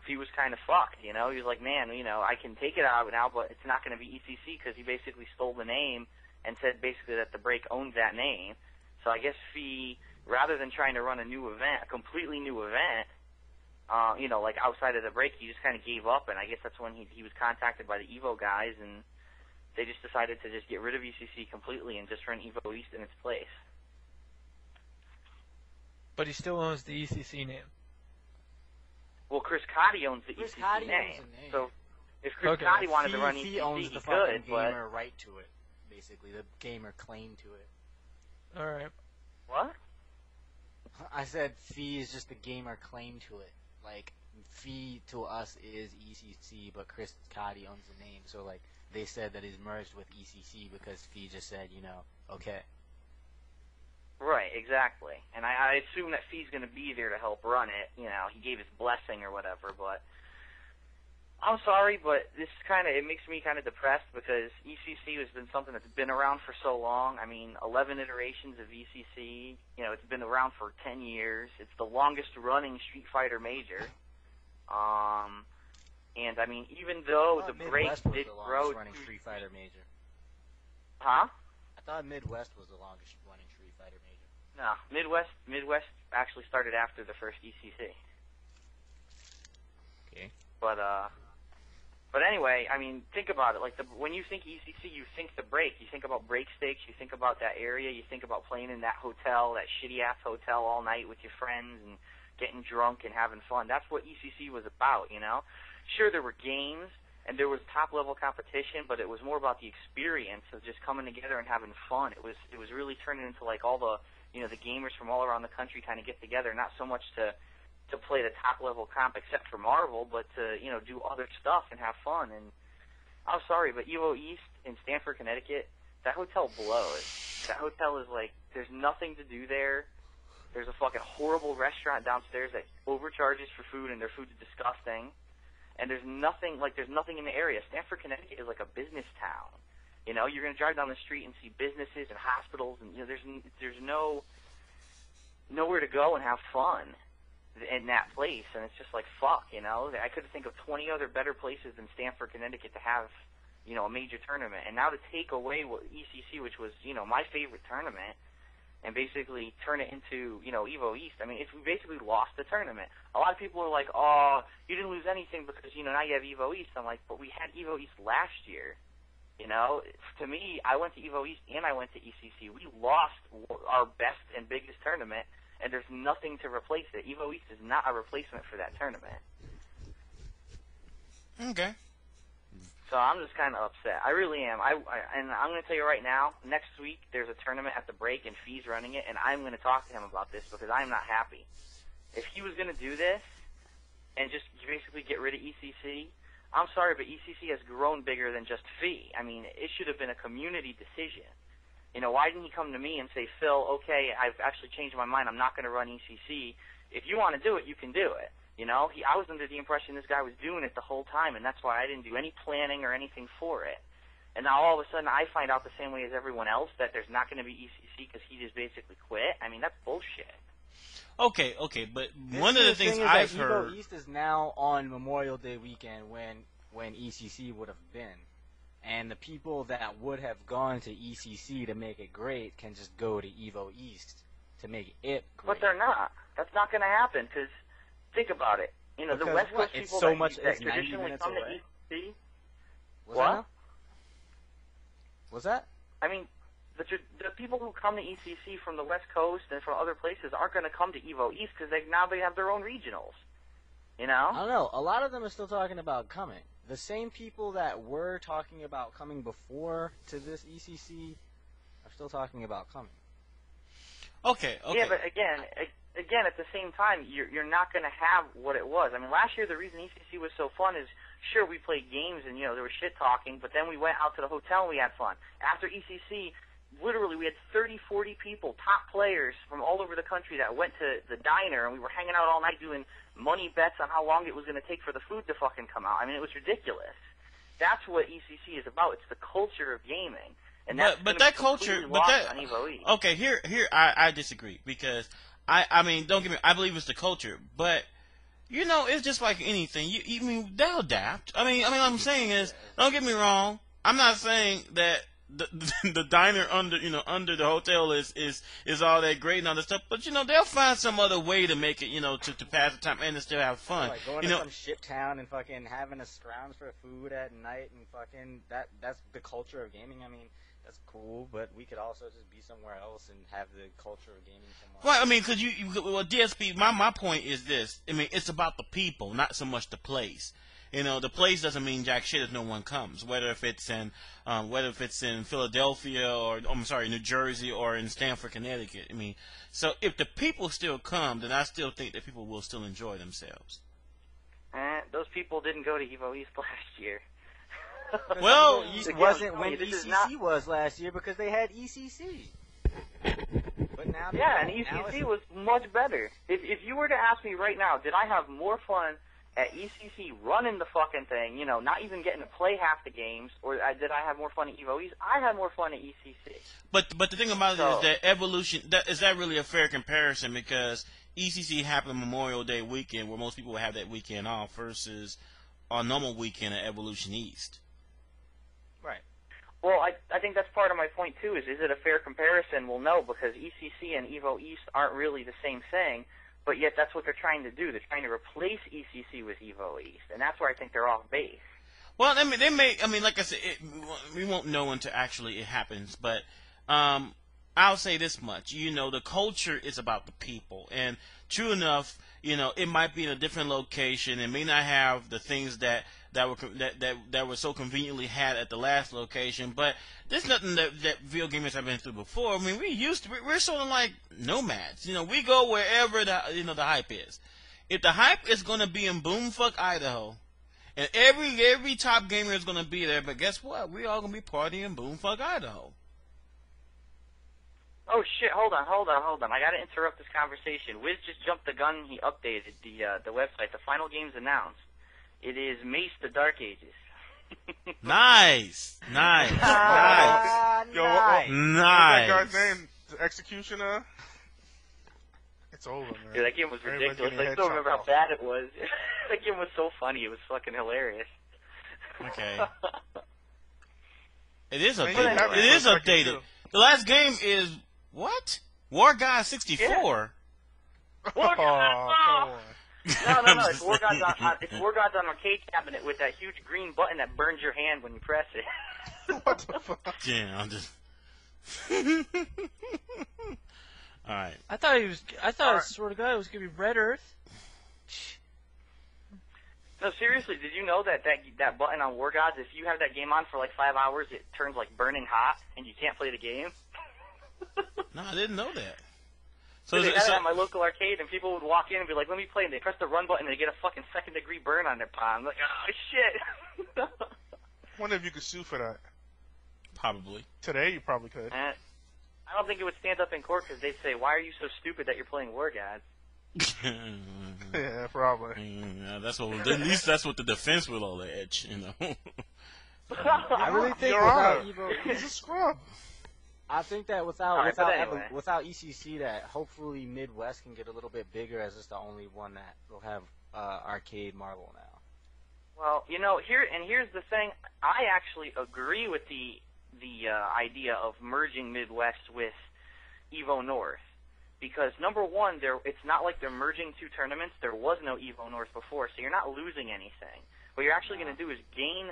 he was kind of fucked, He was like, man, I can take it out now, but it's not going to be ECC because he basically stole the name and said basically that the break owns that name. So I guess Fee, rather than trying to run a new event, a completely new event, outside of the break, he just kind of gave up, and I guess that's when he was contacted by the Evo guys, and they just decided to just get rid of ECC completely and just run Evo East in its place. But he still owns the ECC name. Well, Chris Cotty owns the Chris ECC Cotty name. owns the name. So if Chris Cotty wanted to run ECC, he owns he the could, fucking but... gamer right to it, basically. The gamer claim to it. Alright. What? I said Fee is just the gamer claim to it. Fee to us is ECC, but Chris Cotty owns the name. So, they said that he's merged with ECC because Fee just said, okay. Right, exactly. And I assume that Fee's going to be there to help run it. He gave his blessing or whatever, but I'm sorry, but it makes me kind of depressed because ECC has been something that's been around for so long. I mean, 11 iterations of ECC. It's been around for 10 years. It's the longest running Street Fighter major. And I mean, even though the break did grow, running Street Fighter major. Huh? I thought Midwest was the longest running Street Fighter major. No, Midwest actually started after the first ECC. Okay. But anyway, I mean, think about it. When you think ECC, you think the break. You think about break stakes. You think about that area. You think about playing in that hotel, that shitty-ass hotel all night with your friends and getting drunk and having fun. That's what ECC was about, Sure, there were games and there was top-level competition, but it was more about the experience of just coming together and having fun. It was really turning into all the, the gamers from all around the country kind of get together, not so much to play the top-level comp except for Marvel, but to, do other stuff and have fun. And I'm sorry, but Evo East in Stamford, Connecticut That hotel blows. That hotel is like, there's nothing to do there. There's a fucking horrible restaurant downstairs that overcharges for food, and their food's disgusting. And there's nothing in the area. Stamford, Connecticut is like a business town. You know, you're gonna drive down the street and see businesses and hospitals, and there's nowhere to go and have fun in that place, and it's just like, fuck, you know. I could think of 20 other better places than Stamford, Connecticut to have, you know, a major tournament. And now to take away what ECC, which was, you know, my favorite tournament, and basically turn it into, you know, Evo East. I mean, we basically lost the tournament. A lot of people are like, oh, you didn't lose anything because, you know, now you have Evo East. I'm like, but we had Evo East last year. You know, to me, I went to Evo East and I went to ECC. We lost our best and biggest tournament, and there's nothing to replace it. Evo East is not a replacement for that tournament. Okay. So I'm just kind of upset. I really am. And I'm going to tell you right now, next week there's a tournament at the break and Fee's running it, and I'm going to talk to him about this because I'm not happy. If he was going to do this and just basically get rid of ECC, I'm sorry, but ECC has grown bigger than just Fee. I mean, it should have been a community decision. You know, why didn't he come to me and say, Phil, okay, I've actually changed my mind. I'm not going to run ECC. If you want to do it, you can do it. You know, I was under the impression this guy was doing it the whole time, and that's why I didn't do any planning or anything for it. And now all of a sudden I find out the same way as everyone else that there's not going to be ECC because he just basically quit. I mean, that's bullshit. Okay, but one of the things I've heard... Evo East is now on Memorial Day weekend when ECC would have been. And the people that would have gone to ECC to make it great can just go to Evo East to make it great. But they're not. That's not going to happen because... Think about it. You know, because the West Coast it's people so much, that it's 90 traditionally minutes come away. to ECC. What? What's that? I mean, the people who come to ECC from the West Coast and from other places aren't going to come to Evo East because now they have their own regionals. You know? I don't know. A lot of them are still talking about coming. The same people that were talking about coming before to this ECC are still talking about coming. Okay. Yeah, but again, at the same time, you're not going to have what it was. I mean, last year the reason ECC was so fun is, sure, we played games and, you know, there was shit talking, but then we went out to the hotel and we had fun. After ECC, literally we had 30, 40 people, top players from all over the country that went to the diner, and we were hanging out all night doing money bets on how long it was going to take for the food to fucking come out. I mean, it was ridiculous. That's what ECC is about. It's the culture of gaming. And that's but that culture, but that on Evo East. Okay, here I disagree because I mean, don't get me. I believe it's the culture, but you know, it's just like anything. You mean they'll adapt. I mean, what I'm saying is, don't get me wrong. I'm not saying that the diner under the hotel is all that great and all that stuff, but you know, they'll find some other way to make it, you know, to pass the time and to still have fun. Like going you to know, some shit town and fucking having a scrounge for food at night and fucking that's the culture of gaming. I mean, that's cool, but we could also just be somewhere else and have the culture of gaming somewhere well, I mean, because well, DSP, my point is this. I mean, it's about the people, not so much the place. You know, the place doesn't mean jack shit if no one comes. Whether if it's in Philadelphia or New Jersey or in Stamford, Connecticut. I mean, so if the people still come, then I still think that people will still enjoy themselves. Those people didn't go to Evo East last year. Well, it wasn't when ECC was last year because they had ECC. But now and ECC was much better. If you were to ask me right now, did I have more fun at ECC running the fucking thing, you know, not even getting to play half the games, or did I have more fun at Evo East? I had more fun at ECC. But the thing about it is that evolution, is that really a fair comparison? Because ECC happened Memorial Day weekend, where most people would have that weekend off, versus a normal weekend at Evolution East. Right. Well, I think that's part of my point, too, is it a fair comparison? Well, no, because ECC and Evo East aren't really the same thing, but yet that's what they're trying to do. They're trying to replace ECC with Evo East, and that's where I think they're off base. Well, I mean, like I said, we won't know until actually it happens, but I'll say this much. You know, the culture is about the people, and true enough, you know, it might be in a different location. It may not have the things that were so conveniently had at the last location, but there's nothing that video gamers have been through before. I mean, we're sort of like nomads. You know, we go wherever the hype is. If the hype is going to be in Boomfuck, Idaho, and every top gamer is going to be there, but guess what? We all going to be partying in Boomfuck, Idaho. Oh shit! Hold on. I gotta interrupt this conversation. Wiz just jumped the gun. He updated the website. The final game's announced. It is Mace: The Dark Ages. Nice. Yo, what's Nice. that guy's name? The Executioner? It's over, man. Dude, that game was Everybody's ridiculous. getting I their still head remember how chopped bad it was. That game was so funny. It was fucking hilarious. Okay. It is Man, you updated. have It is for a second, updated. too. The last game is what? War God 64. Oh, come on. No. It's War Gods on arcade cabinet with that huge green button that burns your hand when you press it. What the fuck? Yeah, I'm just. All right. I thought swear to God, it was gonna be Red Earth. No, seriously, did you know that button on War Gods, if you have that game on for like 5 hours, it turns like burning hot and you can't play the game? No, I didn't know that. So, They is had it, it at my local arcade, and people would walk in and be like, "Let me play," and they press the run button, and they get a fucking second-degree burn on their palm. I'm like, oh shit. Wonder if you could sue for that. probably. Today, you probably could. I don't think it would stand up in court because they'd say, "Why are you so stupid that you're playing War Gods?" Yeah, probably. Yeah, that's what. At least that's what the defense will allege, you know. I really think Your without Honor, Evo, he's a scrub. I think that Alright, but anyway. without ECC, that hopefully Midwest can get a little bit bigger, as it's the only one that will have arcade Marvel now. Well, you know, here's the thing. I actually agree with the idea of merging Midwest with Evo North. Because, number one, it's not like they're merging two tournaments. There was no Evo North before, so you're not losing anything. What you're actually going to do is gain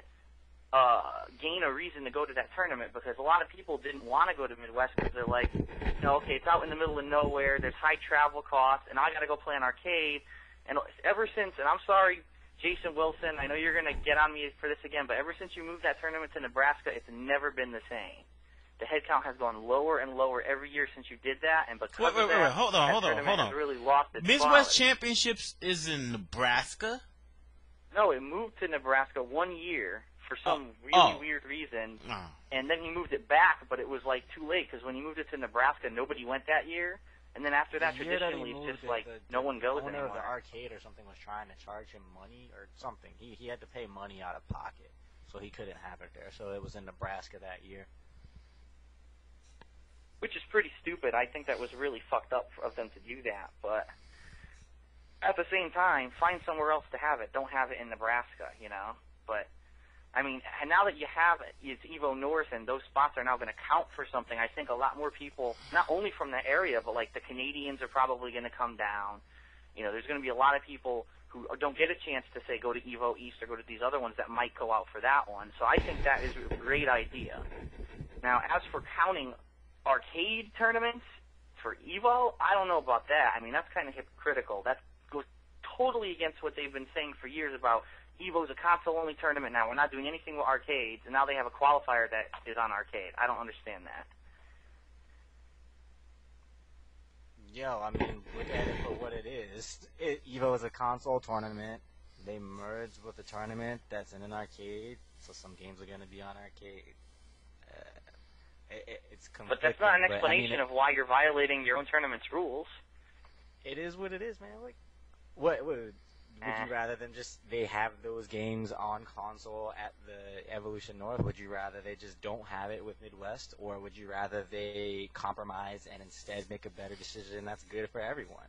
a reason to go to that tournament, because a lot of people didn't want to go to Midwest because they're like, you know, okay, it's out in the middle of nowhere, there's high travel costs, and I got to go play an arcade. And ever since, and I'm sorry, Jason Wilson, I know you're going to get on me for this again, but ever since you moved that tournament to Nebraska, it's never been the same. The head count has gone lower and lower every year since you did that, and because Wait, of that, hold on. has really lost its Midwest quality. Championships is in Nebraska. No, it moved to Nebraska 1 year for some weird reason, and then he moved it back, but it was like too late because when he moved it to Nebraska, nobody went that year, and then after that, traditionally, it's just like no one goes owner anymore. of the arcade or something was trying to charge him money or something. He had to pay money out of pocket, so he couldn't have it there. So it was in Nebraska that year. Which is pretty stupid. I think that was really fucked up of them to do that. But at the same time, find somewhere else to have it. Don't have it in Nebraska, you know. But I mean, and now that you have it, it's Evo North, and those spots are now going to count for something. I think a lot more people, not only from the area, but like the Canadians are probably going to come down. You know, there's going to be a lot of people who don't get a chance to say go to Evo East or go to these other ones that might go out for that one. So I think that is a great idea. Now, as for counting arcade tournaments for Evo, I don't know about that. I mean, that's kind of hypocritical. That goes totally against what they've been saying for years about Evo's a console-only tournament now. We're not doing anything with arcades, and now they have a qualifier that is on arcade. I don't understand that. Yo, I mean, look at it for what it is. Evo is a console tournament. They merged with a tournament that's in an arcade, so some games are going to be on arcade. It's but that's not an explanation of why you're violating your own tournament's rules. It is what it is, man. Like, what would you rather than just they have those games on console at the Evolution North? Would you rather they just don't have it with Midwest, or would you rather they compromise and instead make a better decision that's good for everyone?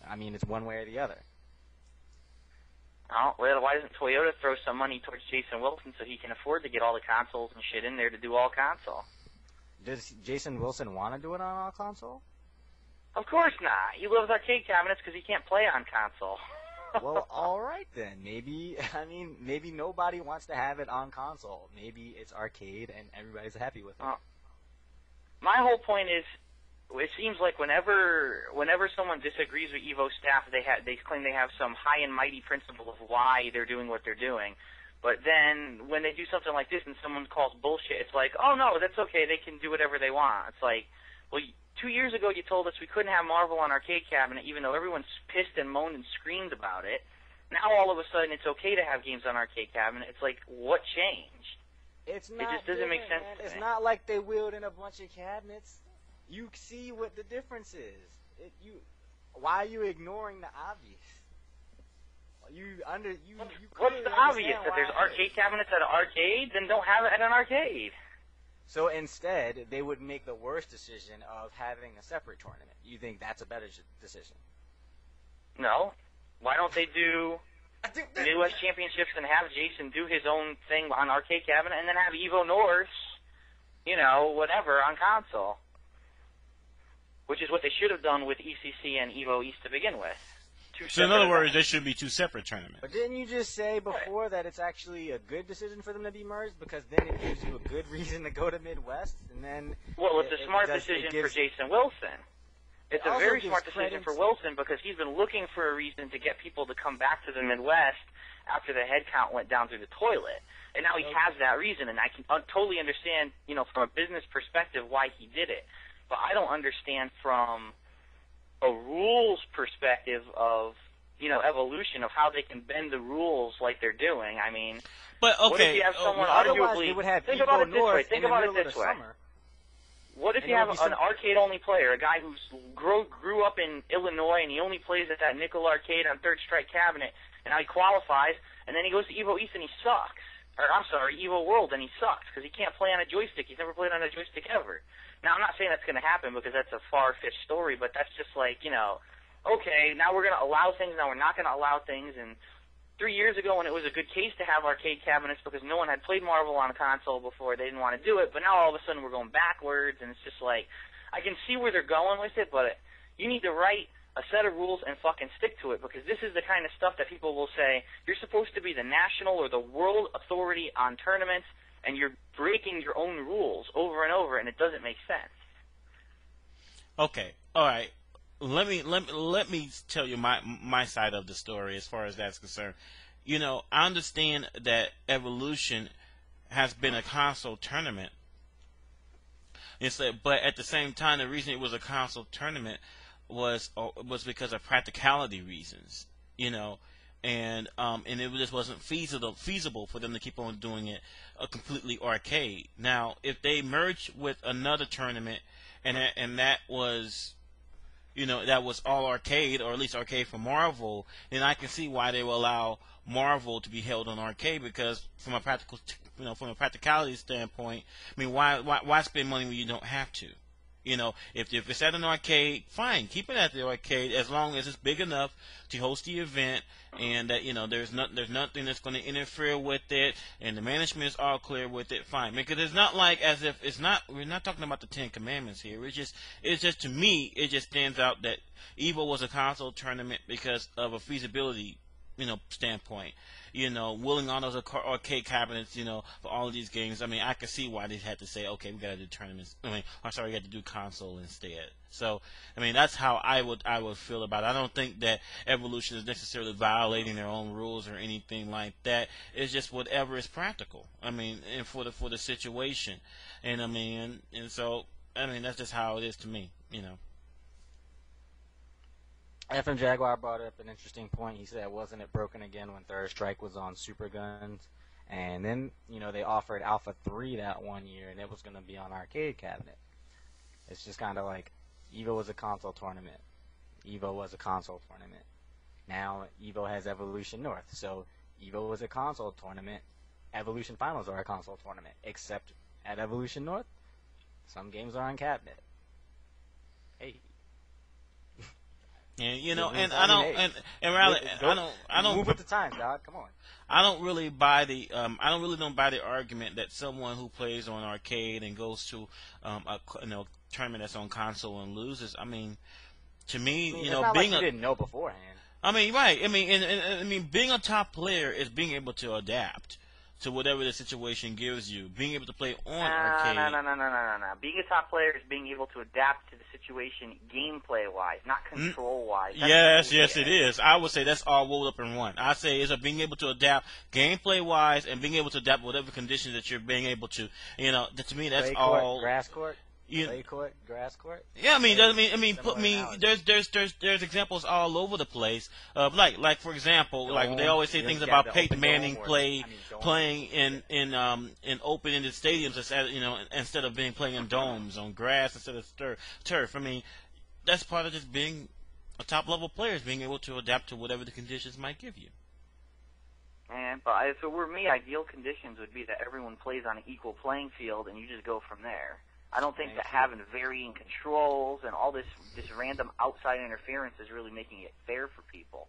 I mean, it's one way or the other. Oh, well, why doesn't Toyota throw some money towards Jason Wilson so he can afford to get all the consoles and shit in there to do all console? Does Jason Wilson want to do it on all console? Of course not. He loves arcade cabinets because he can't play on console. Well, all right then. Maybe nobody wants to have it on console. Maybe it's arcade and everybody's happy with it. My whole point is, it seems like whenever someone disagrees with Evo staff, they claim they have some high and mighty principle of why they're doing what they're doing. But then when they do something like this and someone calls bullshit, it's like, oh no, that's okay, they can do whatever they want. It's like, well, 2 years ago you told us we couldn't have Marvel on arcade cabinet, even though everyone's pissed and moaned and screamed about it. Now all of a sudden it's okay to have games on arcade cabinet. It's like, what changed? It just doesn't make sense to me. It's not like they wheeled in a bunch of cabinets. You see what the difference is. Why are you ignoring the obvious? What's the obvious? That there's arcade cabinets at an arcade? Then don't have it at an arcade. So instead, they would make the worst decision of having a separate tournament. You think that's a better decision? No. Why don't they do Midwest Championships and have Jason do his own thing on arcade cabinet, and then have Evo North, whatever, on console? Which is what they should have done with ECC and Evo East to begin with. So in other words, there should be two separate tournaments. But didn't you just say before that it's actually a good decision for them to be merged, because then it gives you a good reason to go to Midwest, and then... Well, it's a smart decision for Jason Wilson. It's a very smart decision for Wilson, because he's been looking for a reason to get people to come back to the Midwest after the head count went down through the toilet. And now he has that reason, and I can totally understand, from a business perspective why he did it. But I don't understand from a rules perspective of, evolution, of how they can bend the rules like they're doing. I mean, but okay, what if you have someone arguably... Think about it this way. Think about it this way. What if you have an arcade-only player, a guy who's grew up in Illinois and he only plays at that nickel arcade on Third Strike cabinet, and now he qualifies, and then he goes to Evo East and he sucks. Or, I'm sorry, Evo World, and he sucks because he can't play on a joystick. He's never played on a joystick ever. Now, I'm not saying that's going to happen because that's a far-fetched story, but that's just like, okay, now we're going to allow things, now we're not going to allow things, and 3 years ago when it was a good case to have arcade cabinets because no one had played Marvel on a console before, they didn't want to do it, but now all of a sudden we're going backwards, and it's just like, I can see where they're going with it, but you need to write a set of rules and fucking stick to it, because this is the kind of stuff that people will say, you're supposed to be the national or the world authority on tournaments, and you're breaking your own rules over and over, and it doesn't make sense. Okay, all right. Let me tell you my side of the story as far as that's concerned. I understand that Evolution has been a console tournament, but at the same time, the reason it was a console tournament was because of practicality reasons, and it just wasn't feasible for them to keep on doing it completely arcade. Now, if they merged with another tournament, and that was that was all arcade, or at least arcade for Marvel, then I can see why they will allow Marvel to be held on arcade, because from a practicality standpoint, I mean, why spend money when you don't have to? If it's at an arcade, fine, keep it at the arcade as long as it's big enough to host the event, and that there's nothing that's going to interfere with it, and the management is all clear with it. Fine, because it's not like as if we're not talking about the 10 Commandments here. It's just to me, it just stands out that Evo was a console tournament because of a feasibility standpoint. Willing on those arcade cabinets, for all of these games. I mean, I could see why they had to say, okay, we got to do tournaments. We got to do console instead. So, I mean, that's how I would feel about it. I don't think that Evolution is necessarily violating their own rules or anything like that. It's just whatever is practical. I mean, and for the situation, and I mean, and so I mean, that's just how it is to me. FM Jaguar brought up an interesting point. He said, wasn't it broken again when Third Strike was on Super Guns? And then, they offered Alpha 3 that one year, and it was going to be on arcade cabinet. It's just kind of like, Evo was a console tournament. Evo was a console tournament. Now, Evo has Evolution North. So, Evo was a console tournament. Evolution Finals are a console tournament. Except at Evolution North, some games are on cabinet. Hey. And I don't move with the times, dog. Come on. I don't really buy the don't buy the argument that someone who plays on arcade and goes to a tournament that's on console and loses. I mean, to me, it's not being like you didn't know beforehand. I mean, right. I mean, and being a top player is being able to adapt to whatever the situation gives you. Being able to play on arcade. No. Being a top player is being able to adapt to the situation gameplay-wise, not control-wise. Yes, it is. I would say that's all rolled up in one. I say it's being able to adapt gameplay-wise and being able to adapt whatever conditions that you're being able to. To me, that's Clay all. Court, grass court? Clay court, grass court. Yeah, I mean, Similar there's examples all over the place of like for example, like they always say things about Peyton Manning playing in open-ended stadiums instead of being playing in domes on grass instead of turf. I mean, that's part of just being a top-level player, is being able to adapt to whatever the conditions might give you. But if it were me, ideal conditions would be that everyone plays on an equal playing field and you just go from there. I don't think that having varying controls and all this random outside interference is really making it fair for people.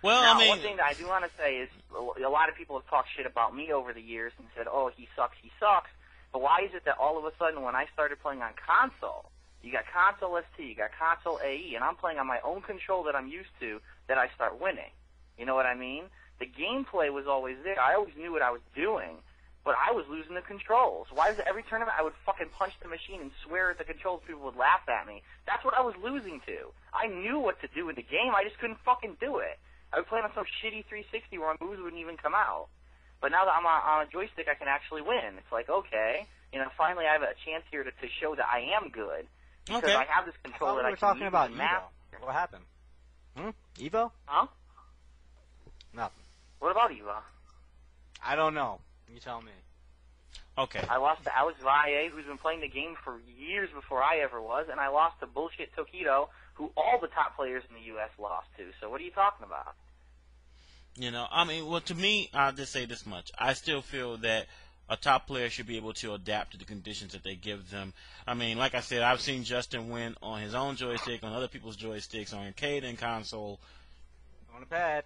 Well, now, I mean, one thing that I do want to say is a lot of people have talked shit about me over the years and said, oh, he sucks. But why is it that all of a sudden when I started playing on console, you got console ST, you got console AE, and I'm playing on my own control that I'm used to, that I start winning? You know what I mean? The gameplay was always there. I always knew what I was doing, but I was losing the controls. Why is it every tournament I would fucking punch the machine and swear at the controls, people would laugh at me? That's what I was losing to. I knew what to do in the game, I just couldn't fucking do it. I would play on some shitty 360 where my moves wouldn't even come out. But now that I'm on a joystick, I can actually win. It's like, okay, finally I have a chance here to show that I am good. Because I have this control that I can talking use about and Evo. What happened? Evo? Huh? Nothing. What about Evo? I don't know. You tell me. Okay. I lost to Alex Valle, who's been playing the game for years before I ever was, and I lost to bullshit Tokido, who all the top players in the U.S. lost to. So what are you talking about? I mean, well, to me, I'll just say this much. I still feel that a top player should be able to adapt to the conditions that they give them. I mean, like I said, I've seen Justin win on his own joystick, on other people's joysticks, on arcade and console. On the pad.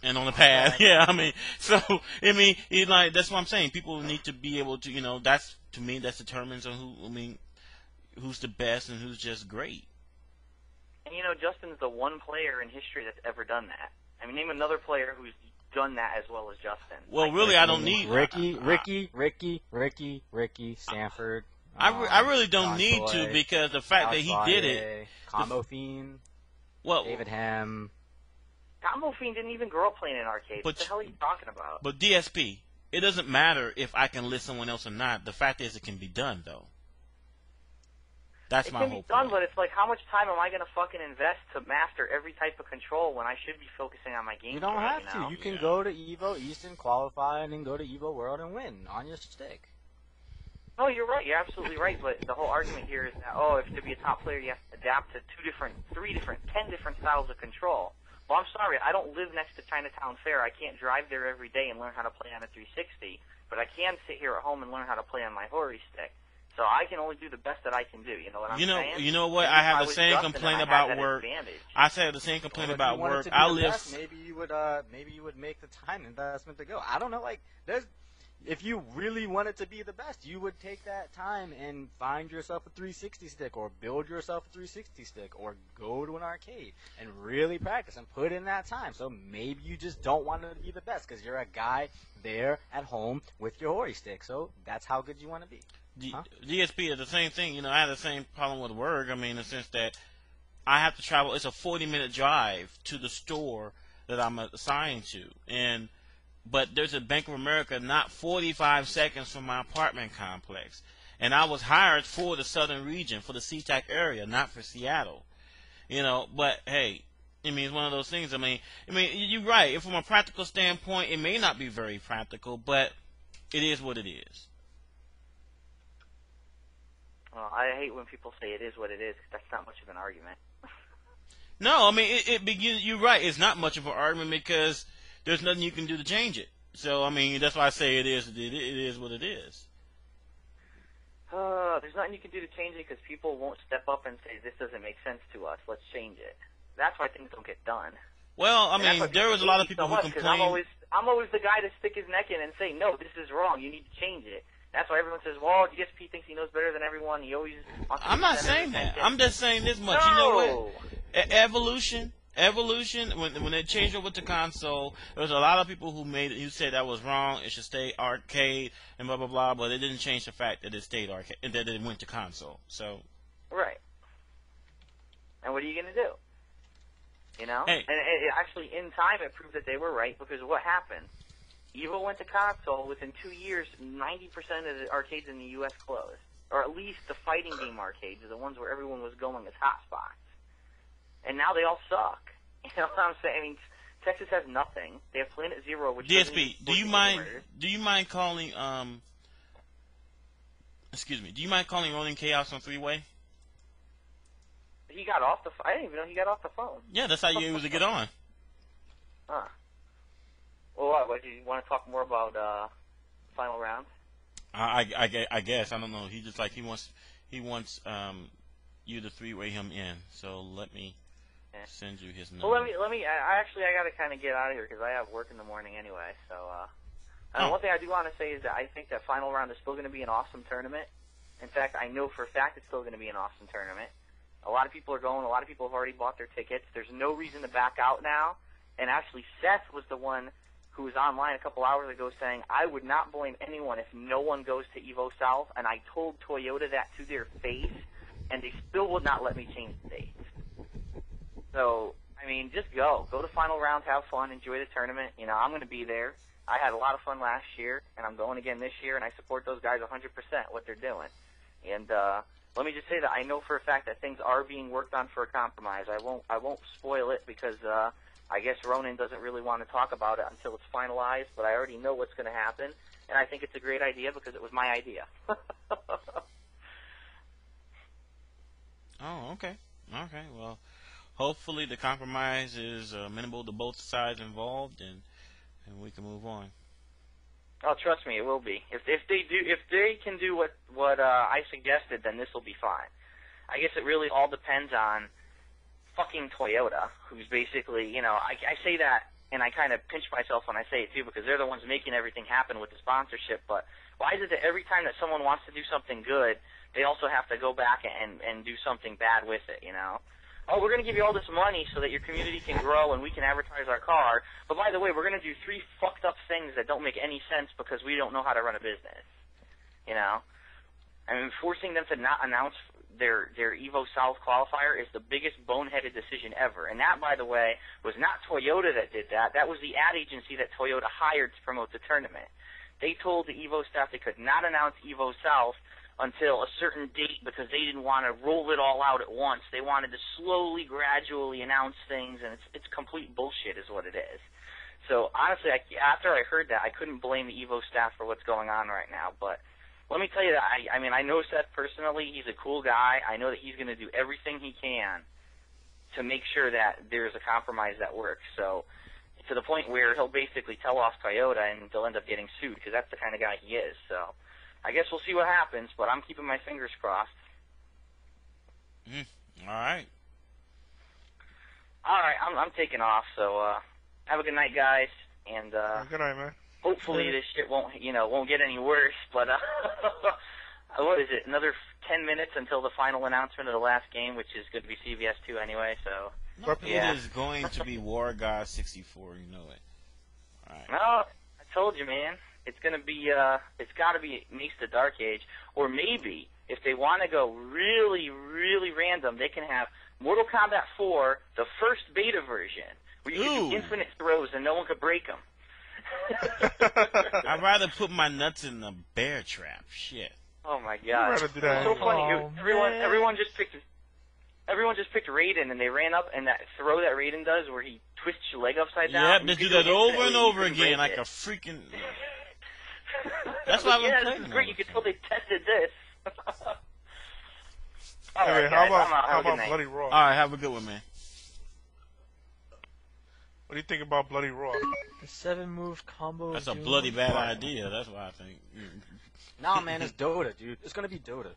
And on the pad, yeah. I mean, that's what I'm saying. People need to be able to, that's, to me, that determines on who's the best and who's just great. And Justin's the one player in history that's ever done that. I mean, name another player who's done that as well as Justin. Well, really, I don't need Ricky, Sanford. I really don't Don need Toy, to, because the fact Alex that he Valle, did it. Combo Fiend. Well, David Ham. Combo Fiend didn't even grow up playing in arcades. What the hell are you talking about? But DSP, it doesn't matter if I can list someone else or not. The fact is, it can be done, though. That's my whole point. It can be done, but it's like, how much time am I going to fucking invest to master every type of control when I should be focusing on my game? You don't have to. You can go to Evo East and qualify, and then go to Evo World and win on your stick. No, you're right. You're absolutely right. But the whole argument here is that, if to be a top player, you have to adapt to 10 different styles of control. Well, I'm sorry, I don't live next to Chinatown Fair. I can't drive there every day and learn how to play on a 360, but I can sit here at home and learn how to play on my Hori stick. So I can only do the best that I can do. You know what I'm saying? You know what? I have the same complaint about work. I said the same complaint about work. I live. Maybe you would make the time investment to go. I don't know. If you really wanted to be the best, you would take that time and find yourself a 360 stick, or build yourself a 360 stick, or go to an arcade and really practice and put in that time. So maybe you just don't want to be the best because you're a guy there at home with your Hori stick. So that's how good you want to be. DSP is the same thing. I have the same problem with work. I mean, in the sense that I have to travel. It's a 40-minute drive to the store that I'm assigned to, but there's a Bank of America not 45 seconds from my apartment complex. And I was hired for the southern region, for the SeaTac area, not for Seattle. But hey, it's one of those things. I mean, you're right. From a practical standpoint, it may not be very practical, but it is what it is. Well, I hate when people say it is what it is, because that's not much of an argument. No, I mean, you're right. It's not much of an argument because there's nothing you can do to change it. So, I mean, that's why I say it is what it is. There's nothing you can do to change it because people won't step up and say, this doesn't make sense to us, let's change it. That's why things don't get done. Well, I mean, there was a lot of people who complained. I'm always the guy to stick his neck in and say, no, this is wrong, you need to change it. That's why everyone says, well, DSP thinks he knows better than everyone. He always wants to I'm not saying that. I'm just saying this much. No. You know what? Evolution, when they changed over to console, there was a lot of people who said that was wrong. It should stay arcade and blah blah blah, but it didn't change the fact that it stayed arcade and that it went to console. So right. And what are you gonna do? Hey. And it actually, in time, it proved that they were right, because what happened? Evo went to console. Within 2 years, 90% of the arcades in the U.S. closed. or at least the fighting game arcades, are the ones where everyone was going as hotspots. And now they all suck. You know what I'm saying? I mean, Texas has nothing. They have Planet Zero, which DSP, do you mind calling do you mind calling RoninChaos on 3-way? He got off the. I didn't even know he got off the phone. Yeah, that's how you able to get on. Huh. Well, what do you want to talk more about final round? I guess I don't know. He just he wants you to 3-way him in. So let me send you his number. Well, let me. I got to kind of get out of here because I have work in the morning anyway. So, one thing I do want to say is that I think that final round is still going to be an awesome tournament. In fact, I know for a fact it's still going to be an awesome tournament. A lot of people are going. A lot of people have already bought their tickets. There's no reason to back out now. And actually, Seth was the one who was online a couple hours ago saying, I would not blame anyone if no one goes to Evo South. And I told Toyota that to their face, and they still would not let me change the date. So, I mean, just go. Go to final round, have fun, enjoy the tournament. You know, I'm going to be there. I had a lot of fun last year, and I'm going again this year, and I support those guys 100% what they're doing. And let me just say that I know for a fact that things are being worked on for a compromise. I won't spoil it because I guess Ronin doesn't really want to talk about it until it's finalized, but I already know what's going to happen, and I think it's a great idea because it was my idea. Oh, okay. Okay, well, hopefully the compromise is amenable to both sides involved, and we can move on. Oh, trust me, it will be. If they can do what I suggested, then this will be fine. I guess it really all depends on fucking Toyota, who's basically, you know, I say that and I kind of pinch myself when I say it too because they're the ones making everything happen with the sponsorship. But why is it that every time that someone wants to do something good, they also have to go back and do something bad with it? You know. Oh, we're going to give you all this money so that your community can grow and we can advertise our car. But by the way, we're going to do 3 fucked up things that don't make any sense because we don't know how to run a business. You know? I mean, forcing them to not announce their Evo South qualifier is the biggest boneheaded decision ever. And that, by the way, was not Toyota that did that. That was the ad agency that Toyota hired to promote the tournament. They told the Evo staff they could not announce Evo South until a certain date because they didn't want to roll it all out at once. They wanted to slowly, gradually announce things, and it's complete bullshit is what it is. So, honestly, after I heard that, I couldn't blame the Evo staff for what's going on right now. But let me tell you that, I mean, I know Seth personally. He's a cool guy. I know that he's going to do everything he can to make sure that there's a compromise that works. So, to the point where he'll basically tell off Toyota and they'll end up getting sued because that's the kind of guy he is. So, I guess we'll see what happens, but I'm keeping my fingers crossed. All right. All right, I'm taking off. So have a good night, guys, and good night, man. Hopefully this shit won't get any worse. But what is it? Another 10 minutes until the final announcement of the last game, which is going to be CBS 2 anyway. So no, yeah. It is going to be War God 64. You know it. All right. No, I told you, man. It's gonna be, it's gotta be Mace the Dark Age, or maybe, if they want to go really, really random, they can have Mortal Kombat 4, the first beta version, where you can do infinite throws and no one could break them. I'd rather put my nuts in a bear trap. Shit. Oh my god. I'd rather do that. It's so funny. Everyone just picked Raiden, and they ran up, and that throw that Raiden does, where he twists your leg upside down. Yep, they do that over and over again, like a freaking... That's why yeah, this is great. You can tell they tested this. All right, how about Bloody Raw? All right, have a good one, man. What do you think about Bloody Raw? The 7-move combo. That's a bloody bad idea. That's what I think. Nah, man, it's Dota, dude. It's gonna be Dota.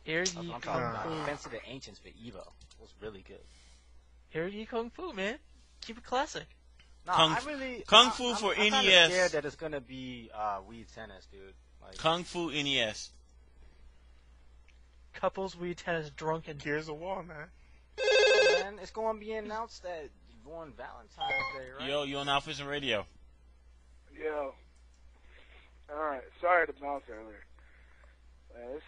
Here That's what I'm talking about. Defense of the Ancients for Evo. It was really good. Here ye Kung Fu, man. Keep it classic. No, Kung Fu for NES. I'm scared that it's gonna be Wii Tennis, dude. Like, Kung Fu NES. Couples Wii Tennis drunken. Gears of War, man. Man, it's gonna be announced that on Valentine's Day, right? Yo, you on AlphaISM Radio? Yo. All right. Sorry to bounce earlier. Man,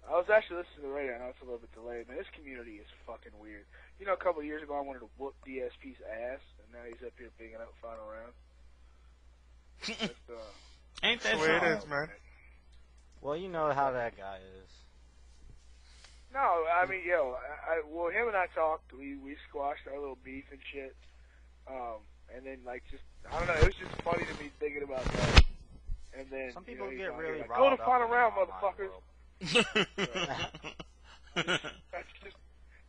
I was actually listening to the radio. I know it's a little bit delayed. Man, this community is fucking weird. You know, a couple of years ago, I wanted to whoop DSP's ass, and now he's up here bigging up final round. Ain't that the way it is, man? Well, you know how that guy is. No, I mean, well, him and I talked. We squashed our little beef and shit. And then like just I don't know. It was just funny to me thinking about that. And then Some people he's get like, really go riled to up final in the round, online motherfuckers. world.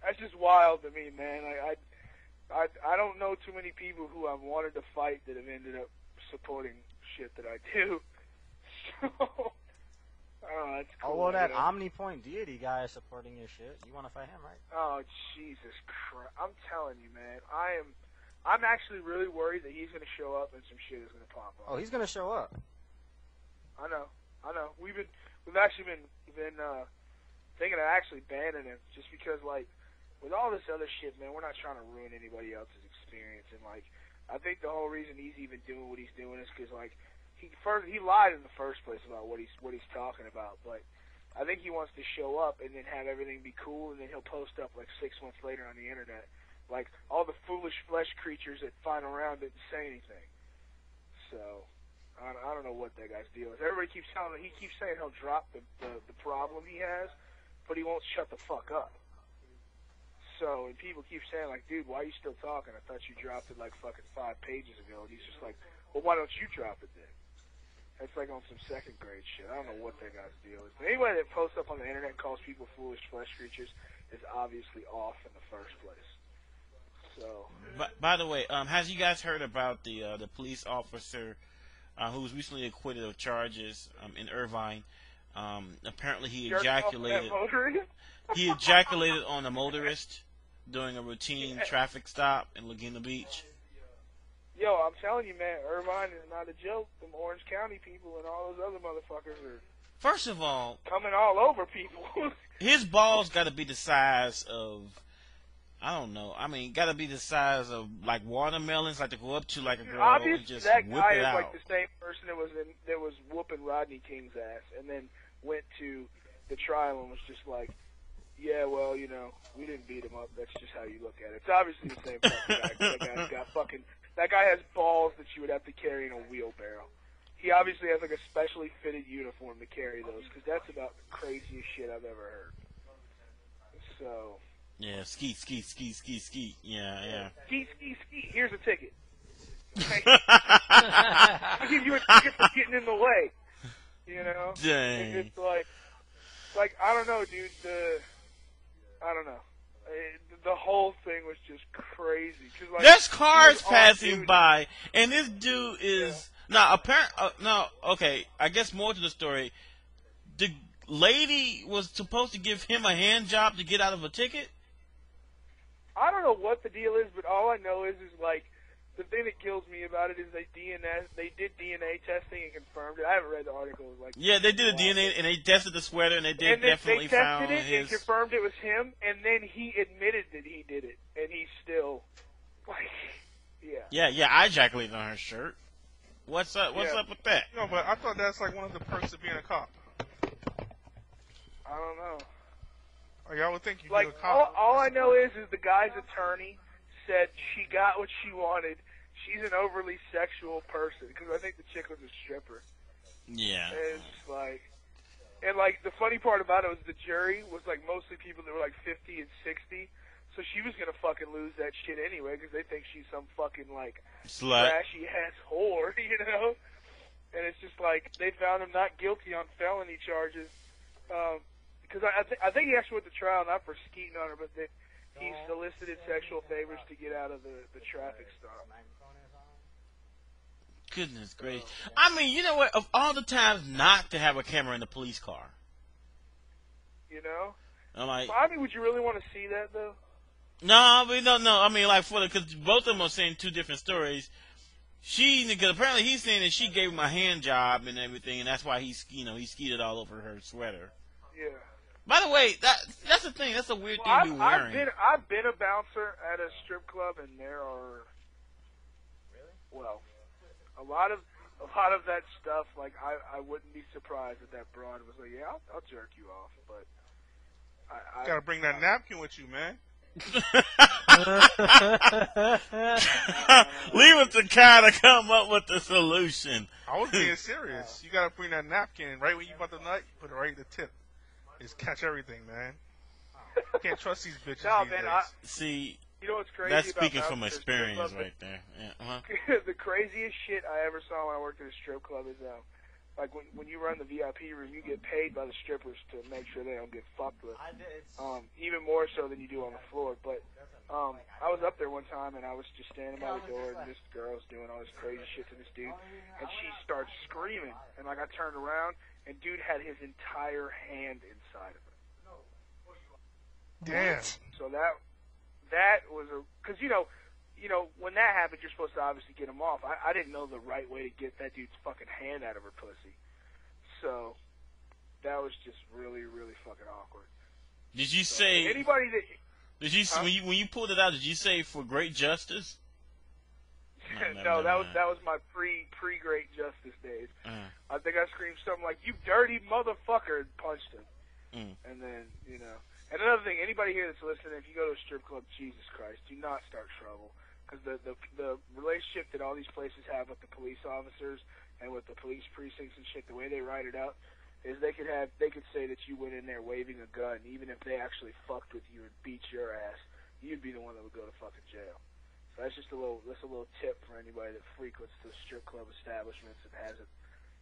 That's just wild to me, man. I don't know too many people who I've wanted to fight that have ended up supporting shit that I do. So I don't know. That's cool. Oh, well, that Omnipoint deity guy is supporting your shit. You want to fight him, right? Oh, Jesus Christ. I'm telling you, man. I'm actually really worried that he's going to show up and some shit is going to pop up. Oh, he's going to show up. I know. We've actually been thinking of actually banning him just because, like, with all this other shit, man, we're not trying to ruin anybody else's experience. And, like, I think the whole reason he's even doing what he's doing is because, like, he lied in the first place about what he's talking about. But I think he wants to show up and then have everything be cool, and then he'll post up, like, 6 months later on the internet. Like, all the foolish flesh creatures at final round didn't say anything. So I don't know what that guy's deal is. Everybody keeps telling him, he keeps saying he'll drop the problem he has, but he won't shut the fuck up. So, and people keep saying, like, dude, why are you still talking? I thought you dropped it like fucking 5 pages ago. And he's just like, well, why don't you drop it then? It's like on some second grade shit. I don't know what that guy's deal is. But anybody that posts up on the internet and calls people foolish flesh creatures is obviously off in the first place. So. By the way, has you guys heard about the police officer who was recently acquitted of charges in Irvine? Apparently he ejaculated. He ejaculated on a motorist during a routine traffic stop in Laguna Beach. Yo, I'm telling you, man, Irvine is not a joke. Them Orange County people and all those other motherfuckers are. First of all, coming all over people. His balls got to be the size of, I don't know. I mean, got to be the size of like watermelons, like to go up to like a girl and just that whip guy it is out. like the same person that was whooping Rodney King's ass, and then went to the trial and was just like, yeah, well, you know, we didn't beat him up. That's just how you look at it. It's obviously the same fucking guy. That guy's got fucking. That guy has balls that you would have to carry in a wheelbarrow. He obviously has like a specially fitted uniform to carry those, because that's about the craziest shit I've ever heard. So. Yeah, ski. Yeah. Ski. Here's a ticket. I'll give you a ticket for getting in the way. You know? Dang. It's like I don't know, dude. I don't know. The whole thing was just crazy. Like, there's cars passing by, and this dude is okay. I guess more to the story. The lady was supposed to give him a hand job to get out of a ticket. I don't know what the deal is, but all I know is like the thing that kills me about it is they did DNA testing and confirmed it. I haven't read the article. Yeah, they did a DNA and they tested the sweater and they definitely found it his. And confirmed it was him, and then he admitted that he did it, and he's still like, yeah. Yeah, I ejaculated on her shirt. What's up with that? No, but I thought that's like one of the perks of being a cop. I don't know. Like, I would think you'd like be a cop. all I know is the guy's attorney said she got what she wanted. She's an overly sexual person, because I think the chick was a stripper. Yeah. And it's just like, and like the funny part about it was the jury was like mostly people that were like 50 and 60, so she was gonna fucking lose that shit anyway, because they think she's some fucking like slut, trashy ass whore, you know. And it's just like they found him not guilty on felony charges, because I think he actually went to trial not for skeeting on her, but that he solicited sexual favors to get out of the traffic stop. Goodness gracious. I mean, you know what? Of all the times not to have a camera in the police car. You know? I'm like, well, I mean, would you really want to see that, though? No, I mean, no. I mean, like, because both of them are saying two different stories. Because apparently he's saying that she gave him a hand job and everything, and that's why he skeeted all over her sweater. Yeah. By the way, that's the thing. That's a weird thing to be wearing. I've been a bouncer at a strip club, and there are a lot of that stuff. Like I wouldn't be surprised if that broad was like, yeah, I'll jerk you off, but I gotta bring that napkin with you, man. Leave it to Kai to come up with the solution. I was being serious. You gotta bring that napkin right when you about the nut, put it right in the tip. Just catch everything, man. You can't trust these bitches No, these man, days. You know what's crazy? That's about speaking bouncing from at a strip experience club? right there. Yeah. Uh-huh. The craziest shit I ever saw when I worked at a strip club is like when you run the VIP room, you get paid by the strippers to make sure they don't get fucked with. Even more so than you do on the floor. But I was up there one time and I was just standing by the door and this girl's doing all this crazy shit to this dude, and she starts screaming, and like I turned around and dude had his entire hand inside of her. Damn. So that was because you know when that happens, you're supposed to obviously get him off. I didn't know the right way to get that dude's fucking hand out of her pussy, so that was just really, really fucking awkward. Did you say anybody that? Did you when you pulled it out? Did you say for great justice? No, that was my pre Great Justice days. I think I screamed something like "You dirty motherfucker" and punched him. And then And another thing, anybody here that's listening, if you go to a strip club, Jesus Christ, do not start trouble. Because the relationship that all these places have with the police officers and with the police precincts and shit, the way they write it out, is they could say that you went in there waving a gun, even if they actually fucked with you and beat your ass, you'd be the one that would go to fucking jail. So that's a little tip for anybody that frequents the strip club establishments and hasn't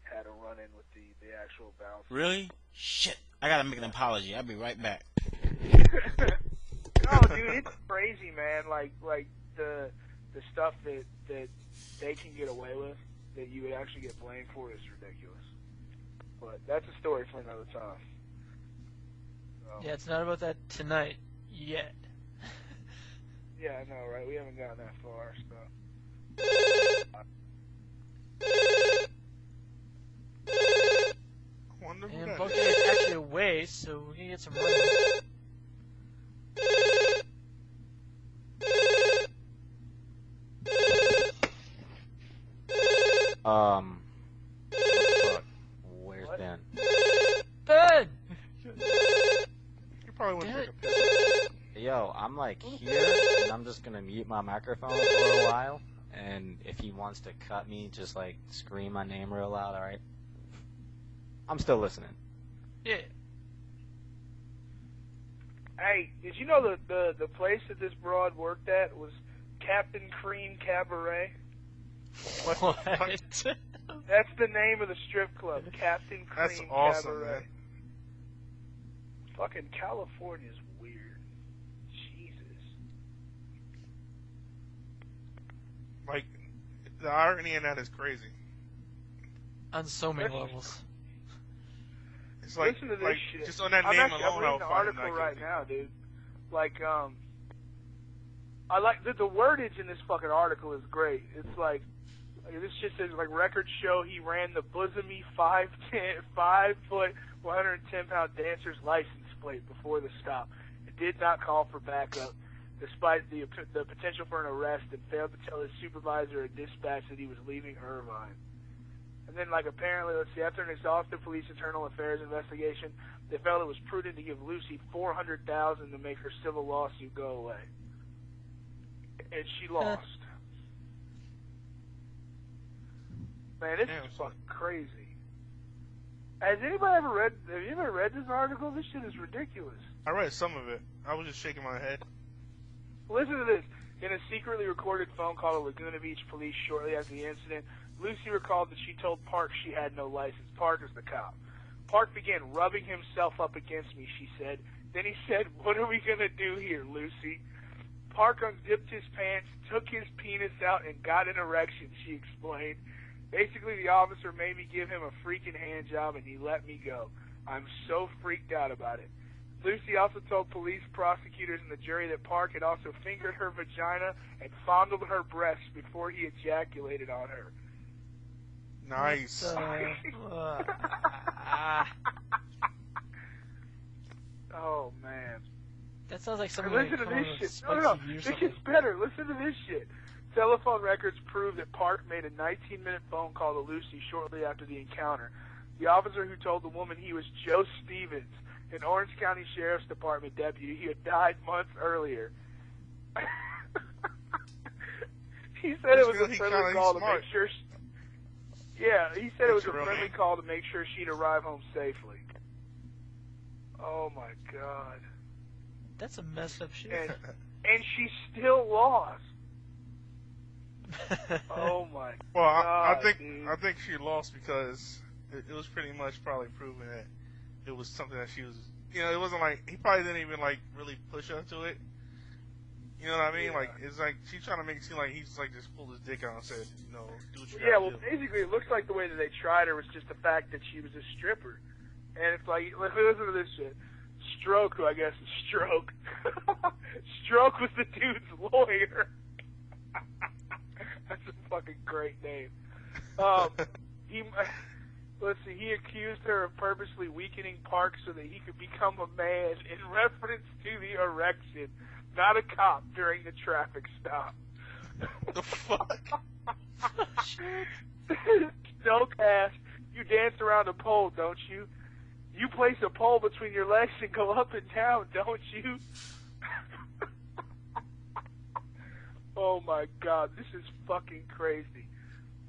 had a run-in with the actual bouncer. Really? Shit. I gotta make an apology. I'll be right back. No, dude, it's crazy, man. Like the stuff that they can get away with that you would actually get blamed for is ridiculous. But that's a story for another time. So. Yeah, it's not about that tonight yet. Yeah, I know, right? We haven't gotten that far, so. And Bucky is actually away, so we can get some money. Where's Ben? Ben! You probably wouldn't take a piss. Yo, I'm like here, and I'm just gonna mute my microphone for a while, and if he wants to cut me, just like scream my name real loud, alright? I'm still listening. Yeah. Hey, did you know the place that this broad worked at was Captain Cream Cabaret? What? That's the name of the strip club, Captain Cream That's awesome, Cabaret. man. Fucking California's weird. Jesus. Like, the irony in that is crazy. On so many levels. It's like, listen to this shit. Just on that I'm name actually, alone, I'm reading an article right now, dude. Like, I like the wordage in this fucking article is great. It's like this shit says like records show he ran the bosomy 5 foot 110-pound dancer's license plate before the stop. It did not call for backup, despite the potential for an arrest, and failed to tell his supervisor or dispatch that he was leaving Irvine. And then, like, apparently, let's see, after an exhaustive police internal affairs investigation, they felt it was prudent to give Lucy $400,000 to make her civil lawsuit go away. And she lost. Man, this is fucking crazy. Have you ever read this article? This shit is ridiculous. I read some of it. I was just shaking my head. Listen to this. In a secretly recorded phone call to Laguna Beach police shortly after the incident, Lucy recalled that she told Park she had no license. Park is the cop. Park began rubbing himself up against me, she said. Then he said, "What are we going to do here, Lucy?" Park unzipped his pants, took his penis out, and got an erection, she explained. Basically, the officer made me give him a freaking hand job, and he let me go. I'm so freaked out about it. Lucy also told police, prosecutors, and the jury that Park had also fingered her vagina and fondled her breasts before he ejaculated on her. Nice. Oh, man. That sounds like something listen to this shit. No, this gets better. Listen to this shit. Telephone records prove that Park made a 19-minute phone call to Lucy shortly after the encounter. The officer who told the woman he was Joe Stevens an Orange County Sheriff's Department deputy. He had died months earlier. He said it was a friendly call to make sure. Yeah, he said it was a friendly call to make sure she'd arrive home safely. Oh my God. That's some messed up shit. And she still lost. Oh my Well, God. I think she lost because it was pretty much probably proven that it was something that she was. You know, it wasn't like he probably didn't even like really push her to it. You know what I mean? Yeah. Like it's like she's trying to make it seem like he's like just pulled his dick out and said, you know, do what you Yeah, gotta well, do. basically, it looks like the way that they tried her was just the fact that she was a stripper. And it's like, listen to this shit. Stroke, who I guess is Stroke. Stroke was the dude's lawyer. That's a fucking great name. Let's see, he accused her of purposely weakening Park so that he could become a man in reference to the erection, not a cop during the traffic stop. The fuck? Snow ass, you dance around a pole, don't you? You place a pole between your legs and go up and down, don't you? Oh my God, this is fucking crazy.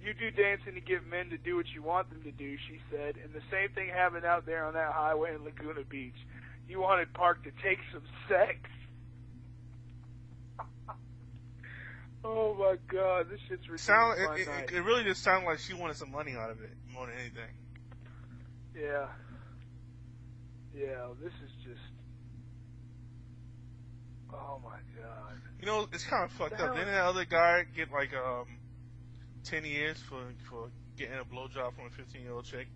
You do dancing to get men to do what you want them to do, she said, and the same thing happened out there on that highway in Laguna Beach. You wanted Park to take some sex. Oh my God, this shit's ridiculous. It really just sounded like she wanted some money out of it more than anything. Yeah. Yeah, this is just. Oh my God. You know, it's kind of fucked up. Didn't that other guy get like 10 years for getting a blowjob from a 15-year-old chick?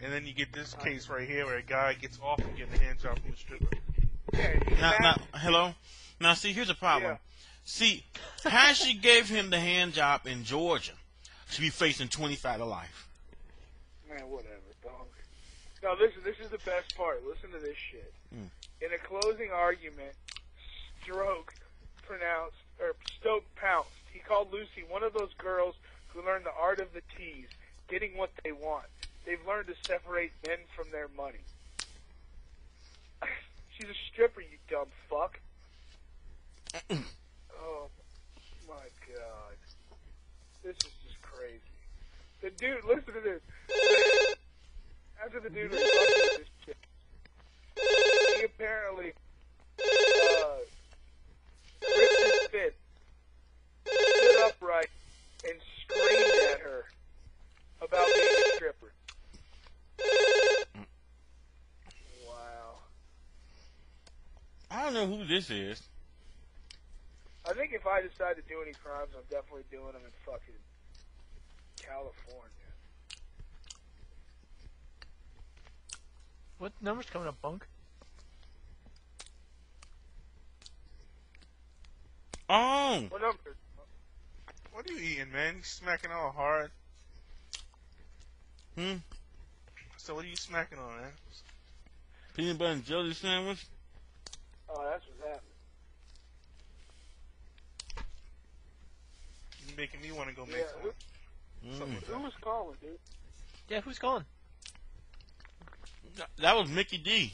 And then you get this case right here where a guy gets off and getting a hand job from a stripper. Hello? Now, see, here's a problem. Yeah. See, how she gave him the hand job in Georgia, she'd be facing 25 to life. Man, whatever, dog. No, this is the best part. Listen to this shit. In a closing argument, Stoke pounced. He called Lucy one of those girls who learn the art of the tease, getting what they want. They've learned to separate men from their money. She's a stripper, you dumb fuck. Oh my God. This is just crazy. The dude, listen to this. After the dude was fucking with this chick, he apparently ripped his fist, stood upright, and screamed at her about being a stripper. Wow. I don't know who this is. I think if I decide to do any crimes, I'm definitely doing them in fucking California. What number's coming up, Bunk? Oh! What number? What are you eating, man? You smacking all hard. So what are you smacking on, man? Peanut butter and jelly sandwich? Oh, that's what's happening. You're making me want to go make some. Who was calling, dude? Yeah, who's calling? That was Mickey D.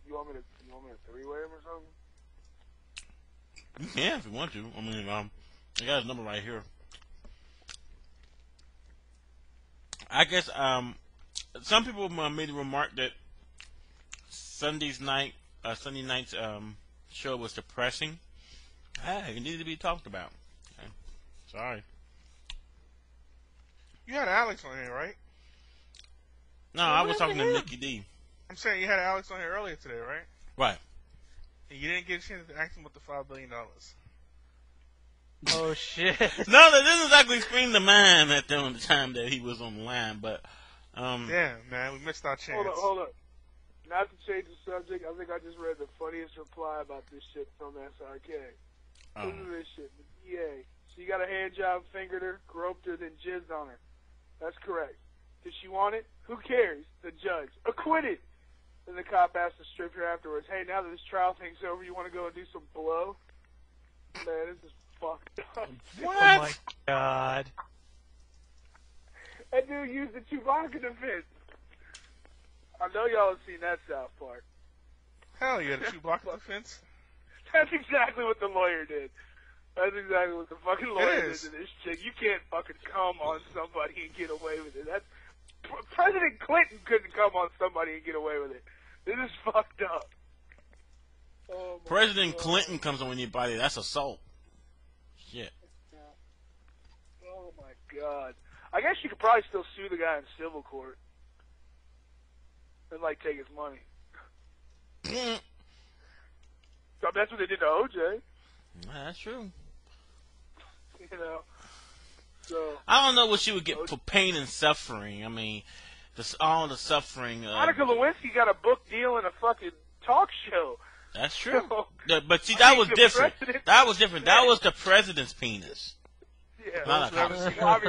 You want me to three-way him or something? You can if you want to. I mean, I got his number right here. I guess some people made the remark that Sunday night's show was depressing. Hey, it needed to be talked about. Okay. Sorry. You had Alex on here, right? No, I was talking to Mickey D. I'm saying you had Alex on here earlier today, right? Right. And you didn't get a chance to ask him about the $5 billion. Oh shit! No, that didn't exactly spring to mind at the time that he was on the line, but damn, man, we missed our chance. Hold up. Not to change the subject, I think I just read the funniest reply about this shit from SRK. Listen to this shit. The DA. So you got a hand job, fingered her, groped her, then jizzed on her. That's correct. Did she want it? Who cares? The judge. Acquitted! Then the cop asked the stripper afterwards, hey, now that this trial thing's over, you want to go and do some blow? Man, this is fucked up. What? Oh my God. That dude used the Chewbacca defense. I know y'all have seen that South Park. Hell yeah, the Chewbacca defense. That's exactly what the lawyer did. That's exactly what the fucking lawyer did is. to this chick. You can't fucking come on somebody and get away with it. President Clinton couldn't come on somebody and get away with it. This is fucked up. Oh my President God. Clinton comes on anybody, that's assault. Shit. Oh my God. I guess you could probably still sue the guy in civil court and like take his money. That's what they did to OJ. That's true. You know. So I don't know what she would get for pain and suffering. I mean, all the suffering. Monica Lewinsky got a book deal and a fucking talk show. That's true. So, But see, I that mean, was the different. president- That was different. That was the president's penis. Yeah. Not a cop. Obviously, I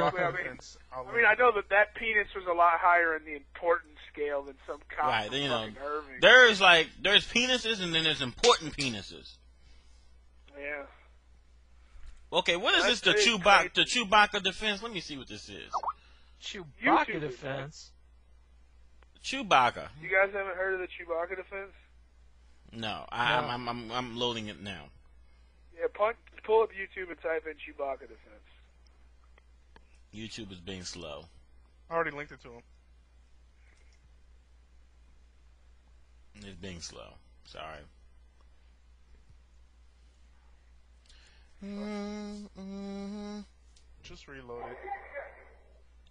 mean, I know that penis was a lot higher in the importance scale than some cop Right, from you know, fucking Irving. there's penises and then there's important penises. Yeah. Okay, what is this? The That's Chewbacca defense? Let me see what this is. Chewbacca YouTube defense. Chewbacca. You guys haven't heard of the Chewbacca defense? No, I'm loading it now. Yeah, pull up YouTube and type in Chewbacca defense. YouTube is being slow. I already linked it to him. It's being slow. Sorry. Just reload it.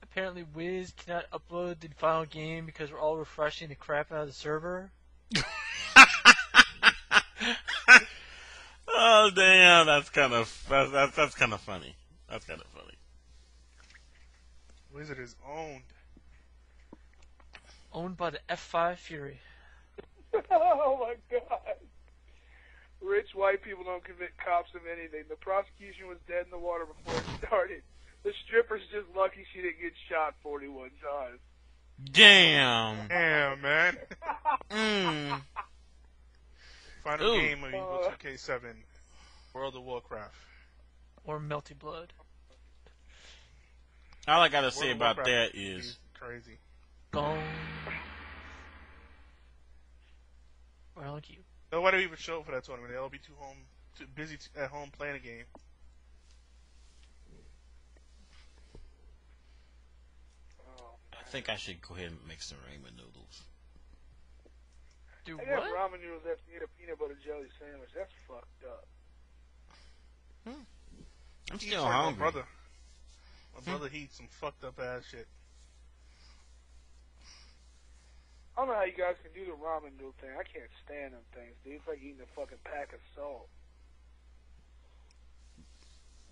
Apparently, Wiz cannot upload the final game because we're all refreshing the crap out of the server. Oh damn, that's kind of funny. That's kind of funny. Wizard is owned. Owned by the F5 Fury. Oh my God. Rich white people don't convict cops of anything. The prosecution was dead in the water before it started. The stripper's just lucky she didn't get shot 41 times. Damn. Damn, man. Final Ooh. game of Evo 2K7. World of Warcraft. Or Melty Blood. All I gotta say World of about Warcraft that is crazy. Gone. Well, like you. Nobody even show up for that tournament. They'll be too busy at home playing a game. I think I should go ahead and make some ramen noodles. Do I got what? ramen noodles after you eat a peanut butter jelly sandwich. That's fucked up. I'm He's still like hungry. My brother eats some fucked up ass shit. I don't know how you guys can do the ramen noodle thing. I can't stand them things, dude. It's like eating a fucking pack of salt.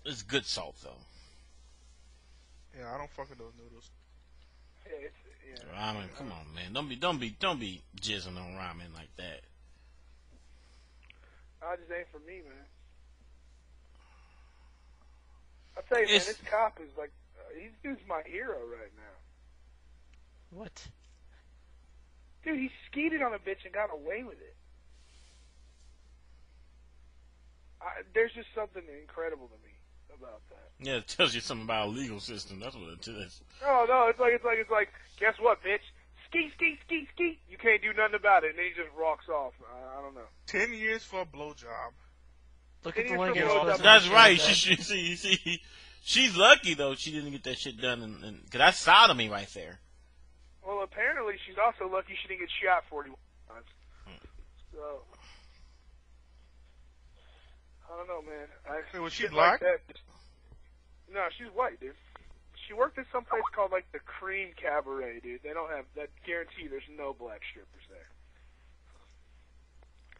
It's good salt though. Yeah, I don't fuck with those noodles. Yeah, Ramen, come on, man. Don't be jizzing on ramen like that. I just ain't for me, man. I tell you, man, this cop is like, he's my hero right now. What? Dude, he skeeted on a bitch and got away with it. There's just something incredible to me about that. Yeah, it tells you something about our legal system. That's what it is. No, it's like, guess what, bitch? Ski. You can't do nothing about it, and then he just rocks off. I don't know. 10 years for a blowjob. Look at the Idiot one for you're blowjob. supposed to That's make right. that. See, she's lucky though. She didn't get that shit done, and cause that's sodomy right there. Well, apparently she's also lucky she didn't get shot 41 times. So, I don't know, man. Wait, was she shit black? Like that, no, she's white, dude. She worked at some place called, like, the Cream Cabaret, dude. They don't have, that guarantee there's no black strippers there.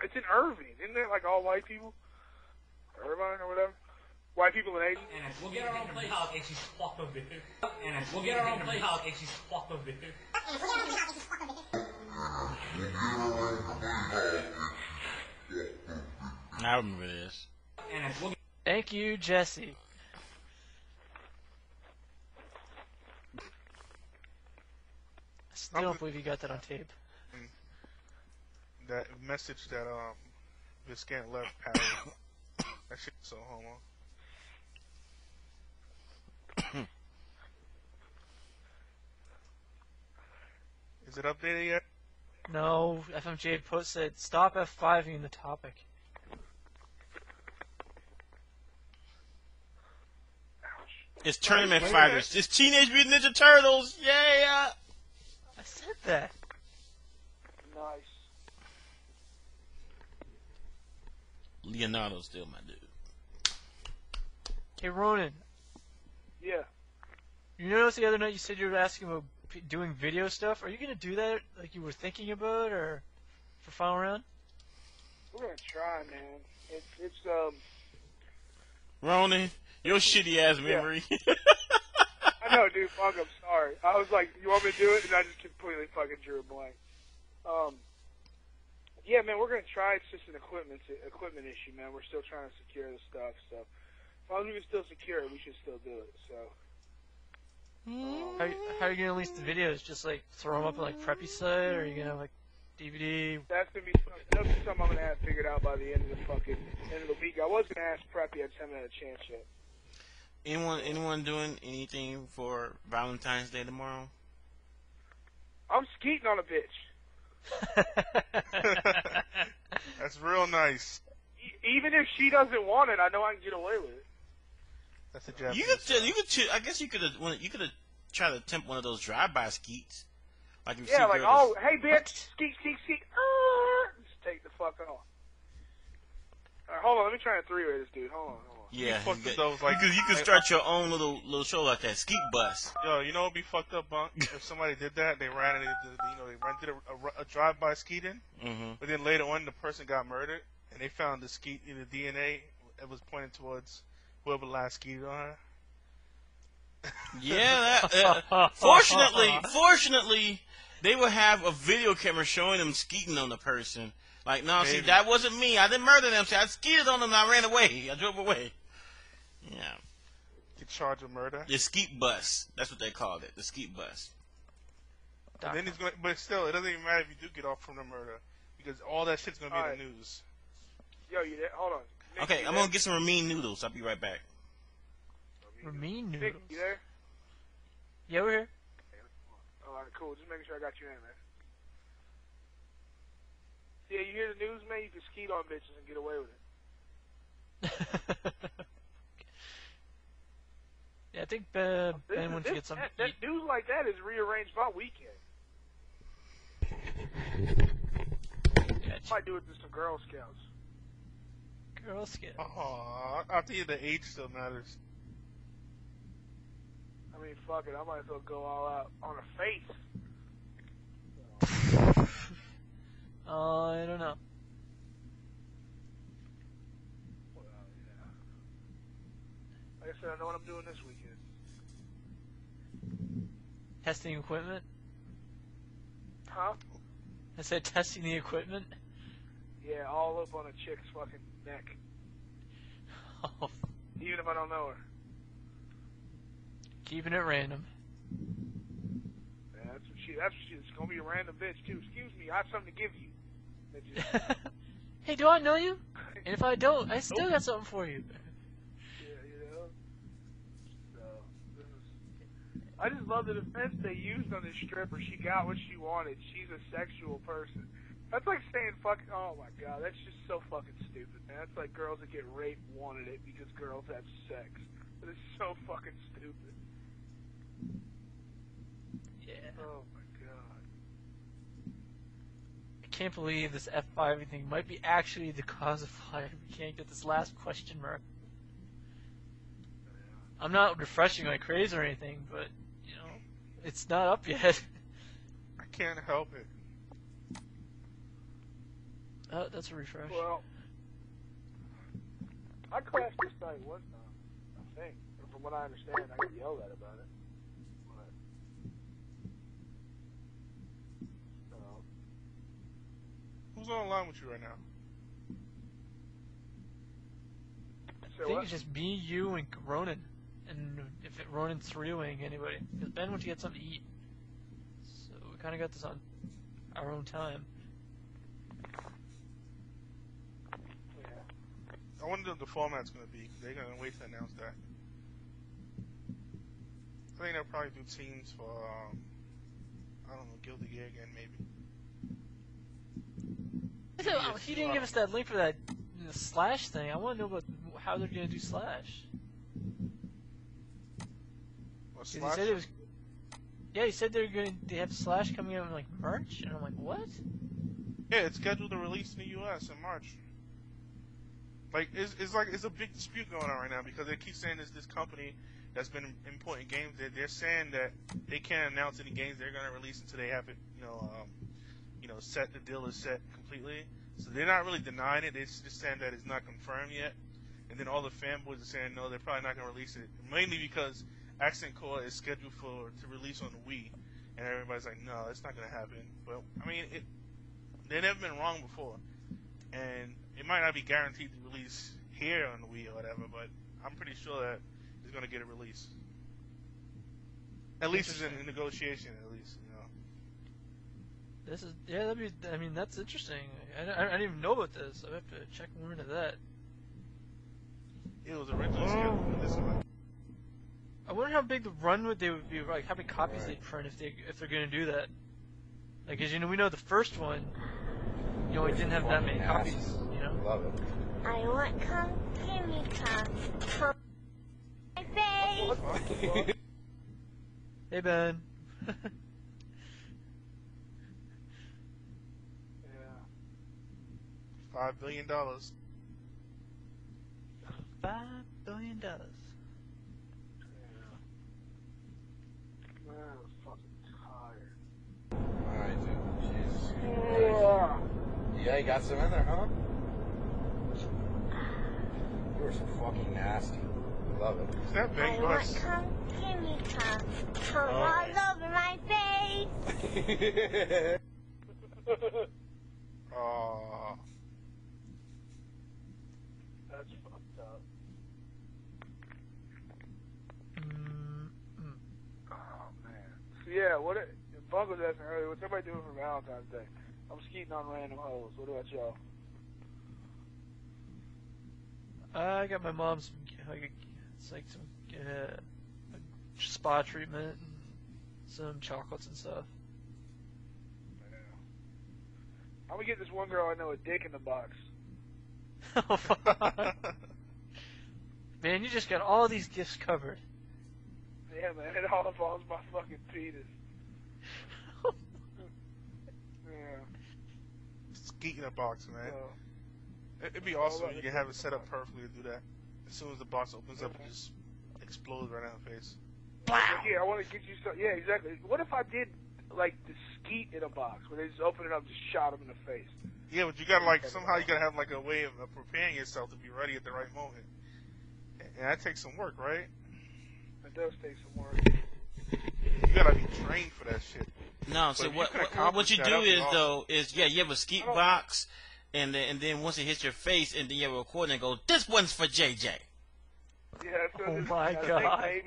It's in Irving. Isn't it, like, all white people? Irvine or whatever? White people in Asia? And we'll get our own playhouse and she's fucked up, dude. And we'll get our own playhouse and she's fucked up, dude. I remember this. Thank you, Jesse. I still don't believe you got that on tape. That message that Viscant left Patty. That shit's so homo. it updated yet? No, FMJ post said stop F5ing the topic. It's tournament fighters. It's Teenage Mutant Ninja Turtles. Yeah. I said that. Nice. Leonardo's still my dude. Hey, Ronin. Yeah. You noticed the other night you said you were asking about doing video stuff? Are you going to do that like you were thinking about, or for final round? We're gonna try, man. It's Ronin, your shitty ass memory. I know, dude. Fuck, I'm sorry. I was like, you want me to do it? And I just completely fucking drew a blank. Yeah, man, we're gonna try. It's just an equipment issue, man. We're still trying to secure the stuff, so as long as we can still secure it, we should still do it. So. How are you gonna release the videos? Just like throw them up on like Preppy site, or are you gonna have like DVD? That'll be something I'm gonna have figured out by the end of the week. I was gonna ask Preppy, I just haven't had a chance yet. Anyone doing anything for Valentine's Day tomorrow? I'm skeeting on a bitch. That's real nice. Even if she doesn't want it, I know I can get away with it. That's a Japanese. I guess you could have tried to attempt one of those drive-by skeets. Like you Yeah, like, oh, hey, bitch, skeet. Just take the fuck off. Alright, hold on, let me try and three-way this dude. Hold on. Yeah, those, like, you could start your own little show like that, Skeet Bus. Yo, you know what'd be fucked up, Bunk? If somebody did that, they rented a drive-by skeeting, but then later on the person got murdered, and they found the skeet in the DNA that was pointing towards whoever last skeeted on her. Yeah, fortunately, they will have a video camera showing them skeeting on the person. Like, no, see, that wasn't me. I didn't murder them. See, I skeeted on them and I ran away. I drove away. Yeah. Get charged with murder? The Skeet Bus. That's what they called it. The Skeet Bus. And then but still, it doesn't even matter if you do get off from the murder, because all that shit's gonna be in the news. Yo, you there? Hold on. Nick, Okay, I'm gonna get some ramen noodles. I'll be right back. Ramen noodles? Nick, you there? Yeah, we're here. Alright, cool. Just making sure I got you in, man. Yeah, you hear the news, man? You can skeet on bitches and get away with it. Yeah, I think Ben wants to get some. That news like that is rearranged by weekend. Might do it to some Girl Scouts. Girl Scouts. Oh, I think the age still matters. I mean, fuck it. I might as well go all out on a face. I don't know. Well, yeah. Like I said, I know what I'm doing this weekend. Testing equipment? Huh? I said testing the equipment? Yeah, all up on a chick's fucking neck. Oh. Even if I don't know her. Keeping it random. Yeah, that's what she is. It's gonna be a random bitch too. Excuse me, I have something to give you. Hey, do I know you? And if I don't, I still got something for you. Yeah, you know. So, I just love the defense they used on this stripper. She got what she wanted. She's a sexual person. That's like saying fucking. Oh my god, that's just so fucking stupid, man. That's like girls that get raped wanted it because girls have sex. That is so fucking stupid. Yeah. Oh my god. I can't believe this F5 thing might be actually the cause of why we can't get this last question mark. I'm not refreshing like crazy or anything, but, you know, it's not up yet. I can't help it. Oh, that's a refresh. Well, I crashed this site one time, I think. From what I understand, I got yelled at about it. But, who's on the line with you right now? I think it's just me, you, and Ronin. And if Ronin's three-wing anybody. Because Ben went to get something to eat. So we kind of got this on our own time. I wonder what the format's going to be. They're going to wait to announce that. I think they'll probably do teams for I don't know, Guilty Gear again, maybe. He didn't give us that link for that Slash thing. I want to know about how they're gonna do Slash. What, 'Cause he Slash? said it was. Yeah, he said they have Slash coming out in like March, and I'm like, what? Yeah, it's scheduled to release in the U.S. in March. Like, it's a big dispute going on right now because they keep saying there's this company that's been importing games. They're saying that they can't announce any games they're gonna release until they have it, set. The deal is set completely. So they're not really denying it. They're just saying that it's not confirmed yet. And then all the fanboys are saying no, they're probably not gonna release it, mainly because Accent Core is scheduled to release on the Wii, and everybody's like, no, it's not gonna happen. But I mean, they've never been wrong before, and it might not be guaranteed to release here on the Wii or whatever, but I'm pretty sure that it's gonna get a release. At least it's in negotiation, at least, you know. That's interesting. I didn't even know about this. I have to check more into that. It was originally scheduled for this one. I wonder how big the run would be, like how many copies they'd print if they're gonna do that. Like, as you know, we know the first one, it didn't have that many copies. You know. Love it. I want come, give me come my face. Hey Ben. $5 billion. $5 billion. Alright, dude. Jesus Christ. Yeah, you got some in there, huh? You were so fucking nasty. Love it. Is that big? I want come, give me come all over my face. Oh. That's fucked up. Oh man. So yeah, Bug was asking earlier, what's everybody doing for Valentine's Day? I'm skeeting on random hoes. What about y'all? I got my mom's it's like some spa treatment and some chocolates and stuff. Yeah. I'm gonna get this one girl I know a dick in the box. Man, you just got all these gifts covered. Yeah, man, it all involves my fucking penis. Yeah. Skeet in a box, man. So, It'd be awesome if you can have it set up perfectly to do that. As soon as the box opens up, it just explodes right in her face. Yeah, I want to get you some. Yeah, exactly. What if I did like the skeet in a box where they just open it up, and just shot him in the face? Yeah, but you gotta somehow you gotta have like a way of preparing yourself to be ready at the right moment, and that takes some work, right? It does take some work. You gotta be trained for that shit. No, so what you do is awesome. You have a skeet box, and then once it hits your face, and then you have a recording and go, this one's for JJ. Yeah, so oh my god. I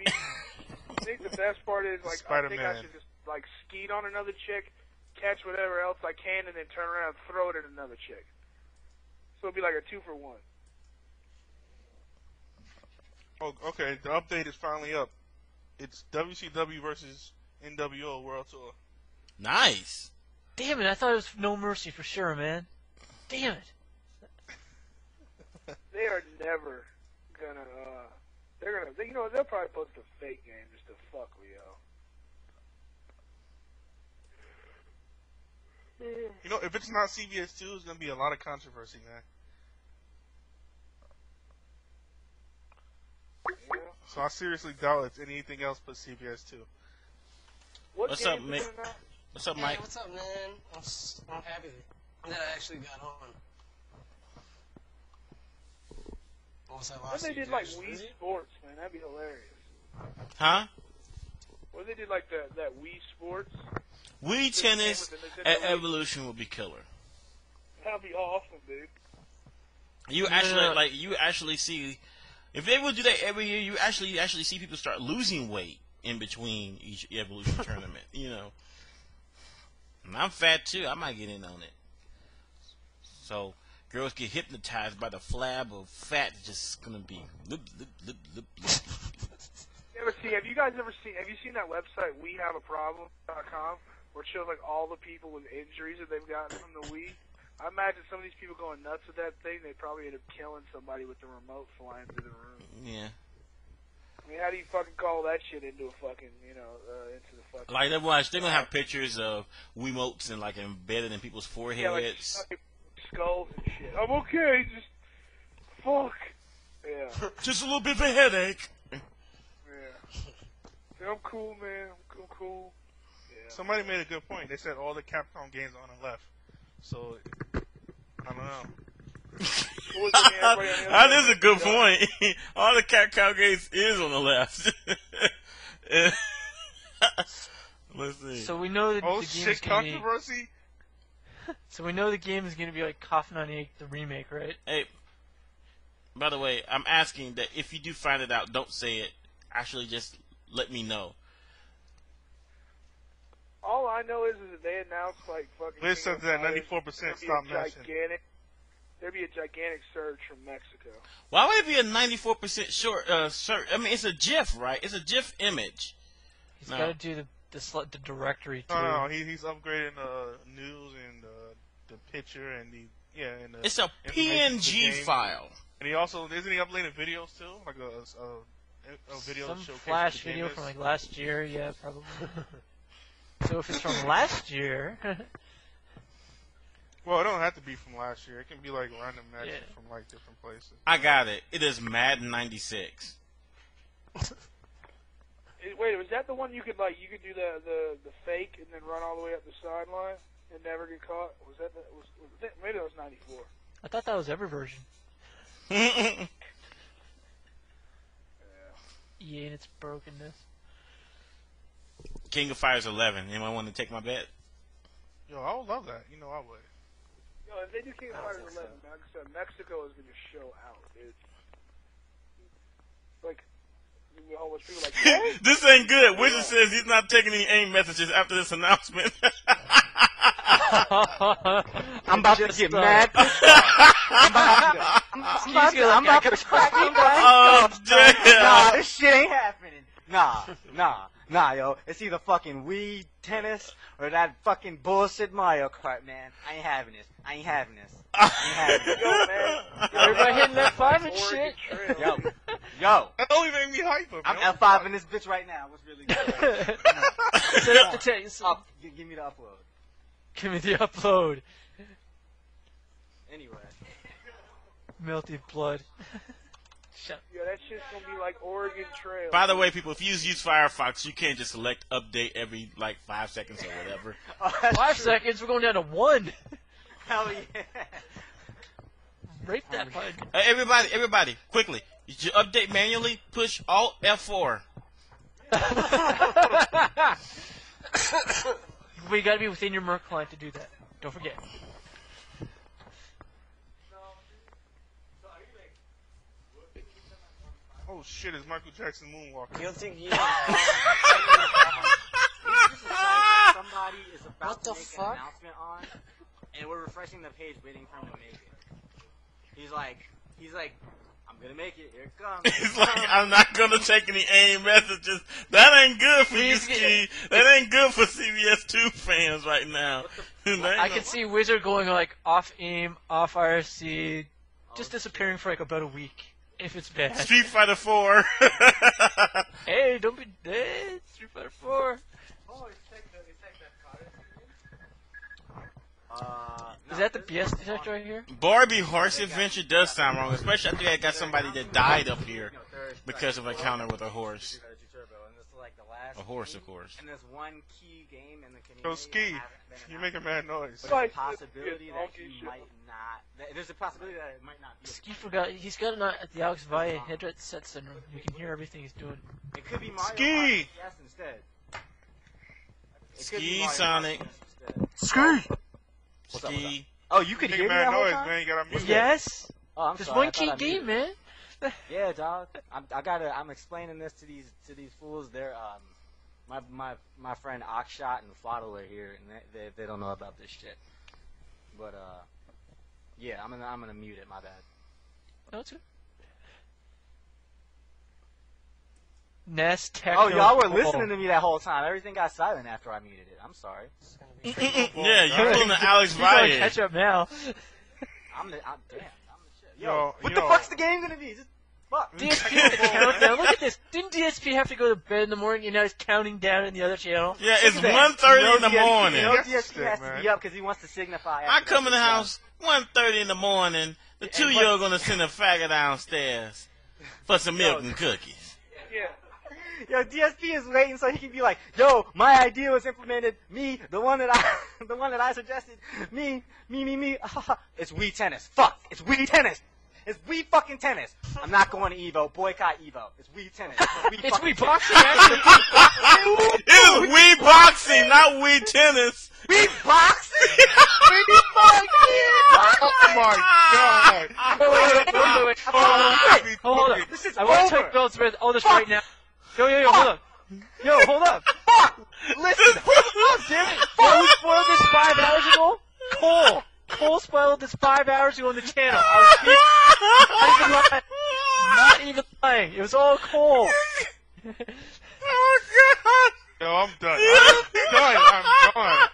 think the best part is like Spider-Man. I think I should just like skeet on another chick, catch whatever else I can, and then turn around and throw it at another chick. So it'll be like a 2-for-1. Oh, okay. The update is finally up. It's WCW versus NWO World Tour. Nice. Damn it! I thought it was No Mercy for sure, man. Damn it. They are never gonna. They'll probably post a fake game just to fuck with y'all. If it's not CBS 2, it's gonna be a lot of controversy, man. Yeah. So I seriously doubt it's anything else but CBS 2. What's up, Mike? What's up, Mike? Hey, what's up, man? I'm happy that I actually got on. What was that last What if they year? did like Wii Sports, man? That'd be hilarious. Huh? What if they did like that Wii Sports? Wii Tennis at Evolution would be killer. That'd be awesome, dude. You actually see, if they would do that every year, you actually see people start losing weight in between each Evolution tournament. And I'm fat too. I might get in on it. So girls get hypnotized by the flab of fat. Just gonna be lip. Have you guys ever seen? Have you seen that website WeHaveAProblem.com where it shows like all the people with injuries that they've gotten from the Wii? I imagine some of these people going nuts with that thing. They probably end up killing somebody with the remote flying through the room. Yeah. I mean, how do you fucking call that shit into a fucking, into the fucking... Like, they're gonna have pictures of Wiimotes and, like, embedded in people's foreheads. Yeah, like skulls and shit. I'm okay, just... Fuck. Yeah. Just a little bit of a headache. Yeah. I'm cool, man. I'm cool. Yeah. Somebody made a good point. They said all the Capcom games are on the left. So, I don't know. That is a good point. All the Capcom games is on the left. Let's see. So we know that the game shit, is gonna controversy? So we know the game is going to be like Coffin on Egg, the remake, right? Hey, by the way, I'm asking that if you do find it out, don't say it. Actually, just let me know. All I know is that they announced like fucking. Liz said that 94% stop matching. There'd be a gigantic surge from Mexico. Why would it be a 94% short surge? I mean, it's a GIF, right? It's a GIF image. He's got to do the directory too. No, he's upgrading the news and the picture and the and it's a PNG file. And he also isn't he uploading videos too, like a video. Some showcase flash video from like last year, yeah, probably. So if it's from last year. Well, it don't have to be from last year. It can be like random matches from like different places. I got it. It is Madden 96. Wait, was that the one you could do the fake and then run all the way up the sideline and never get caught? Was that maybe that was 94? I thought that was every version. Yeah. EA and its brokenness. King of Fighters 11. Anyone want to take my bet? Yo, I would love that. I would. Yo, if they do King of Fighters 11, like I said, Mexico is going to show out. It's like, a whole bunch of people like, hey? This ain't good. Wizard says he's not taking any AIM messages after this announcement. I'm about to get mad. I'm about to crack him. Oh, damn. Nah, this shit ain't happening. Nah, yo. It's either fucking Wii tennis or that fucking bullshit Mario Kart, man. I ain't having this. Yo, man. Everybody hitting that 5 and shit. Yo. That only made me hyper, I'm F5 in this bitch right now. What's really good? Set up the tape. Give me the upload. Give me the upload. Anyway. Melty blood. Yeah, that shit's gonna be like Oregon Trail. By the way, people, if you use Firefox, you can't just select update every 5 seconds or whatever. 5 seconds, we're going down to 1. Hell yeah. Rape that button. Everybody, quickly. Did you update manually? Push Alt F4. We gotta be within your Merc client to do that. Don't forget. Oh shit! It's Michael Jackson moonwalking. You don't think somebody is about to make an announcement on, and we're refreshing the page, waiting for him to make it. He's like, I'm gonna make it. Here it comes. He's like, I'm not gonna take any AIM messages. That ain't good for you, Ski. That ain't good for CBS2 fans right now. I can see Wizard going like off AIM, off IRC, just disappearing for like about a week. If it's bad. Street Fighter 4. Hey, don't be dead. Street Fighter 4. Oh, Is that the BS detector right here? Barbie Horse Adventure does sound wrong, especially after I got somebody that died up here because of an encounter with a horse. A horse, of course. And there's one key game in the community. So Ski, you're making mad noise. There's a possibility that he might not. There's a possibility that it might not be. Ski forgot. He's got the Alex Valle headset syndrome. You can hear everything he's doing. It could be Mario Ski. Yes, instead. Skisonic. Ski. Oh, you could hear me that whole noise, time? man. You gotta mute Yes. Oh, I'm There's sorry. one key game, man. Yeah, dog. I'm explaining this to these fools. They're my friend Akshat and Fodl are here, and they don't know about this shit. But yeah, I'm gonna mute it. My bad. No, it's good. NES Techno. Oh, y'all were Bowl. listening to me that whole time. Everything got silent after I muted it. I'm sorry. Yeah, you're pulling the Alex You gotta Riot. catch up now. I'm the shit. Yo, what you the know- fuck's the game gonna be? Just fuck. DSP had to count down. Look at this. Didn't DSP have to go to bed in the morning and now he's counting down in the other channel? Yeah, it's Look at that. 1:30 in the DSP morning. You know Yes, DSP has to man. be up because he wants to signify. I after come in the that. house 1:30 in the morning. The Yeah, two of and you are gonna send a faggot downstairs for some milk and cookies. Yeah. Yo, DSP is waiting so he can be like, yo, my idea was implemented. Me, the one that I suggested. Me. It's Wii Tennis. Fuck. It's Wii Tennis. It's Wii fucking tennis. I'm not going to Evo. Boycott Evo. It's Wii Tennis. It's fucking Wii Boxing, actually. It is Wii Boxing, not Wii Tennis. Wii Boxing? Oh my god! Wait. Hold up. This is I want to over. take notes with all this right now. Yo, hold up. Yo, hold up. Fuck! Listen, hold up, damn it. Yo, who spoiled this 5 hours ago? Cole spoiled this 5 hours ago on the channel. Not even lying. It was all Cole. Oh god! Yo, I'm done. I'm done.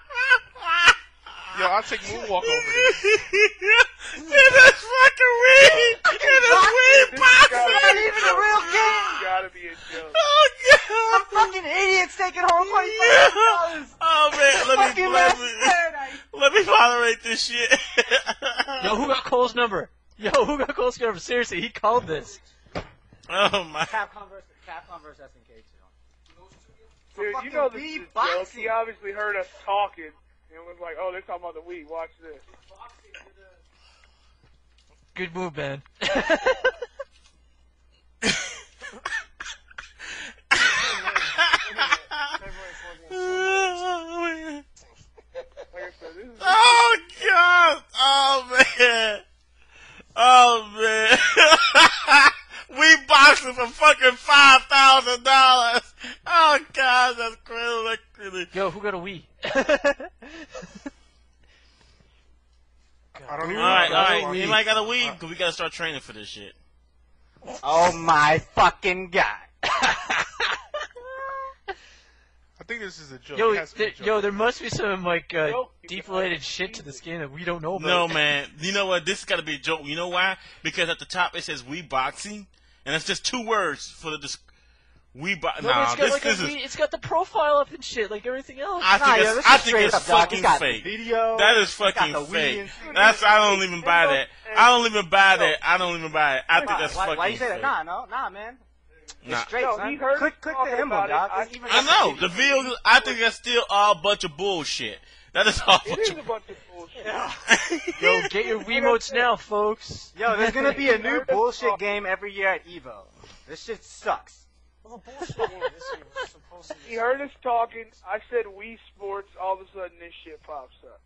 Yo, I'll take Moonwalk over this. It is fucking Wii! It is Wii Boxing! Not even a real game. It's gotta be a joke. Oh god! Some fucking idiots taking home $25. Oh man, let me moderate this shit. Yo, who got Cole's number? Seriously, he called this. Oh my! Capcom versus SNK too. Dude, you know this is a joke. He obviously heard us talking and was like, oh, they're talking about the Wii. Watch this. Good move, man. Oh god! Oh man! Oh man! We boxing for fucking $5,000! Oh god, that's crazy. Yo, who got a Wii? I don't even Alright. know. Anybody got a Wii? Because we gotta start training for this shit. Oh my fucking god. I think this is a joke. It has to be a joke. There must be some deep-related shit to this game that we don't know about. No, man. You know what? This has got to be a joke. You know why? Because at the top it says Wii Boxing, and it's just 2 words for the Wii Boxing. No, Nah, it's got the profile up and shit like everything else. I think it's fucking fake. Video, that is fucking fake. I don't even buy that. I don't even buy that. I think that's fucking fake. Why you say that? Nah, man. Nah. Straight, No, son. he heard click the emblem, dog. I know. The video, I think that's still all a bunch of bullshit. That is all It is a bunch of bullshit. Yo, get your Wiimotes now, folks. Yo, there's gonna be a new bullshit game every year at Evo. This shit sucks. He heard us talking. I said Wii Sports. All of a sudden, this shit pops up.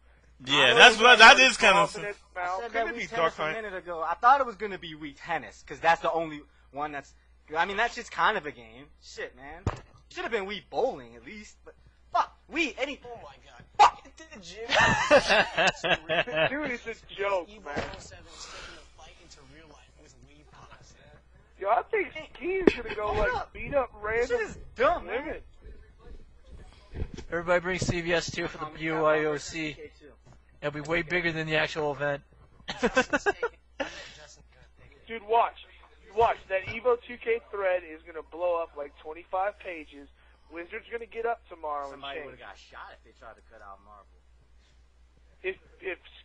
Yeah, that is kind of. Confidence I mouth. said that Wii Tennis a minute ago. I thought it was gonna be Wii Tennis, because that's the only one that's... I mean, that shit's kind of a game. Shit, man. Should have been Wii Bowling, at least. But, fuck, Wii, any... Oh my god. Fuck! It did the gym. Dude, it's a joke, man. Evo 07 is taking the fight into real life with Wii Box. Yo, I think Ski's gonna go, like, beat up This random shit is dumb, man. women. Everybody bring CVS2 for the BYOC. It'll be way bigger than the actual event. Dude, watch. That Evo 2K thread is gonna blow up like 25 pages. Wizard's gonna get up tomorrow Somebody and would change. have got shot if they tried to cut out Marvel. If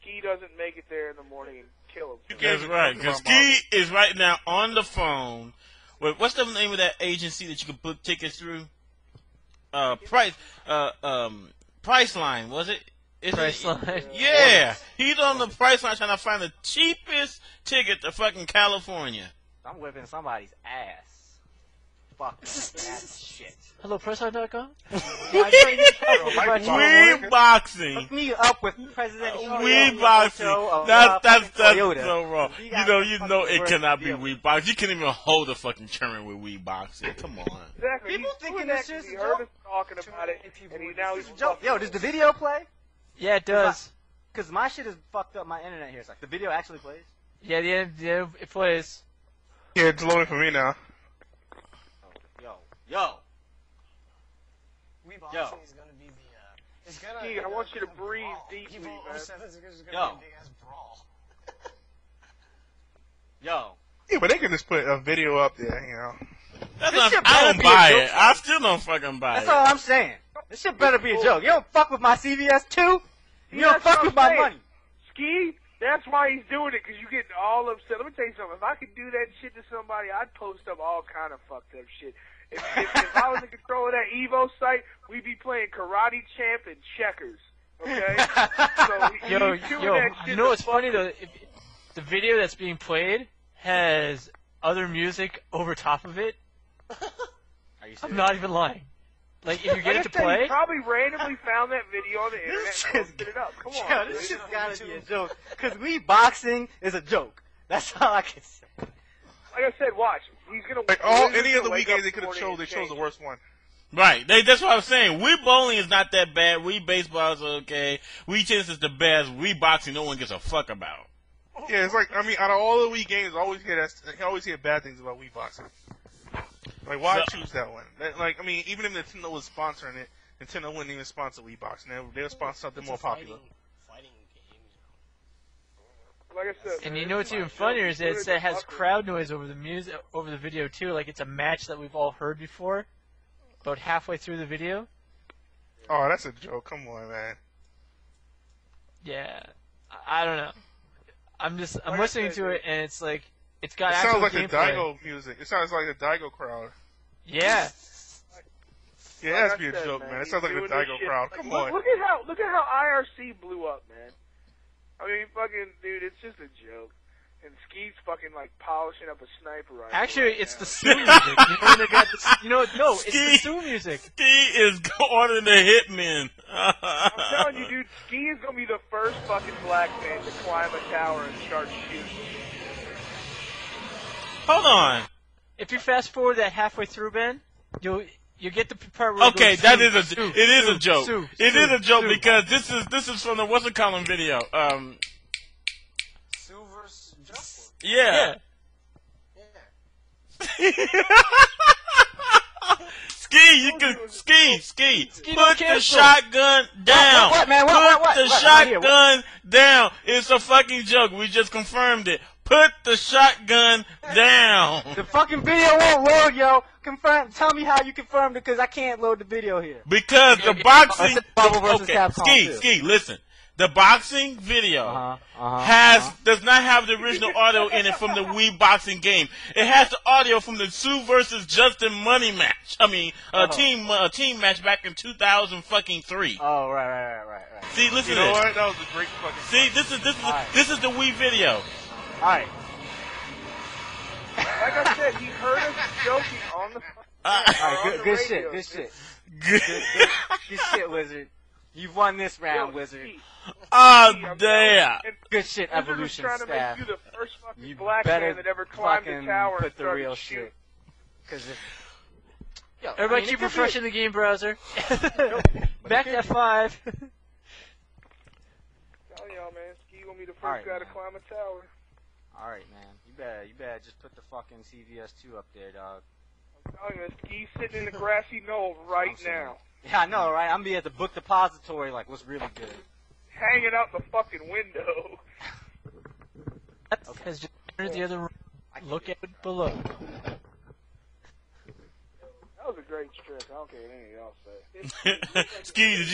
Ski doesn't make it there in the morning and kill him. That's right. Because Ski is right now on the phone. What's the name of that agency that you can book tickets through? Priceline, was it? Priceline. Yeah. He's on the Priceline trying to find the cheapest ticket to fucking California. I'm whipping somebody's ass. Fuck that shit. Hello, Priceline.com? Wii Boxing. Hook me up with President Wii Boxing. That's Toyota. so wrong. You know it cannot be Wii Boxing. You can't even hold a fucking tournament with Wii Boxing. Come on. Exactly. People He's thinking doing this that 'cause shit's he a heard joke. us talking about it, and now he's Joke. Yo, does the video play? Yeah, it does. Because my shit is fucked up. My internet here. It's like the video actually plays. Yeah, it plays. Yeah, it's loading for me now. Yo, Yo. Weeb Yo. Boxing is gonna be the. It's gonna. Steve, I want you to breathe deeply, Evo man. 07 is gonna Yo. be a big ass brawl. Yo. Yeah, but they can just put a video up there, you know. That's This not, shit I better don't be a buy joke, it. son. I still don't fucking buy That's it. all I'm saying. This shit better be a joke. You don't fuck with my CVS 2. You Yeah, don't that's fuck what with I'm my saying. money. Ski, that's why he's doing it, because you get all upset. Let me tell you something. If I could do that shit to somebody, I'd post up all kind of fucked up shit. If I was in control of that Evo site, we'd be playing Karate Champ and Checkers. Okay? So Yo, he's doing yo, that shit you know to what's funny fuck- though? If the video that's being played has other music over top of it. Are you serious? I'm not even lying. Like if you get Like it I to said, play, he probably randomly found that video on the internet This and shit's- posted it up. Come on. Yo, dude. this shit's gotta be a joke. Because we boxing is a joke. That's all I can say. Like I said, watch. He's gonna Like any of the Wii games they could have chose, they chose the worst one. Right. That's what I was saying. Wii bowling is not that bad. Wii baseball is okay. Wii tennis is the best. Wii boxing, no one gives a fuck about. Yeah, it's like, I mean, out of all the Wii games, I always hear bad things about Wii boxing. Like, why choose that one? Like, I mean, even if Nintendo was sponsoring it, Nintendo wouldn't even sponsor Wii boxing. They would sponsor something more popular. Fighting game. Like I said, and man, you know what's even funnier is that it has crowd noise over the music, over the video too. Like it's a match that we've all heard before. About halfway through the video. Oh, that's a joke. Come on, man. Yeah, I don't know. I'm Like I listening said, to it and it's like it's got It actual sounds like the gameplay. Daigo music. It sounds like the Daigo crowd. Yeah. Yeah, it Like has I to be a said, joke, man, man. It he's sounds like the doing this Daigo shit. crowd. Like, Come look, on. Look at how IRC blew up, man. I mean, fucking dude, it's just a joke. And Skeet's fucking like polishing up a sniper rifle. Actually, right it's now. the Sue music. You know when they got the, you know, no, it's the Sue music. Ski is ordering the hitmen. I'm telling you, dude, Ski is gonna be the first fucking black man to climb a tower and start shooting. Hold on. If you fast forward that halfway through, Ben, you get the part where Okay, it goes, that Sue, is a Sue, it is Sue, a joke. Sue, It Sue, is a joke Sue. because this is from the What's It Callin' video. Sue versus Joe. Yeah. Ski, you can ski. Put don't the cancel. shotgun down. What, man? Put What? the What? Right here, shotgun down. It's a fucking joke. We just confirmed it. Put the shotgun down. The fucking video won't load, yo. Confirm. Tell me how you confirmed it, because I can't load the video here. Because the boxing. Marvel versus Okay, Capcom 2. listen. The boxing video does not have the original audio in it from the Wii boxing game. It has the audio from the Sue versus Justin money match. I mean, team match back in 2003. Oh, right. See, listen You to know this. what? That was a great fucking. See, this is the Wii video. Alright. Like I said, he heard us joking on the. Alright, good radio. shit. Good. Good shit, Wizard. You've won this round, Wizard. Oh, I'm damn. And Good shit, Wizard was Evolution trying to staff. make you the first fucking You black better man that ever climbed fucking the tower and put the started real shooting. shit. Because if... Yo, Everybody I mean, keep it could be- refreshing the game browser. Back to F5. Tell y'all, man, Ski gonna be the first Alright, guy to man. climb a tower. Alright, man. You better just put the fucking CVS2 up there, dog. I'm telling you, Ski's sitting in the grassy knoll right I'm saying. now, Yeah, I know, right? I'm gonna be at the book depository, like, what's really good. hanging out the fucking window. Has just entered the other room. Look at it below. That was a great trick. I don't care what any of y'all say. Ski,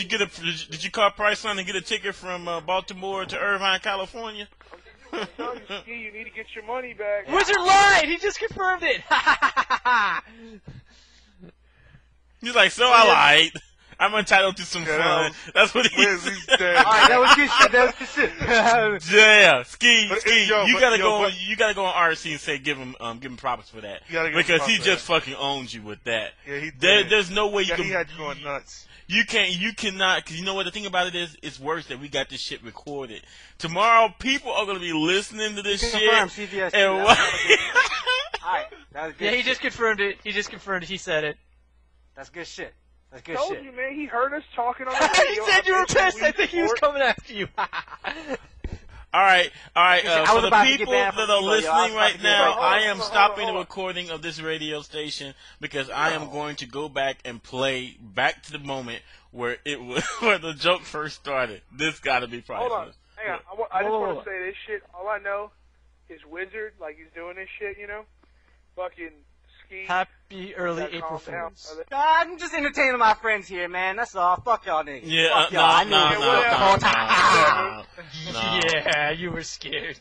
did you call Priceline and get a ticket from Baltimore to Irvine, California? I'm telling you, Ski, you need to get your money back. Wizard lied! He just confirmed it! He's like, so I lied. I'm entitled to some fun. That's what he Wiz, he's said. dead. Alright, that was good shit. That was good shit. Yeah, Ski, But, Ski, yo, you but- gotta yo, go. but- You gotta go on RC and say give him props for that You gotta give him because props he for just that. fucking owns you with that. Yeah, he did. There's no way you Yeah, can. he had you going nuts. You cannot, because you know what the thing about it is, it's worse that we got this shit recorded. Tomorrow, people are gonna be listening to this shit. Confirm, CVS2. And what? Alright, that was good Yeah, he shit. just confirmed it. He just confirmed it. He said it. That's good shit. That's good Told shit. you, man. He heard us talking on the He radio. said you were I pissed. I think he was report. coming after you. All right. I For was the about to get people banned that from are Evo, yo. I was listening about right to get now, banned. I am Hold on, stopping hold the on. recording of this radio station because I am going to go back and play back to the moment where it was where the joke first started. This got to be Hold on. priceless. Hang on. I just want to say this shit. All I know is Wizard, like he's doing this shit, you know? Fucking ski. Happy early Gotta April calm down. Fools. I'm just entertaining my friends here, man. That's all. Fuck y'all niggas. Yeah, Fuck y'all. I knew it the whole time. no. Yeah, you were scared.